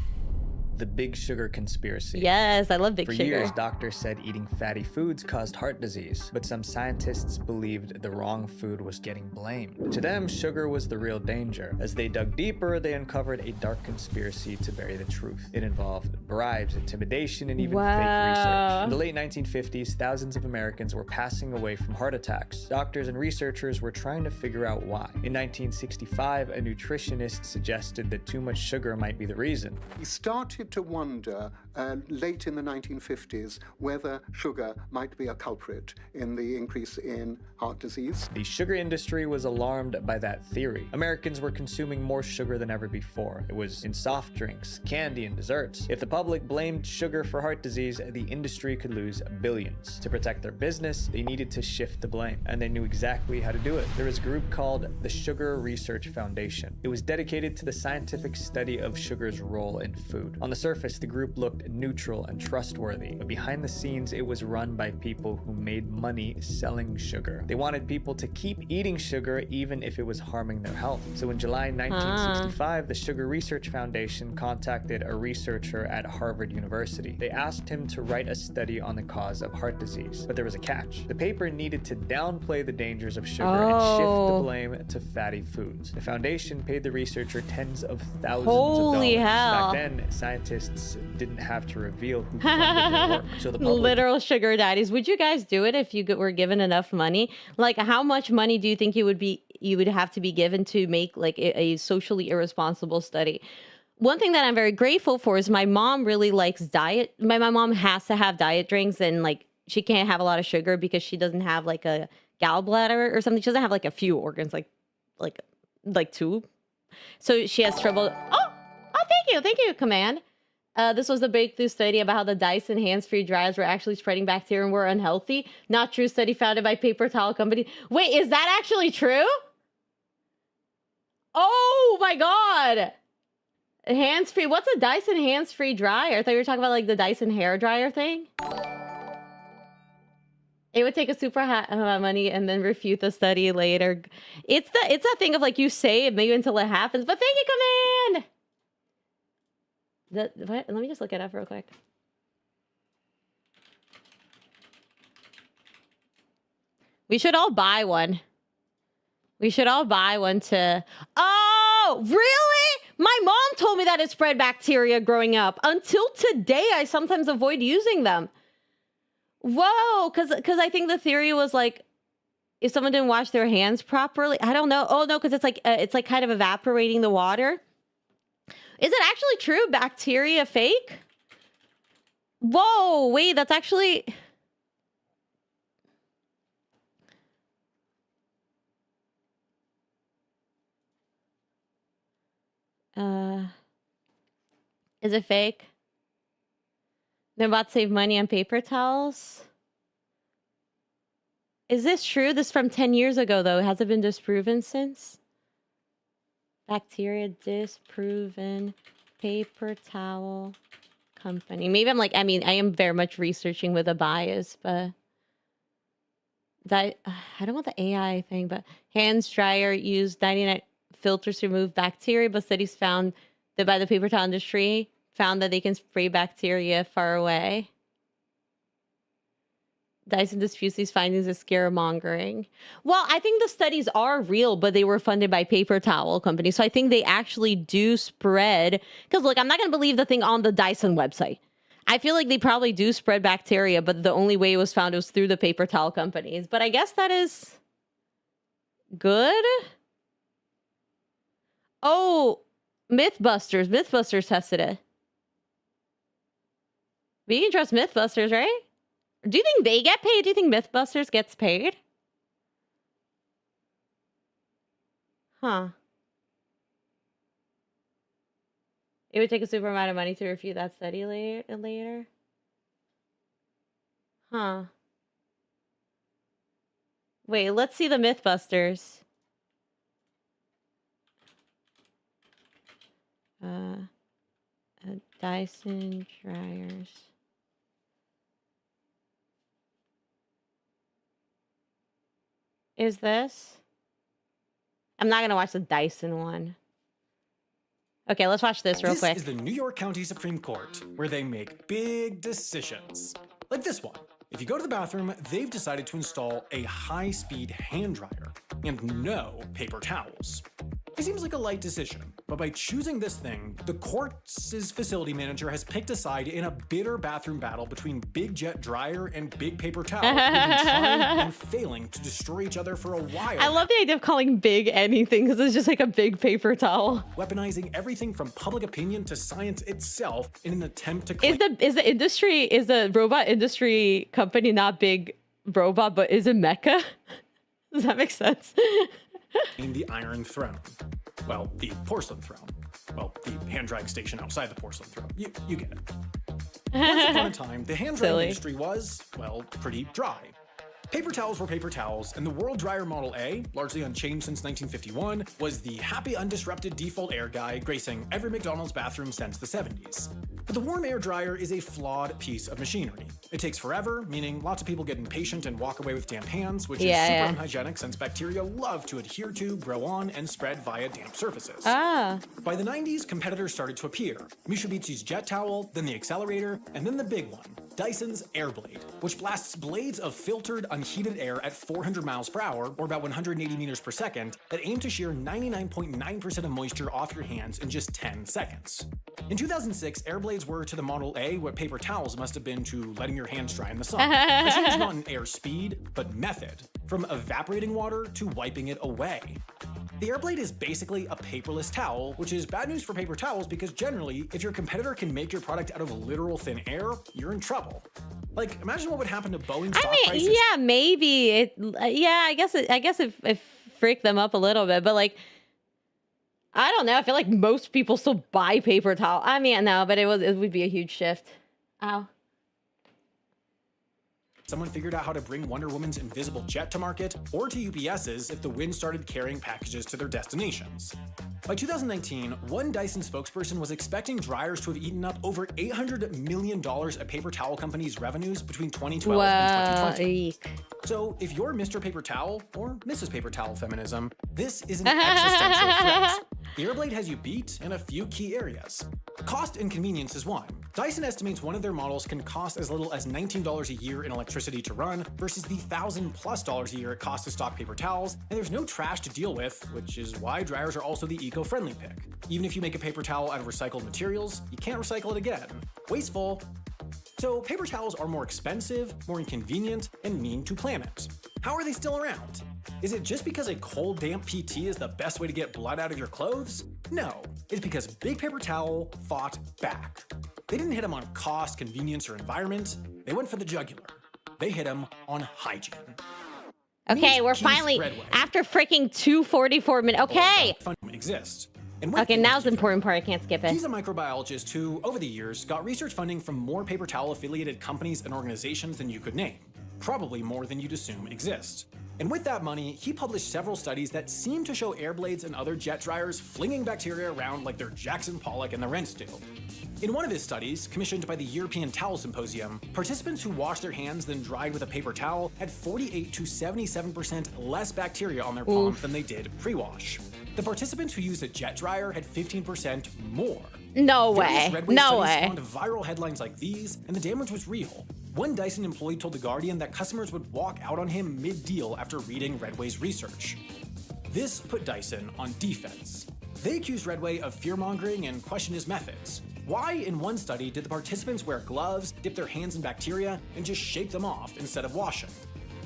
The Big Sugar Conspiracy. Yes, I love Big Sugar. For years, doctors said eating fatty foods caused heart disease, but some scientists believed the wrong food was getting blamed. To them, sugar was the real danger. As they dug deeper, they uncovered a dark conspiracy to bury the truth. It involved bribes, intimidation, and even fake research. In the late 1950s, thousands of Americans were passing away from heart attacks. Doctors and researchers were trying to figure out why. In 1965, a nutritionist suggested that too much sugar might be the reason. He started to wonder late in the 1950s whether sugar might be a culprit in the increase in heart disease. The sugar industry was alarmed by that theory. Americans were consuming more sugar than ever before. It was in soft drinks, candy, and desserts. If the public blamed sugar for heart disease, the industry could lose billions. To protect their business, they needed to shift the blame, and they knew exactly how to do it. There was a group called the Sugar Research Foundation. It was dedicated to the scientific study of sugar's role in food. On the surface, the group looked neutral, and trustworthy. But behind the scenes, it was run by people who made money selling sugar. They wanted people to keep eating sugar even if it was harming their health. So in July 1965, the Sugar Research Foundation contacted a researcher at Harvard University. They asked him to write a study on the cause of heart disease, but there was a catch. The paper needed to downplay the dangers of sugar and shift the blame to fatty foods. The foundation paid the researcher tens of thousands of dollars. Back then, scientists didn't have to reveal who funded their work. So the public Literal sugar daddies. Would you guys do it if you were given enough money? Like, how much money do you think you would have to be given to make like a socially irresponsible study? One thing that I'm very grateful for is my mom really likes diet. My mom has to have diet drinks, and like she can't have a lot of sugar because she doesn't have like a gallbladder or something. She doesn't have like a few organs, like two. So she has trouble. Oh, thank you, Command. This was a breakthrough study about how the Dyson hands-free dryers were actually spreading bacteria and were unhealthy. Not true study founded by paper towel company. Wait, is that actually true? Oh my god! Hands-free. What's a Dyson hands-free dryer? I thought you were talking about like the Dyson hair dryer thing. It would take a super amount of money and then refute the study later. It's that thing of like you say it maybe until it happens. But thank you, Command. What? Let me just look it up real quick. We should all buy one. We should all buy one to... Oh, really? My mom told me that it spread bacteria growing up. Until today, I sometimes avoid using them. Whoa, because I think the theory was like, if someone didn't wash their hands properly, I don't know. Oh, no, because it's like kind of evaporating the water. Is it actually true? Bacteria fake? Whoa, wait, that's actually... Is it fake? They're about to save money on paper towels. Is this true? This is from 10 years ago, though. Has it been disproven since? Bacteria disproven. Paper towel company. Maybe I am very much researching with a bias, but I don't want the AI thing, but hands dryer used 99 filters to remove bacteria, but studies found that by the paper towel industry found that they can spray bacteria far away. Dyson disputes these findings as scaremongering. Well, I think the studies are real, but they were funded by paper towel companies. So I think they actually do spread. Because look, I'm not going to believe the thing on the Dyson website. I feel like they probably do spread bacteria, but the only way it was found was through the paper towel companies. But I guess that is good. Oh, Mythbusters. Mythbusters tested it. We can trust Mythbusters, right? Do you think they get paid? Do you think Mythbusters gets paid? Huh. It would take a super amount of money to refute that study later. Huh. Wait, let's see the Mythbusters. Dyson dryers. Is this? I'm not going to watch the Dyson one. Okay, let's watch this real quick. This is the New York County Supreme Court, where they make big decisions. Like this one. If you go to the bathroom, they've decided to install a high-speed hand dryer and no paper towels. It seems like a light decision, but by choosing this thing, the court's facility manager has picked a side in a bitter bathroom battle between Big Jet Dryer and Big Paper Towel, who've been trying and failing to destroy each other for a while. I love the idea of calling big anything, because it's just like a big paper towel. Weaponizing everything from public opinion to science itself in an attempt to claim... Is the robot industry company not Big Robot, but is it Mecha? Does that make sense? In the Iron Throne. Well, the Porcelain Throne. Well, the hand drag station outside the Porcelain Throne. You get it. Once upon a time, the hand drag industry was, well, pretty dry. Paper towels were paper towels, and the World Dryer Model A, largely unchanged since 1951, was the happy, undisrupted default air guy gracing every McDonald's bathroom since the 70s. But the warm air dryer is a flawed piece of machinery. It takes forever, meaning lots of people get impatient and walk away with damp hands, which is super unhygienic since bacteria love to adhere to, grow on, and spread via damp surfaces. By the 90s, competitors started to appear. Mitsubishi's Jet Towel, then the Accelerator, and then the big one, Dyson's Airblade, which blasts blades of filtered, unheated air at 400 miles per hour, or about 180 meters per second, that aim to shear 99.9% of moisture off your hands in just 10 seconds. In 2006, Airblades were to the Model A what paper towels must have been to letting your hands dry in the sun. A change not in air speed, but method, from evaporating water to wiping it away. The Airblade is basically a paperless towel, which is bad news for paper towels because generally, if your competitor can make your product out of literal thin air, you're in trouble. Like, imagine what would happen to Boeing stock prices. Yeah, maybe it. Yeah, I guess it freaked them up a little bit, but like, I don't know. I feel like most people still buy paper towel. I mean, no, but it would be a huge shift. Ow. Someone figured out how to bring Wonder Woman's invisible jet to market, or to UPS's if the wind started carrying packages to their destinations. By 2019, one Dyson spokesperson was expecting dryers to have eaten up over $800 million of paper towel companies' revenues between 2012 and 2020. So if you're Mr. Paper Towel, or Mrs. Paper Towel feminism, this is an existential threat. The Airblade has you beat in a few key areas. Cost and convenience is one. Dyson estimates one of their models can cost as little as $19 a year in electricity to run versus the $1,000+ a year it costs to stock paper towels, and there's no trash to deal with, which is why dryers are also the eco-friendly pick. Even if you make a paper towel out of recycled materials, you can't recycle it again. Wasteful. So paper towels are more expensive, more inconvenient, and mean to planet. How are they still around? Is it just because a cold, damp PT is the best way to get blood out of your clothes? No, it's because Big Paper Towel fought back. They didn't hit them on cost, convenience, or environment. They went for the jugular. They hit them on hygiene. Okay, we're finally, after freaking 244 minutes. Okay. Exist. Okay, now's the important part. I can't skip it. He's a microbiologist who, over the years, got research funding from more paper towel affiliated companies and organizations than you could name. Probably more than you'd assume exist. And with that money, he published several studies that seem to show Airblades and other jet dryers flinging bacteria around like they're Jackson Pollock and the Rents do. In one of his studies, commissioned by the European Towel Symposium, participants who washed their hands then dried with a paper towel had 48 to 77% less bacteria on their palms than they did pre-wash. The participants who used a jet dryer had 15% more. No way. No way. Spawned viral headlines like these, and the damage was real. One Dyson employee told The Guardian that customers would walk out on him mid-deal after reading Redway's research. This put Dyson on defense. They accused Redway of fear-mongering and questioned his methods. Why, in one study, did the participants wear gloves, dip their hands in bacteria, and just shake them off instead of washing?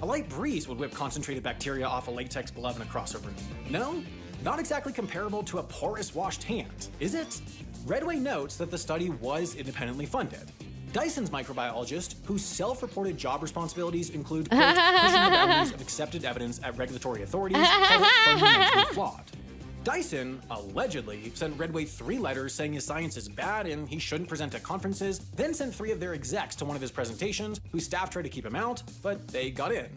A light breeze would whip concentrated bacteria off a latex glove in a crossover. No? Not exactly comparable to a porous washed hand, is it? Redway notes that the study was independently funded. Dyson's microbiologist, whose self-reported job responsibilities include quote, pushing the boundaries of accepted evidence at regulatory authorities, called it fundamentally flawed. Dyson allegedly sent Redway 3 letters saying his science is bad and he shouldn't present at conferences, then sent 3 of their execs to one of his presentations, whose staff tried to keep him out, but they got in.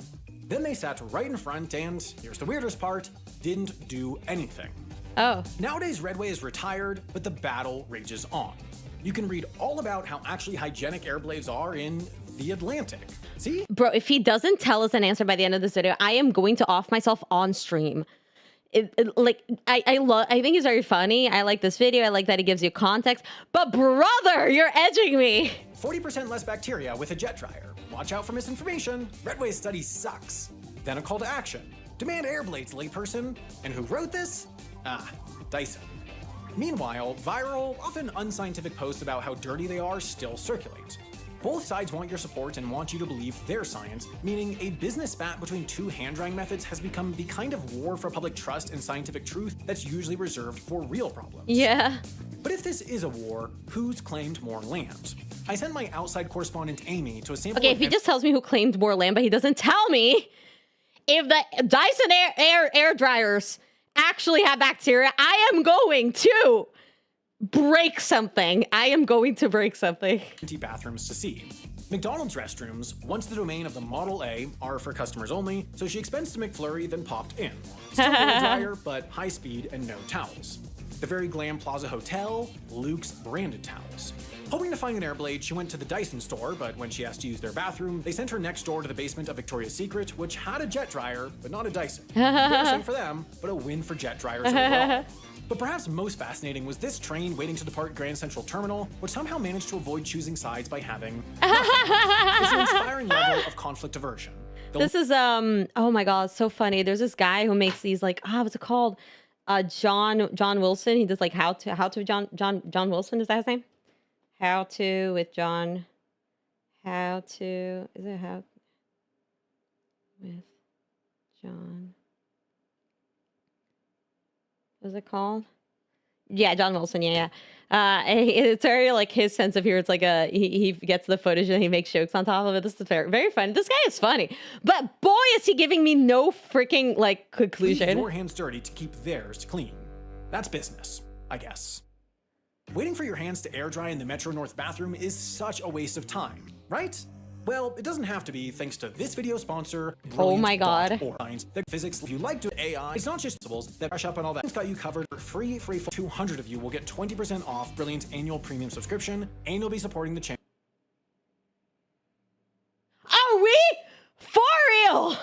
Then they sat right in front and, here's the weirdest part, didn't do anything. Oh. Nowadays, Redway is retired, but the battle rages on. You can read all about how actually hygienic Airblades are in The Atlantic. See? Bro, if he doesn't tell us an answer by the end of this video, I am going to off myself on stream. I think he's very funny. I like this video. I like that he gives you context. But brother, you're edging me. 40% less bacteria with a jet dryer. Watch out for misinformation. Redway's study sucks. Then a call to action. Demand Airblades, layperson. And who wrote this? Dyson. Meanwhile, viral, often unscientific posts about how dirty they are still circulate. Both sides want your support and want you to believe their science, meaning a business spat between 2 hand-drying methods has become the kind of war for public trust and scientific truth that's usually reserved for real problems. Yeah. But if this is a war, who's claimed more land? I sent my outside correspondent Amy to a sample. Okay, if he just tells me who claimed more land, but he doesn't tell me if the Dyson air dryers actually have bacteria, I am going to break something. I am going to break something. Empty bathrooms to see. McDonald's restrooms, once the domain of the Model A, are for customers only, so she expensed a McFlurry, then popped in. Still no dryer, but high speed and no towels. The very glam Plaza Hotel, Luke's branded towels. Hoping to find an Airblade, she went to the Dyson store, but when she asked to use their bathroom, they sent her next door to the basement of Victoria's Secret, which had a jet dryer, but not a Dyson. Embarrassing for them, but a win for jet dryers overall. But perhaps most fascinating was this train waiting to depart Grand Central Terminal, which somehow managed to avoid choosing sides by having it's an inspiring level of conflict aversion. This is oh my god, it's so funny. There's this guy who makes these like what's it called? John Wilson. He does like how to John Wilson, is that his name? How to with John. How to is it how with John? What's it called? Yeah, John Wilson. Yeah. It's very like his sense of humor. It's like he gets the footage and he makes jokes on top of it. This is very, very funny. This guy is funny, but boy, is he giving me no freaking like conclusion. Leave your hands dirty to keep theirs clean. That's business, I guess. Waiting for your hands to air dry in the Metro North bathroom is such a waste of time, right? Well, it doesn't have to be, thanks to this video sponsor. Oh my god. The physics, if you like to AI, it's not just principles that brush up on all that. It's got you covered. Free for 200 of you will get 20% off Brilliant's annual premium subscription, and you'll be supporting the channel. Are we for real?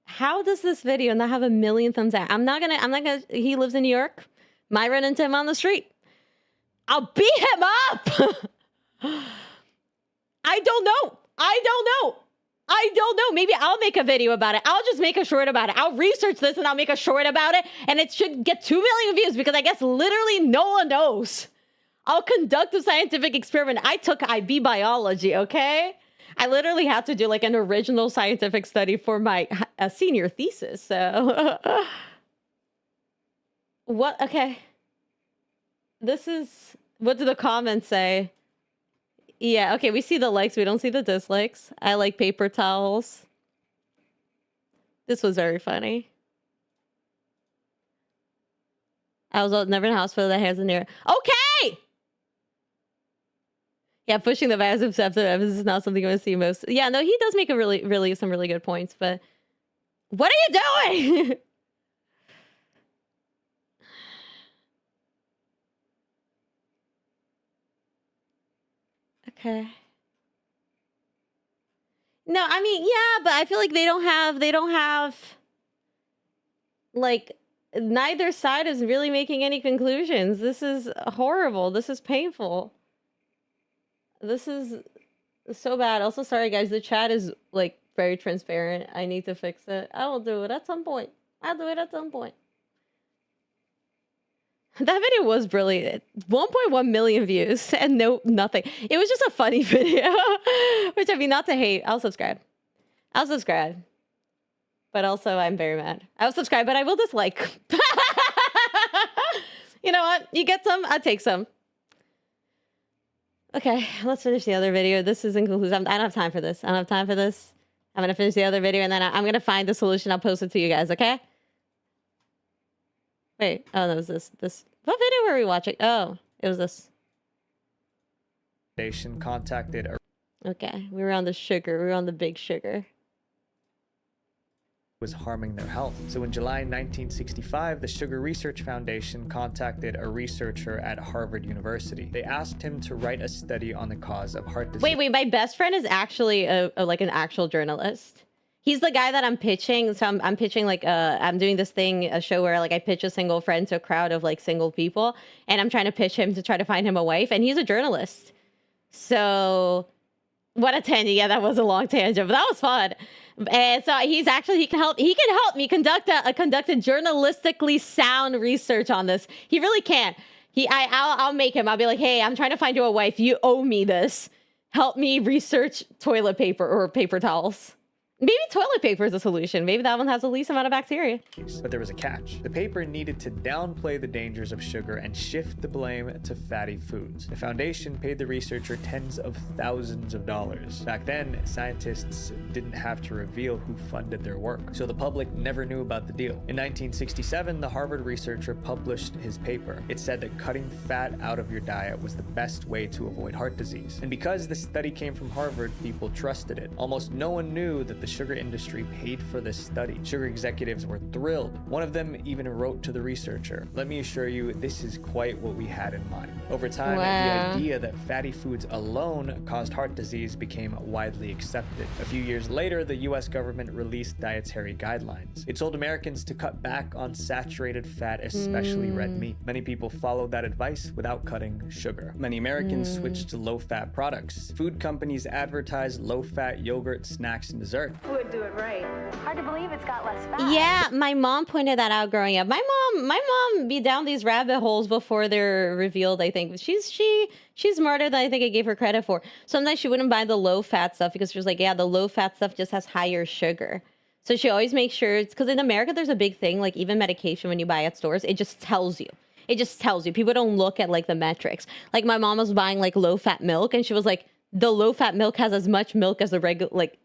How does this video not have 1 million thumbs up? I'm not gonna, he lives in New York. Might run into him on the street. I'll beat him up. I don't know. Maybe I'll make a video about it. I'll just make a short about it. I'll research this and I'll make a short about it. And it should get 2 million views because I guess literally no one knows. I'll conduct a scientific experiment. I took IB biology, okay? I literally had to do like an original scientific study for my senior thesis. So what? Okay. This is, what do the comments say? Yeah, okay, we see the likes, we don't see the dislikes. I like paper towels. This was very funny. I was never in a hospital that has in there. Okay! Yeah, pushing the bias of evidence is not something I want to see most. Yeah, no, he does make a some really good points, but what are you doing? Okay. No, I mean, yeah, but I feel like they don't have like neither side is really making any conclusions. This is horrible. This is painful. This is so bad. Also, sorry guys, the chat is like very transparent. I need to fix it. I will do it at some point. I'll do it at some point. That video was brilliant. 1.1 million views and nothing. It was just a funny video. Which, I mean, not to hate. I'll subscribe. But also, I'm very mad. I'll subscribe, but I will dislike. You know what? You get some, I'll take some. Okay, let's finish the other video. This is inconclusive. I don't have time for this. I'm going to finish the other video, and then I'm going to find the solution. I'll post it to you guys, okay? Wait, oh, that was this. What video were we watching? Oh, it was this. Nation contacted. Okay, we were on the sugar. We were on the big sugar. Was harming their health. So in July 1965, the Sugar Research Foundation contacted a researcher at Harvard University. They asked him to write a study on the cause of heart disease. Wait, my best friend is actually like an actual journalist. He's the guy that I'm pitching. So I'm pitching like I'm doing this thing, a show where like I pitch a single friend to a crowd of like single people, and I'm trying to pitch him to try to find him a wife, and he's a journalist. So what a tangent. Yeah, that was a long tangent, but that was fun. And so he can help me conduct a journalistically sound research on this. He really can. I'll make him. I'll be like, hey, I'm trying to find you a wife. You owe me this. Help me research toilet paper or paper towels. Maybe toilet paper is a solution. Maybe that one has the least amount of bacteria. But there was a catch. The paper needed to downplay the dangers of sugar and shift the blame to fatty foods. The foundation paid the researcher tens of thousands of dollars. Back then, scientists didn't have to reveal who funded their work, so the public never knew about the deal. In 1967, the Harvard researcher published his paper. It said that cutting fat out of your diet was the best way to avoid heart disease. And because the study came from Harvard, people trusted it. Almost no one knew that the sugar industry paid for this study. Sugar executives were thrilled. One of them even wrote to the researcher, "Let me assure you, this is quite what we had in mind." Over time, the idea that fatty foods alone caused heart disease became widely accepted. A few years later, the US government released dietary guidelines. It told Americans to cut back on saturated fat, especially red meat. Many people followed that advice without cutting sugar. Many Americans switched to low-fat products. Food companies advertised low-fat yogurt, snacks, and dessert. Who would do it right? Hard to believe it's got less fat. Yeah, my mom pointed that out growing up. My mom be down these rabbit holes before they're revealed, I think. She's smarter than I think I gave her credit for. Sometimes she wouldn't buy the low-fat stuff because she was like, yeah, the low-fat stuff just has higher sugar. So she always makes sure, it's because in America, there's a big thing, like even medication when you buy at stores, it just tells you. It just tells you. People don't look at like the metrics. Like my mom was buying like low-fat milk and she was like, the low-fat milk has as much milk as the regular, like,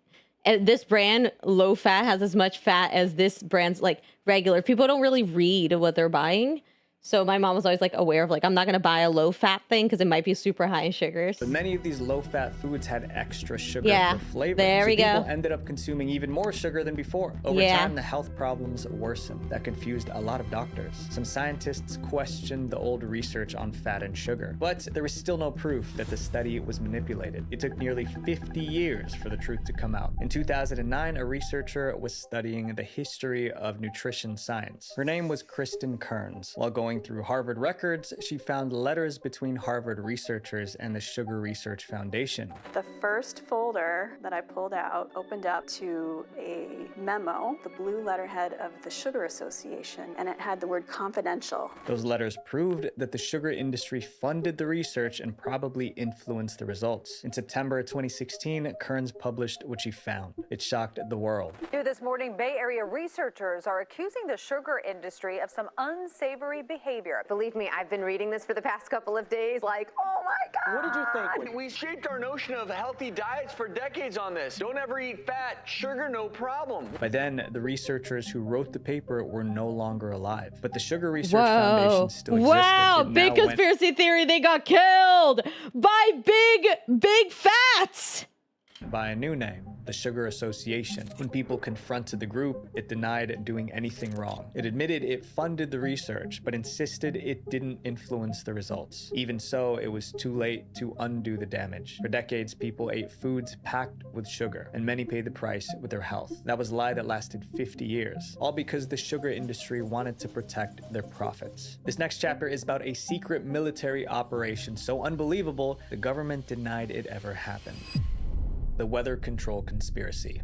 this brand low fat has as much fat as this brand's like regular. People don't really read what they're buying. So my mom was always like aware of like, I'm not going to buy a low fat thing because it might be super high in sugars. But many of these low fat foods had extra sugar for flavor. There we go. People ended up consuming even more sugar than before. Over time, the health problems worsened. That confused a lot of doctors. Some scientists questioned the old research on fat and sugar, but there was still no proof that the study was manipulated. It took nearly 50 years for the truth to come out. In 2009, a researcher was studying the history of nutrition science. Her name was Kristen Kearns. While going through Harvard records, she found letters between Harvard researchers and the Sugar Research Foundation. The first folder that I pulled out opened up to a memo, the blue letterhead of the Sugar Association, and it had the word confidential. Those letters proved that the sugar industry funded the research and probably influenced the results. In September 2016, Kearns published what she found. It shocked the world. New this morning, Bay Area researchers are accusing the sugar industry of some unsavory behavior. Believe me, I've been reading this for the past couple of days, like, oh my God. What did you think? We shaped our notion of healthy diets for decades on this. Don't ever eat fat, sugar, no problem. By then, the researchers who wrote the paper were no longer alive, but the Sugar Research Foundation still existed. Wow, big conspiracy theory, they got killed by big fats. By a new name, the Sugar Association. When people confronted the group, it denied doing anything wrong. It admitted it funded the research, but insisted it didn't influence the results. Even so, it was too late to undo the damage. For decades, people ate foods packed with sugar, and many paid the price with their health. That was a lie that lasted 50 years, all because the sugar industry wanted to protect their profits. This next chapter is about a secret military operation so unbelievable, the government denied it ever happened. The weather control conspiracy.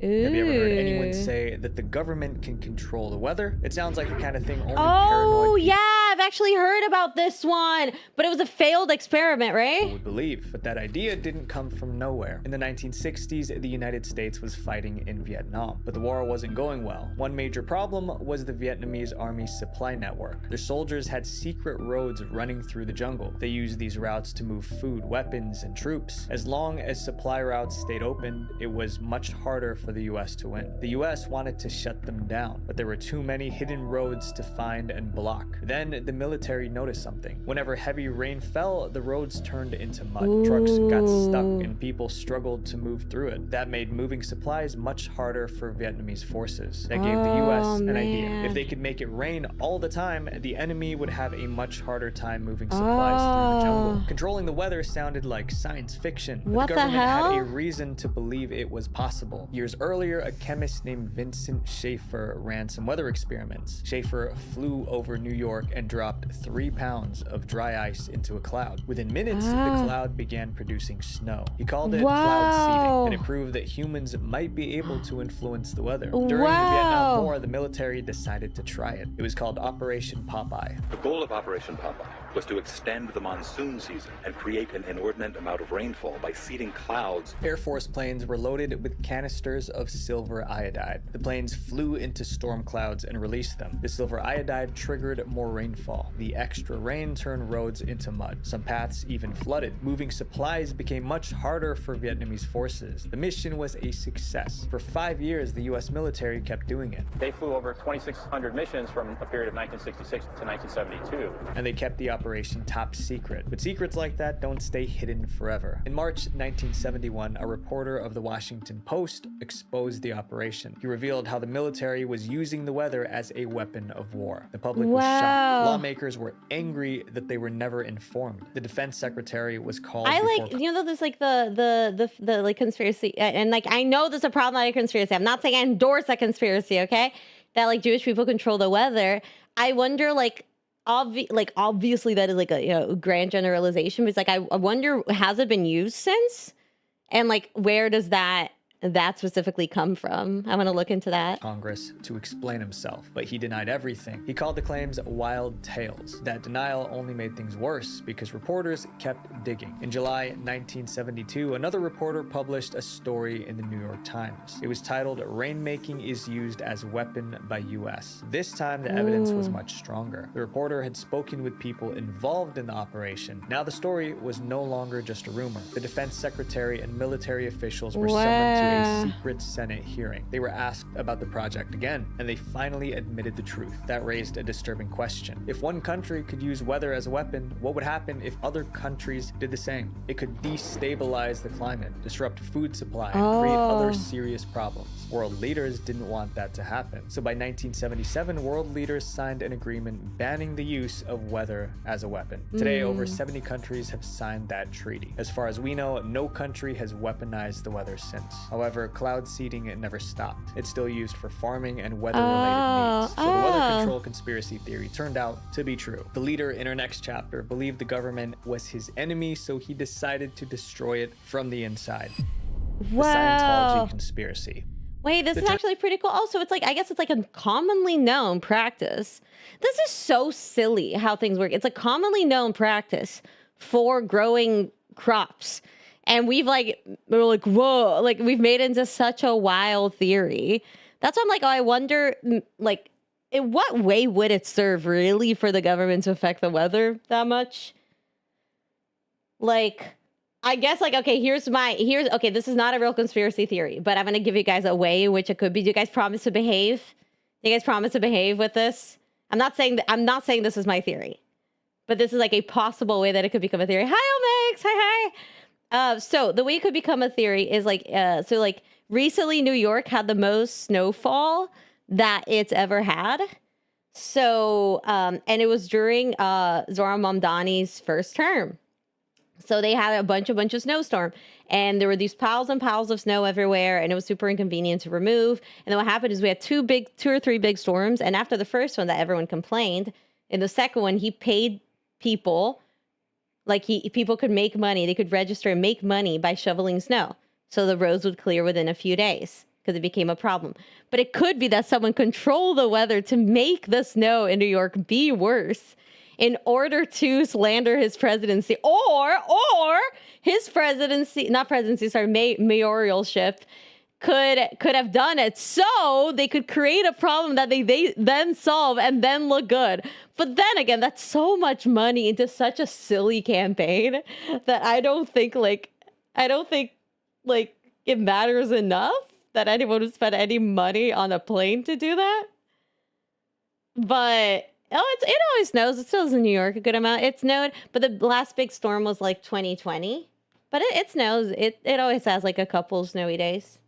Ooh. Have you ever heard anyone say that the government can control the weather? It sounds like the kind of thing only Oh, paranoid yeah, I've actually heard about this one, but it was a failed experiment, right? people would believe. But that idea didn't come from nowhere. In the 1960s, the United States was fighting in Vietnam, but the war wasn't going well. One major problem was the Vietnamese Army's supply network. Their soldiers had secret roads running through the jungle. They used these routes to move food, weapons, and troops. As long as supply routes stayed open, it was much harder for the US to win. The US wanted to shut them down, but there were too many hidden roads to find and block. Then the military noticed something. Whenever heavy rain fell, the roads turned into mud. Trucks got stuck and people struggled to move through it. That made moving supplies much harder for Vietnamese forces. That gave the US an idea. If they could make it rain all the time, the enemy would have a much harder time moving supplies through the jungle. Controlling the weather sounded like science fiction, but What the the government hell? had a reason to believe it was possible. Years earlier, a chemist named Vincent Schaefer ran some weather experiments. Schaefer flew over New York and dropped 3 pounds of dry ice into a cloud. Within minutes, the cloud began producing snow. He called it cloud seeding, and it proved that humans might be able to influence the weather. During the Vietnam War, the military decided to try it. It was called Operation Popeye. The goal of Operation Popeye was to extend the monsoon season and create an inordinate amount of rainfall by seeding clouds. Air Force planes were loaded with canisters of silver iodide. The planes flew into storm clouds and released them. The silver iodide triggered more rainfall. The extra rain turned roads into mud. Some paths even flooded. Moving supplies became much harder for Vietnamese forces. The mission was a success. For 5 years, the US military kept doing it. They flew over 2,600 missions from a period of 1966 to 1972. And they kept the operation top secret. But secrets like that don't stay hidden forever. In March 1971, a reporter of the Washington Post exposed the operation. He revealed how the military was using the weather as a weapon of war. The public was shocked. Lawmakers were angry that they were never informed. The defense secretary was called. You know, there's like the like conspiracy, and like I know there's a problematic conspiracy. I'm not saying I endorse that conspiracy, okay? That like Jewish people control the weather. I wonder, like, obviously that is like a grand generalization, but it's like I wonder, has it been used since? And like, where does that specifically come from? I want to look into that. Congress to explain himself, but he denied everything. He called the claims wild tales. That denial only made things worse because reporters kept digging. In July 1972, another reporter published a story in the New York Times. It was titled "Rainmaking is Used as Weapon by US." This time, the evidence was much stronger. The reporter had spoken with people involved in the operation. Now the story was no longer just a rumor. The defense secretary and military officials were summoned to a secret Senate hearing. They were asked about the project again, and they finally admitted the truth. That raised a disturbing question. If one country could use weather as a weapon, what would happen if other countries did the same? It could destabilize the climate, disrupt food supply, and create other serious problems. World leaders didn't want that to happen. So by 1977, world leaders signed an agreement banning the use of weather as a weapon. Today, over 70 countries have signed that treaty. As far as we know, no country has weaponized the weather since. However, cloud seeding never stopped. It's still used for farming and weather-related needs. So the weather control conspiracy theory turned out to be true. The leader in our next chapter believed the government was his enemy, so he decided to destroy it from the inside. The Scientology conspiracy. Wait, this is actually pretty cool. Also, it's like, I guess it's like a commonly known practice. This is so silly how things work. It's a commonly known practice for growing crops. And we're like, whoa, like we've made it into such a wild theory. That's why I'm like, oh, I wonder, like, in what way would it serve really for the government to affect the weather that much? Like, I guess like, okay, okay, this is not a real conspiracy theory, but I'm going to give you guys a way in which it could be. Do you guys promise to behave? Do you guys promise to behave with this? I'm not saying this is my theory, but this is like a possible way that it could become a theory. Hi, Omex. Hi. So the way it could become a theory is like, so like recently New York had the most snowfall that it's ever had. So, and it was during Zohran Mamdani's first term. So they had a bunch of snowstorm, and there were these piles and piles of snow everywhere, and it was super inconvenient to remove. And then what happened is we had two or three big storms, and after the first one that everyone complained, in the second one he paid people, like people could make money, they could register and make money by shoveling snow, so the roads would clear within a few days because it became a problem. But it could be that someone controlled the weather to make the snow in New York be worse, in order to slander his presidency, or his mayoralship could have done it so they could create a problem that they then solve and then look good. But then again, that's so much money into such a silly campaign that I don't think it matters enough that anyone would spend any money on a plane to do that. But it always snows. It still is in New York a good amount. It snowed, but the last big storm was like 2020. But it snows. It always has like a couple snowy days.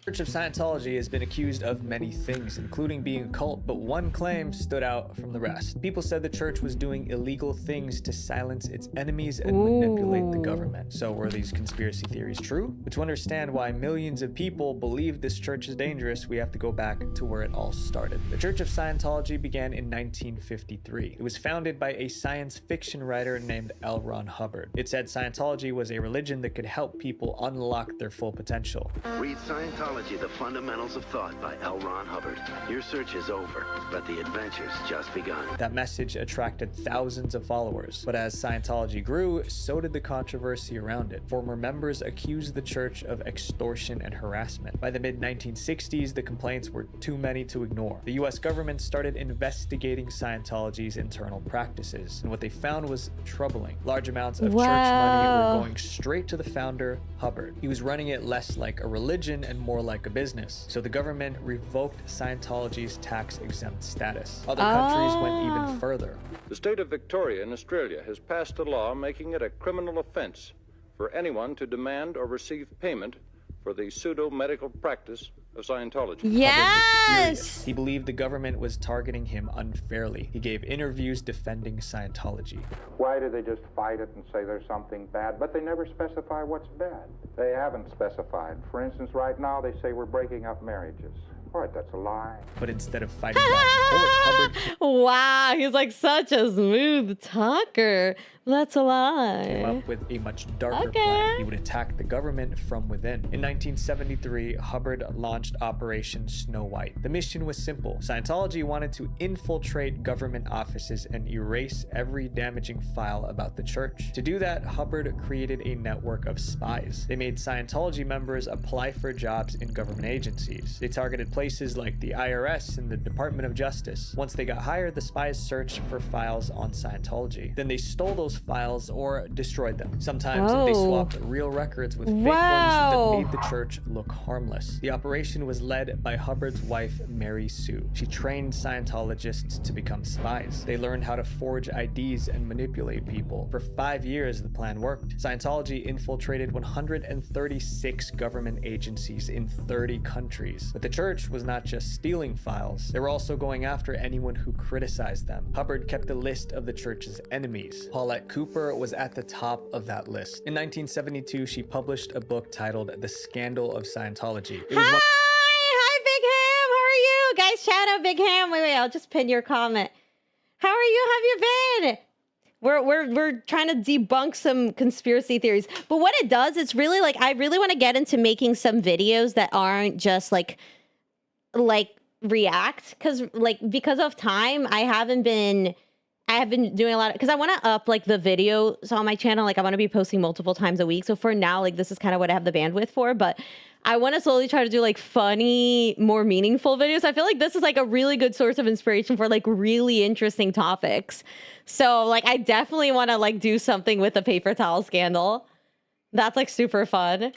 The Church of Scientology has been accused of many things, including being a cult, but one claim stood out from the rest. People said the church was doing illegal things to silence its enemies and manipulate the government. So were these conspiracy theories true? But to understand why millions of people believe this church is dangerous, we have to go back to where it all started. The Church of Scientology began in 1953. It was founded by a science fiction writer named L. Ron Hubbard. It said Scientology was a religion that could help people unlock their full potential. Read Scientology Scientology, The Fundamentals of Thought by L. Ron Hubbard. Your search is over, but the adventure's just begun. That message attracted thousands of followers, but as Scientology grew, so did the controversy around it. Former members accused the church of extortion and harassment. By the mid-1960s, the complaints were too many to ignore. The US government started investigating Scientology's internal practices, and what they found was troubling. Large amounts of church money were going straight to the founder, Hubbard. He was running it less like a religion and more like a business. So the government revoked Scientology's tax-exempt status. Other countries went even further. The state of Victoria in Australia has passed a law making it a criminal offense for anyone to demand or receive payment for the pseudo-medical practice of Scientology. Yes! He believed the government was targeting him unfairly. He gave interviews defending Scientology. Why do they just fight it and say there's something bad, but they never specify what's bad? They haven't specified. For instance, right now they say we're breaking up marriages. What? That's a lie. But instead of fighting back in court, Hubbard Wow, he's like such a smooth talker. That's a lie. came up with a much darker plan. He would attack the government from within. In 1973, Hubbard launched Operation Snow White. The mission was simple. Scientology wanted to infiltrate government offices and erase every damaging file about the church. To do that, Hubbard created a network of spies. They made Scientology members apply for jobs in government agencies. They targeted places like the IRS and the Department of Justice. Once they got hired, the spies searched for files on Scientology. Then they stole those files or destroyed them. Sometimes they swapped real records with fake ones that made the church look harmless. The operation was led by Hubbard's wife, Mary Sue. She trained Scientologists to become spies. They learned how to forge IDs and manipulate people. For 5 years, the plan worked. Scientology infiltrated 136 government agencies in 30 countries. But the church was not just stealing files. They were also going after anyone who criticized them. Hubbard kept a list of the church's enemies. Paulette Cooper was at the top of that list. In 1972, she published a book titled The Scandal of Scientology. It was Hi, Big Ham. How are you? Guys, shout out Big Ham. Wait, I'll just pin your comment. How are you? How have you been? We're trying to debunk some conspiracy theories. But what it does, it's really like, I really want to get into making some videos that aren't just like react. Because of time, I have been doing a lot of, because I want to up like the videos on my channel. Like I want to be posting multiple times a week. So for now, like this is kind of what I have the bandwidth for, but I want to slowly try to do like funny, more meaningful videos. I feel like this is like a really good source of inspiration for like really interesting topics. So like, I definitely want to like do something with the paper towel scandal. That's like super fun.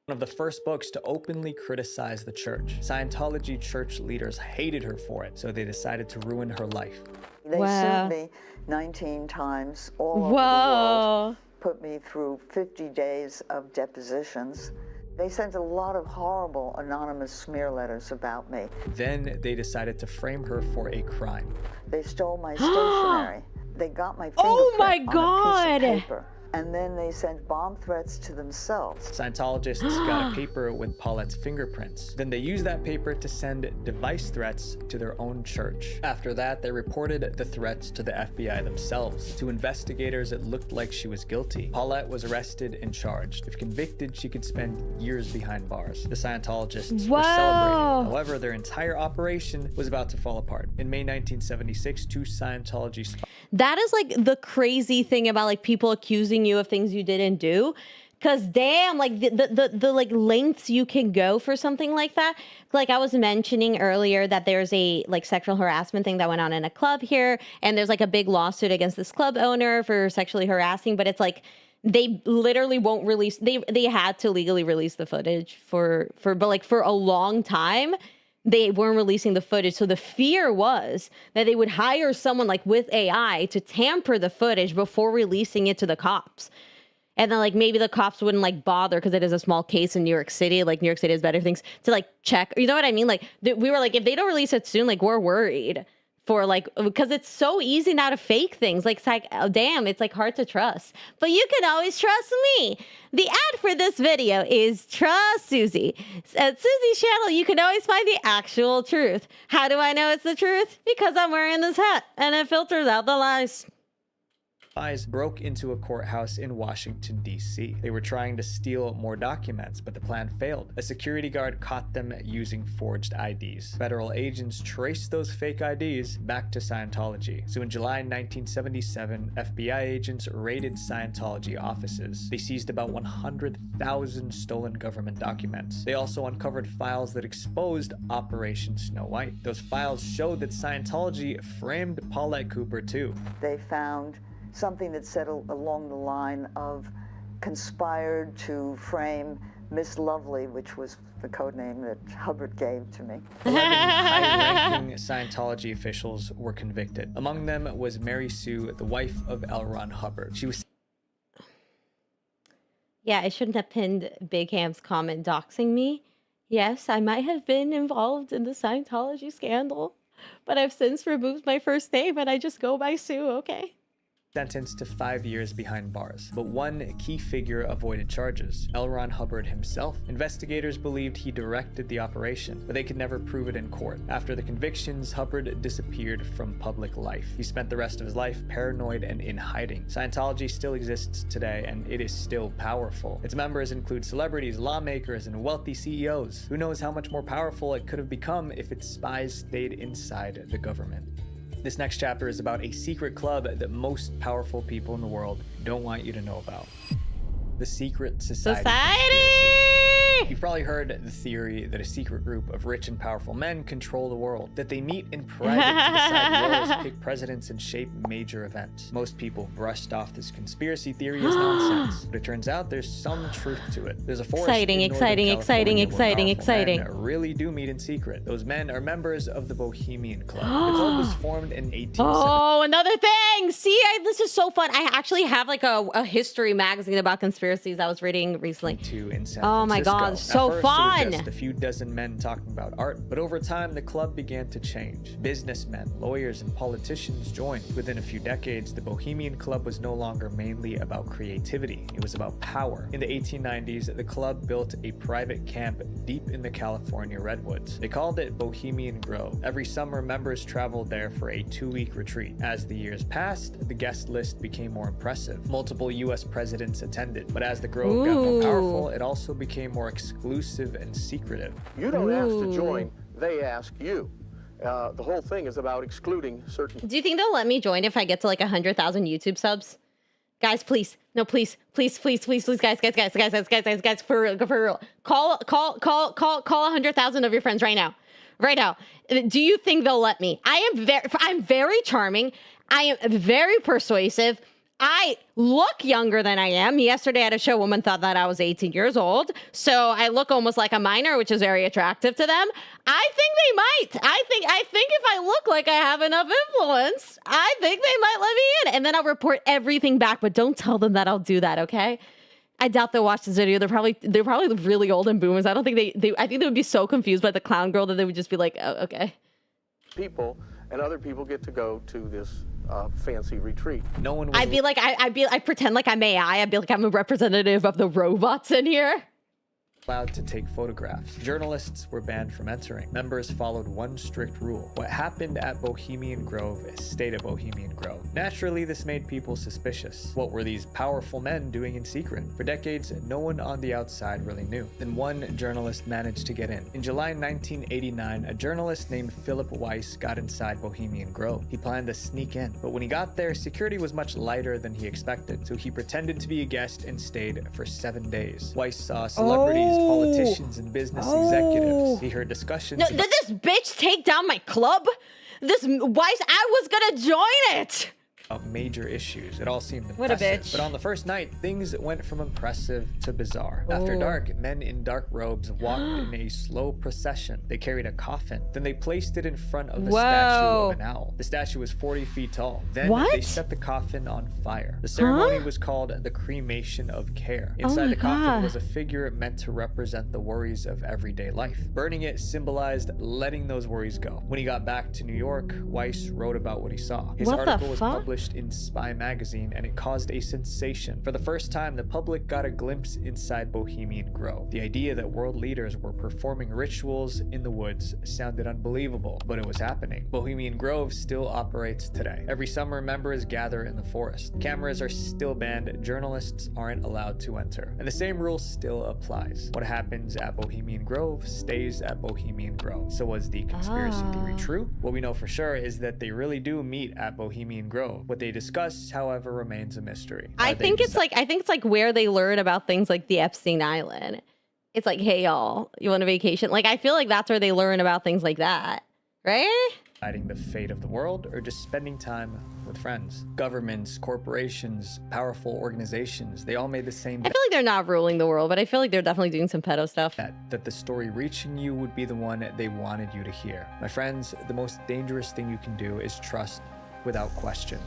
one of the first books to openly criticize the church. Scientology church leaders hated her for it, so they decided to ruin her life. They sued me 19 times all over the world, put me through 50 days of depositions. They sent a lot of horrible anonymous smear letters about me. Then they decided to frame her for a crime. They stole my stationery. They got my fingerprint on a piece of paper. And then they sent bomb threats to themselves. Scientologists got a paper with Paulette's fingerprints. Then they used that paper to send device threats to their own church. After that, they reported the threats to the FBI themselves. To investigators, it looked like she was guilty. Paulette was arrested and charged. If convicted, she could spend years behind bars. The Scientologists were celebrating. However, their entire operation was about to fall apart. In May 1976, two Scientology spies. That is like the crazy thing about like people accusing you of things you didn't do. Cause damn, like the like lengths you can go for something like that. Like I was mentioning earlier that there's a like sexual harassment thing that went on in a club here, and there's like a big lawsuit against this club owner for sexually harassing, but it's like they literally won't release, they had to legally release the footage but like for a long time they weren't releasing the footage. So the fear was that they would hire someone like with AI to tamper the footage before releasing it to the cops. And then like maybe the cops wouldn't like bother because it is a small case in New York City. Like New York City has better things to like check. You know what I mean? Like we were like, if they don't release it soon, like we're worried for like, because it's so easy now to fake things. Like, oh, damn, it's like hard to trust. But you can always trust me. The ad for this video is Trust Susie. At Susie's channel, you can always find the actual truth. How do I know it's the truth? Because I'm wearing this hat and it filters out the lies. spies broke into a courthouse in Washington, D.C. They were trying to steal more documents, but the plan failed. A security guard caught them using forged IDs. Federal agents traced those fake IDs back to Scientology. So in July 1977, FBI agents raided Scientology offices. They seized about 100,000 stolen government documents. They also uncovered files that exposed Operation Snow White. Those files showed that Scientology framed Paulette Cooper too. They found something that said along the line of conspired to frame Miss Lovely, which was the code name that Hubbard gave to me. 11 high-ranking Scientology officials were convicted. Among them was Mary Sue, the wife of L. Ron Hubbard. She was... Yeah, I shouldn't have pinned Big Ham's comment doxing me. Yes, I might have been involved in the Scientology scandal, but I've since removed my first name and I just go by Sue, okay? sentenced to 5 years behind bars. But one key figure avoided charges, L. Ron Hubbard himself. Investigators believed he directed the operation, but they could never prove it in court. After the convictions, Hubbard disappeared from public life. He spent the rest of his life paranoid and in hiding. Scientology still exists today, and it is still powerful. Its members include celebrities, lawmakers, and wealthy CEOs. Who knows how much more powerful it could have become if its spies stayed inside the government. This next chapter is about a secret club that most powerful people in the world don't want you to know about. The Secret Society. You've probably heard the theory that a secret group of rich and powerful men control the world, that they meet in private to decide wars, pick presidents, and shape major events. Most people brushed off this conspiracy theory as nonsense, but it turns out there's some truth to it. There's a forest exciting. men really do meet in secret. Those men are members of the Bohemian Club. The club was formed in 1870. Oh, another thing! See, this is so fun. I actually have like a history magazine about conspiracies I was reading recently. Oh my god, so fun! There were just a few dozen men talking about art, but over time the club began to change. Businessmen, lawyers, and politicians joined. Within a few decades, the Bohemian Club was no longer mainly about creativity. It was about power. In the 1890s, the club built a private camp deep in the California redwoods. They called it Bohemian Grove. Every summer, members traveled there for a 2-week retreat. As the years passed, the guest list became more impressive. Multiple US presidents attended, but as the Grove got more powerful, it also became more exclusive and secretive. You don't ask to join, they ask you. The whole thing is about excluding certain... Do you think they'll let me join if I get to like 100,000 YouTube subs? Guys, please. No, please, guys, for real. Call 100,000 of your friends right now. Right now. Do you think they'll let me? I'm very charming. I am very persuasive. I look younger than I am. Yesterday at a show, a woman thought that I was 18 years old. So I look almost like a minor, which is very attractive to them. I think they might. I think if I look like I have enough influence, I think they might let me in. And then I'll report everything back, but don't tell them that I'll do that, okay? I doubt they'll watch this video. They're probably really old and boomers. I don't think I think they would be so confused by the clown girl that they would just be like, oh, okay. People and other people get to go to this fancy retreat. No one was... I'd pretend like I'm AI. I'd be like, I'm a representative of the robots in here. Allowed to take photographs. Journalists were banned from entering. Members followed one strict rule. What happened at Bohemian Grove stayed at Bohemian Grove. Naturally, this made people suspicious. What were these powerful men doing in secret? For decades, no one on the outside really knew. Then one journalist managed to get in. In July 1989, a journalist named Philip Weiss got inside Bohemian Grove. He planned to sneak in, but when he got there, security was much lighter than he expected, so he pretended to be a guest and stayed for 7 days. Weiss saw celebrities, politicians, and business executives. He heard discussions. No, did this bitch take down my club? This Weiss, I was gonna join it. Of major issues. It all seemed impressive. What a bitch. But on the first night, things went from impressive to bizarre. After dark, men in dark robes walked in a slow procession. They carried a coffin. Then they placed it in front of the statue of an owl. The statue was 40 feet tall. Then they set the coffin on fire. The ceremony was called the cremation of care. Inside the coffin was a figure meant to represent the worries of everyday life. Burning it symbolized letting those worries go. When he got back to New York, Weiss wrote about what he saw. His article was published published in Spy magazine, and it caused a sensation. For the first time, the public got a glimpse inside Bohemian Grove. The idea that world leaders were performing rituals in the woods sounded unbelievable, but it was happening. Bohemian Grove still operates today. Every summer, members gather in the forest. Cameras are still banned, journalists aren't allowed to enter. And the same rule still applies. What happens at Bohemian Grove stays at Bohemian Grove. So was the conspiracy theory true? What we know for sure is that they really do meet at Bohemian Grove. What they discuss, however, remains a mystery. I think it's like where they learn about things like the Epstein Island. It's like, hey y'all, you want a vacation? Like I feel like that's where they learn about things like that, right? Deciding the fate of the world or just spending time with friends. Governments, corporations, powerful organizations, they all made the same I feel like they're not ruling the world, but I feel like they're definitely doing some pedo stuff. That the story reaching you would be the one they wanted you to hear. My friends, the most dangerous thing you can do is trust without question.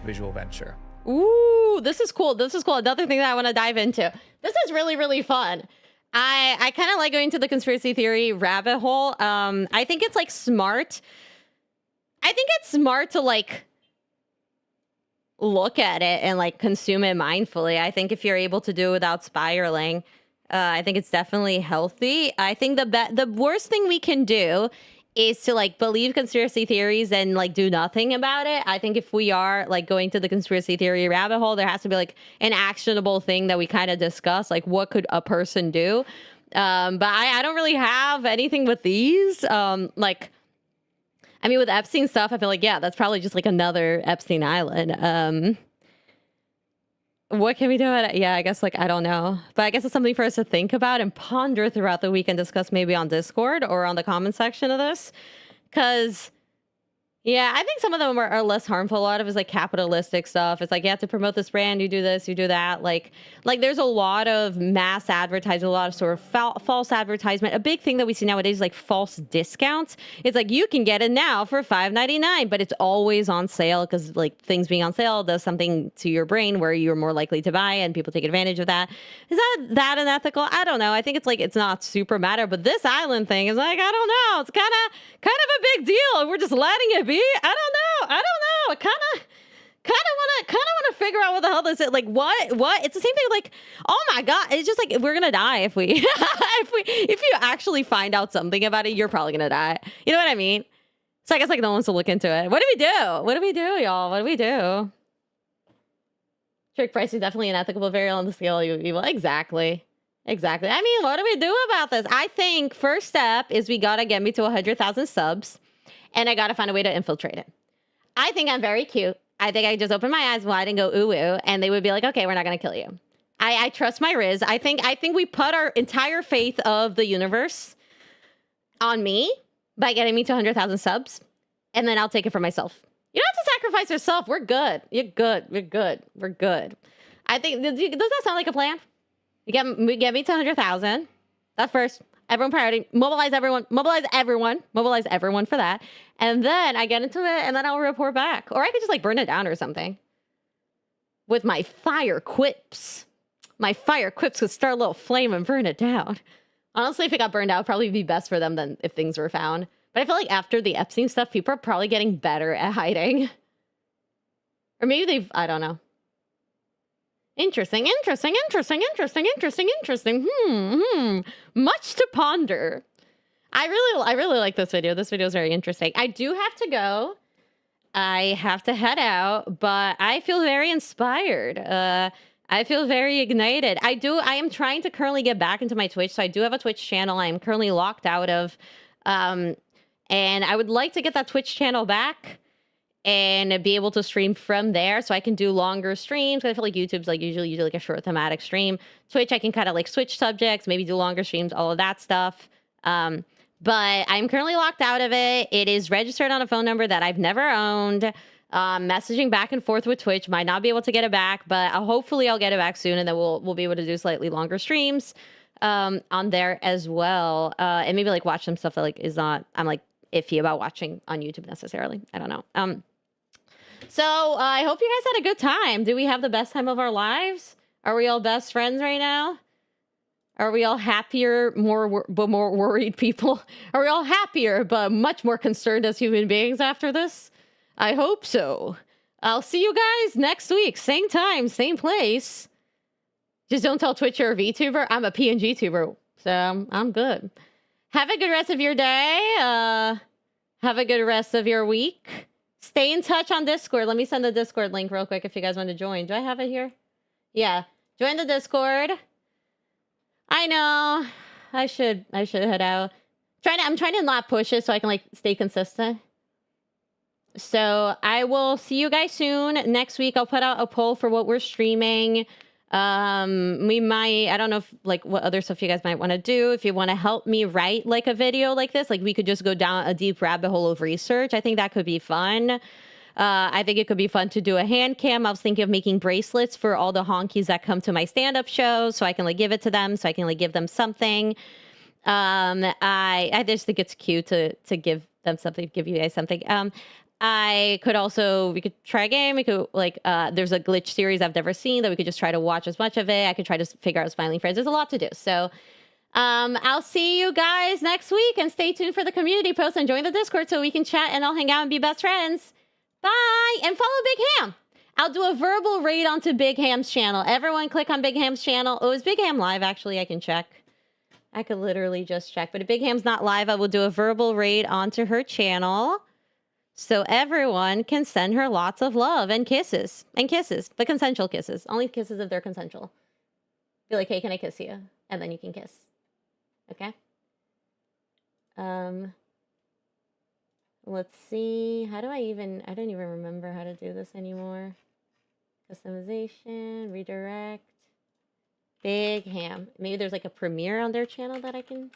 Visual venture. Ooh, this is cool. This is cool. Another thing that I want to dive into. This is really, really fun. I kind of like going to the conspiracy theory rabbit hole. I think it's like smart. I think it's smart to like look at it and like consume it mindfully. I think if you're able to do it without spiraling, I think it's definitely healthy. I think the worst thing we can do is to like believe conspiracy theories and like do nothing about it. I think if we are like going to the conspiracy theory rabbit hole, there has to be like an actionable thing that we kind of discuss, like what could a person do? But I don't really have anything with these. I mean, with Epstein stuff, I feel like, yeah, that's probably just like another Epstein Island. What can we do? Yeah, I guess like, I don't know. But I guess it's something for us to think about and ponder throughout the week and discuss maybe on Discord or on the comment section of this. Because, yeah, I think some of them are less harmful. A lot of it is like capitalistic stuff. It's like, you have to promote this brand, you do this, you do that. Like there's a lot of mass advertising, a lot of sort of false advertisement. A big thing that we see nowadays is like false discounts. It's like, you can get it now for $5.99, but it's always on sale because like things being on sale does something to your brain where you're more likely to buy and people take advantage of that. Is that unethical? I don't know. I think it's like, it's not super matter, but this island thing is like, I don't know. It's kind of a big deal. We're just letting it be. I don't know. I kind of want to figure out what the hell this is. Like, what? It's the same thing. Like, oh my God. It's just like, we're going to die if we, if you actually find out something about it, you're probably going to die. You know what I mean? So I guess like no one wants to look into it. What do we do? What do we do, y'all? What do we do? Trick price is definitely unethical, but very on the scale of evil. Exactly. I mean, what do we do about this? I think first step is we got to get me to 100,000 subs. And I got to find a way to infiltrate it. I think I'm very cute. I think I just open my eyes wide and go ooh ooh, and they would be like, okay, we're not going to kill you. I trust my Riz. I think we put our entire faith of the universe on me by getting me to 100,000 subs, and then I'll take it for myself. You don't have to sacrifice yourself. We're good. You're good. We're good. We're good. I think, does that sound like a plan? We get me to 100,000. That's first. Everyone priority, mobilize everyone for that. And then I get into it and then I'll report back. Or I could just like burn it down or something. With my fire quips. My fire quips could start a little flame and burn it down. Honestly, if it got burned out, it'd probably be best for them than if things were found. But I feel like after the Epstein stuff, people are probably getting better at hiding. Or maybe I don't know. Interesting. Much to ponder. I really like this video. This video is very interesting. I do have to go. I have to head out, but I feel very inspired. I feel very ignited. I am trying to currently get back into my Twitch. So I do have a Twitch channel I am currently locked out of. And I would like to get that Twitch channel back and be able to stream from there so I can do longer streams. I feel like YouTube's like usually like a short thematic stream. Twitch, I can kind of like switch subjects, maybe do longer streams, all of that stuff. But I'm currently locked out of it. It is registered on a phone number that I've never owned. Messaging back and forth with Twitch, might not be able to get it back, but hopefully I'll get it back soon, and then we'll be able to do slightly longer streams on there as well. And maybe like watch some stuff that like I'm like iffy about watching on YouTube necessarily. I don't know. So I hope you guys had a good time. Do we have the best time of our lives? Are we all best friends right now? Are we all happier, more worried people? Are we all happier, but much more concerned as human beings after this? I hope so. I'll see you guys next week. Same time, same place. Just don't tell Twitch you're a VTuber. I'm a PNG tuber, so I'm good. Have a good rest of your day. Have a good rest of your week. Stay in touch on Discord. Let me send the Discord link real quick if you guys want to join. Do I have it here? Yeah. Join the Discord. I know. I should head out. I'm trying to not push it so I can like stay consistent. So I will see you guys soon. Next week I'll put out a poll for what we're streaming. We might, I don't know if like what other stuff you guys might want to do. If you want to help me write like a video like this, like we could just go down a deep rabbit hole of research. I think that could be fun. I think it could be fun to do a hand cam. I was thinking of making bracelets for all the honkies that come to my stand-up shows, so I can like give it to them, so I can like give them something. I just think it's cute to give them something, give you guys something. I could also, we could try a game. We could like, there's a glitch series I've never seen that we could just try to watch as much of it. I could try to figure out Smiling Friends. There's a lot to do. So I'll see you guys next week, and stay tuned for the community post and join the Discord so we can chat and all hang out and be best friends. Bye. And follow Big Ham. I'll do a verbal raid onto Big Ham's channel. Everyone click on Big Ham's channel. Oh, is Big Ham live? Actually, I can check. I could literally just check. But if Big Ham's not live, I will do a verbal raid onto her channel, so everyone can send her lots of love and kisses. And kisses. But consensual kisses. Only kisses if they're consensual. Be like, hey, can I kiss you? And then you can kiss. Okay? Let's see. How do I don't even remember how to do this anymore. Customization. Redirect. Big Ham. Maybe there's like a premiere on their channel that I can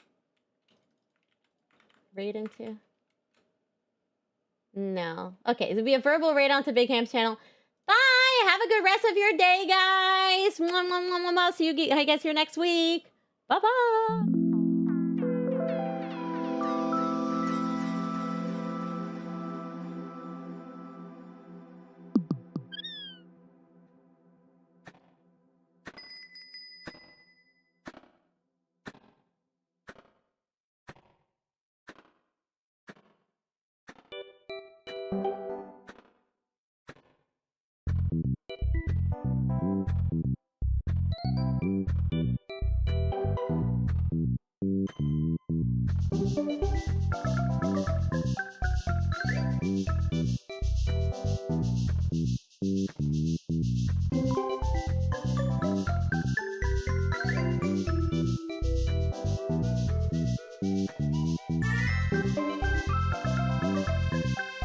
raid into. No. Okay, it'll be a verbal raid onto Big Ham's channel. Bye! Have a good rest of your day, guys! Mwah, mwah, mwah, mwah, mwah. See you guys here next week. Bye-bye! Thank you.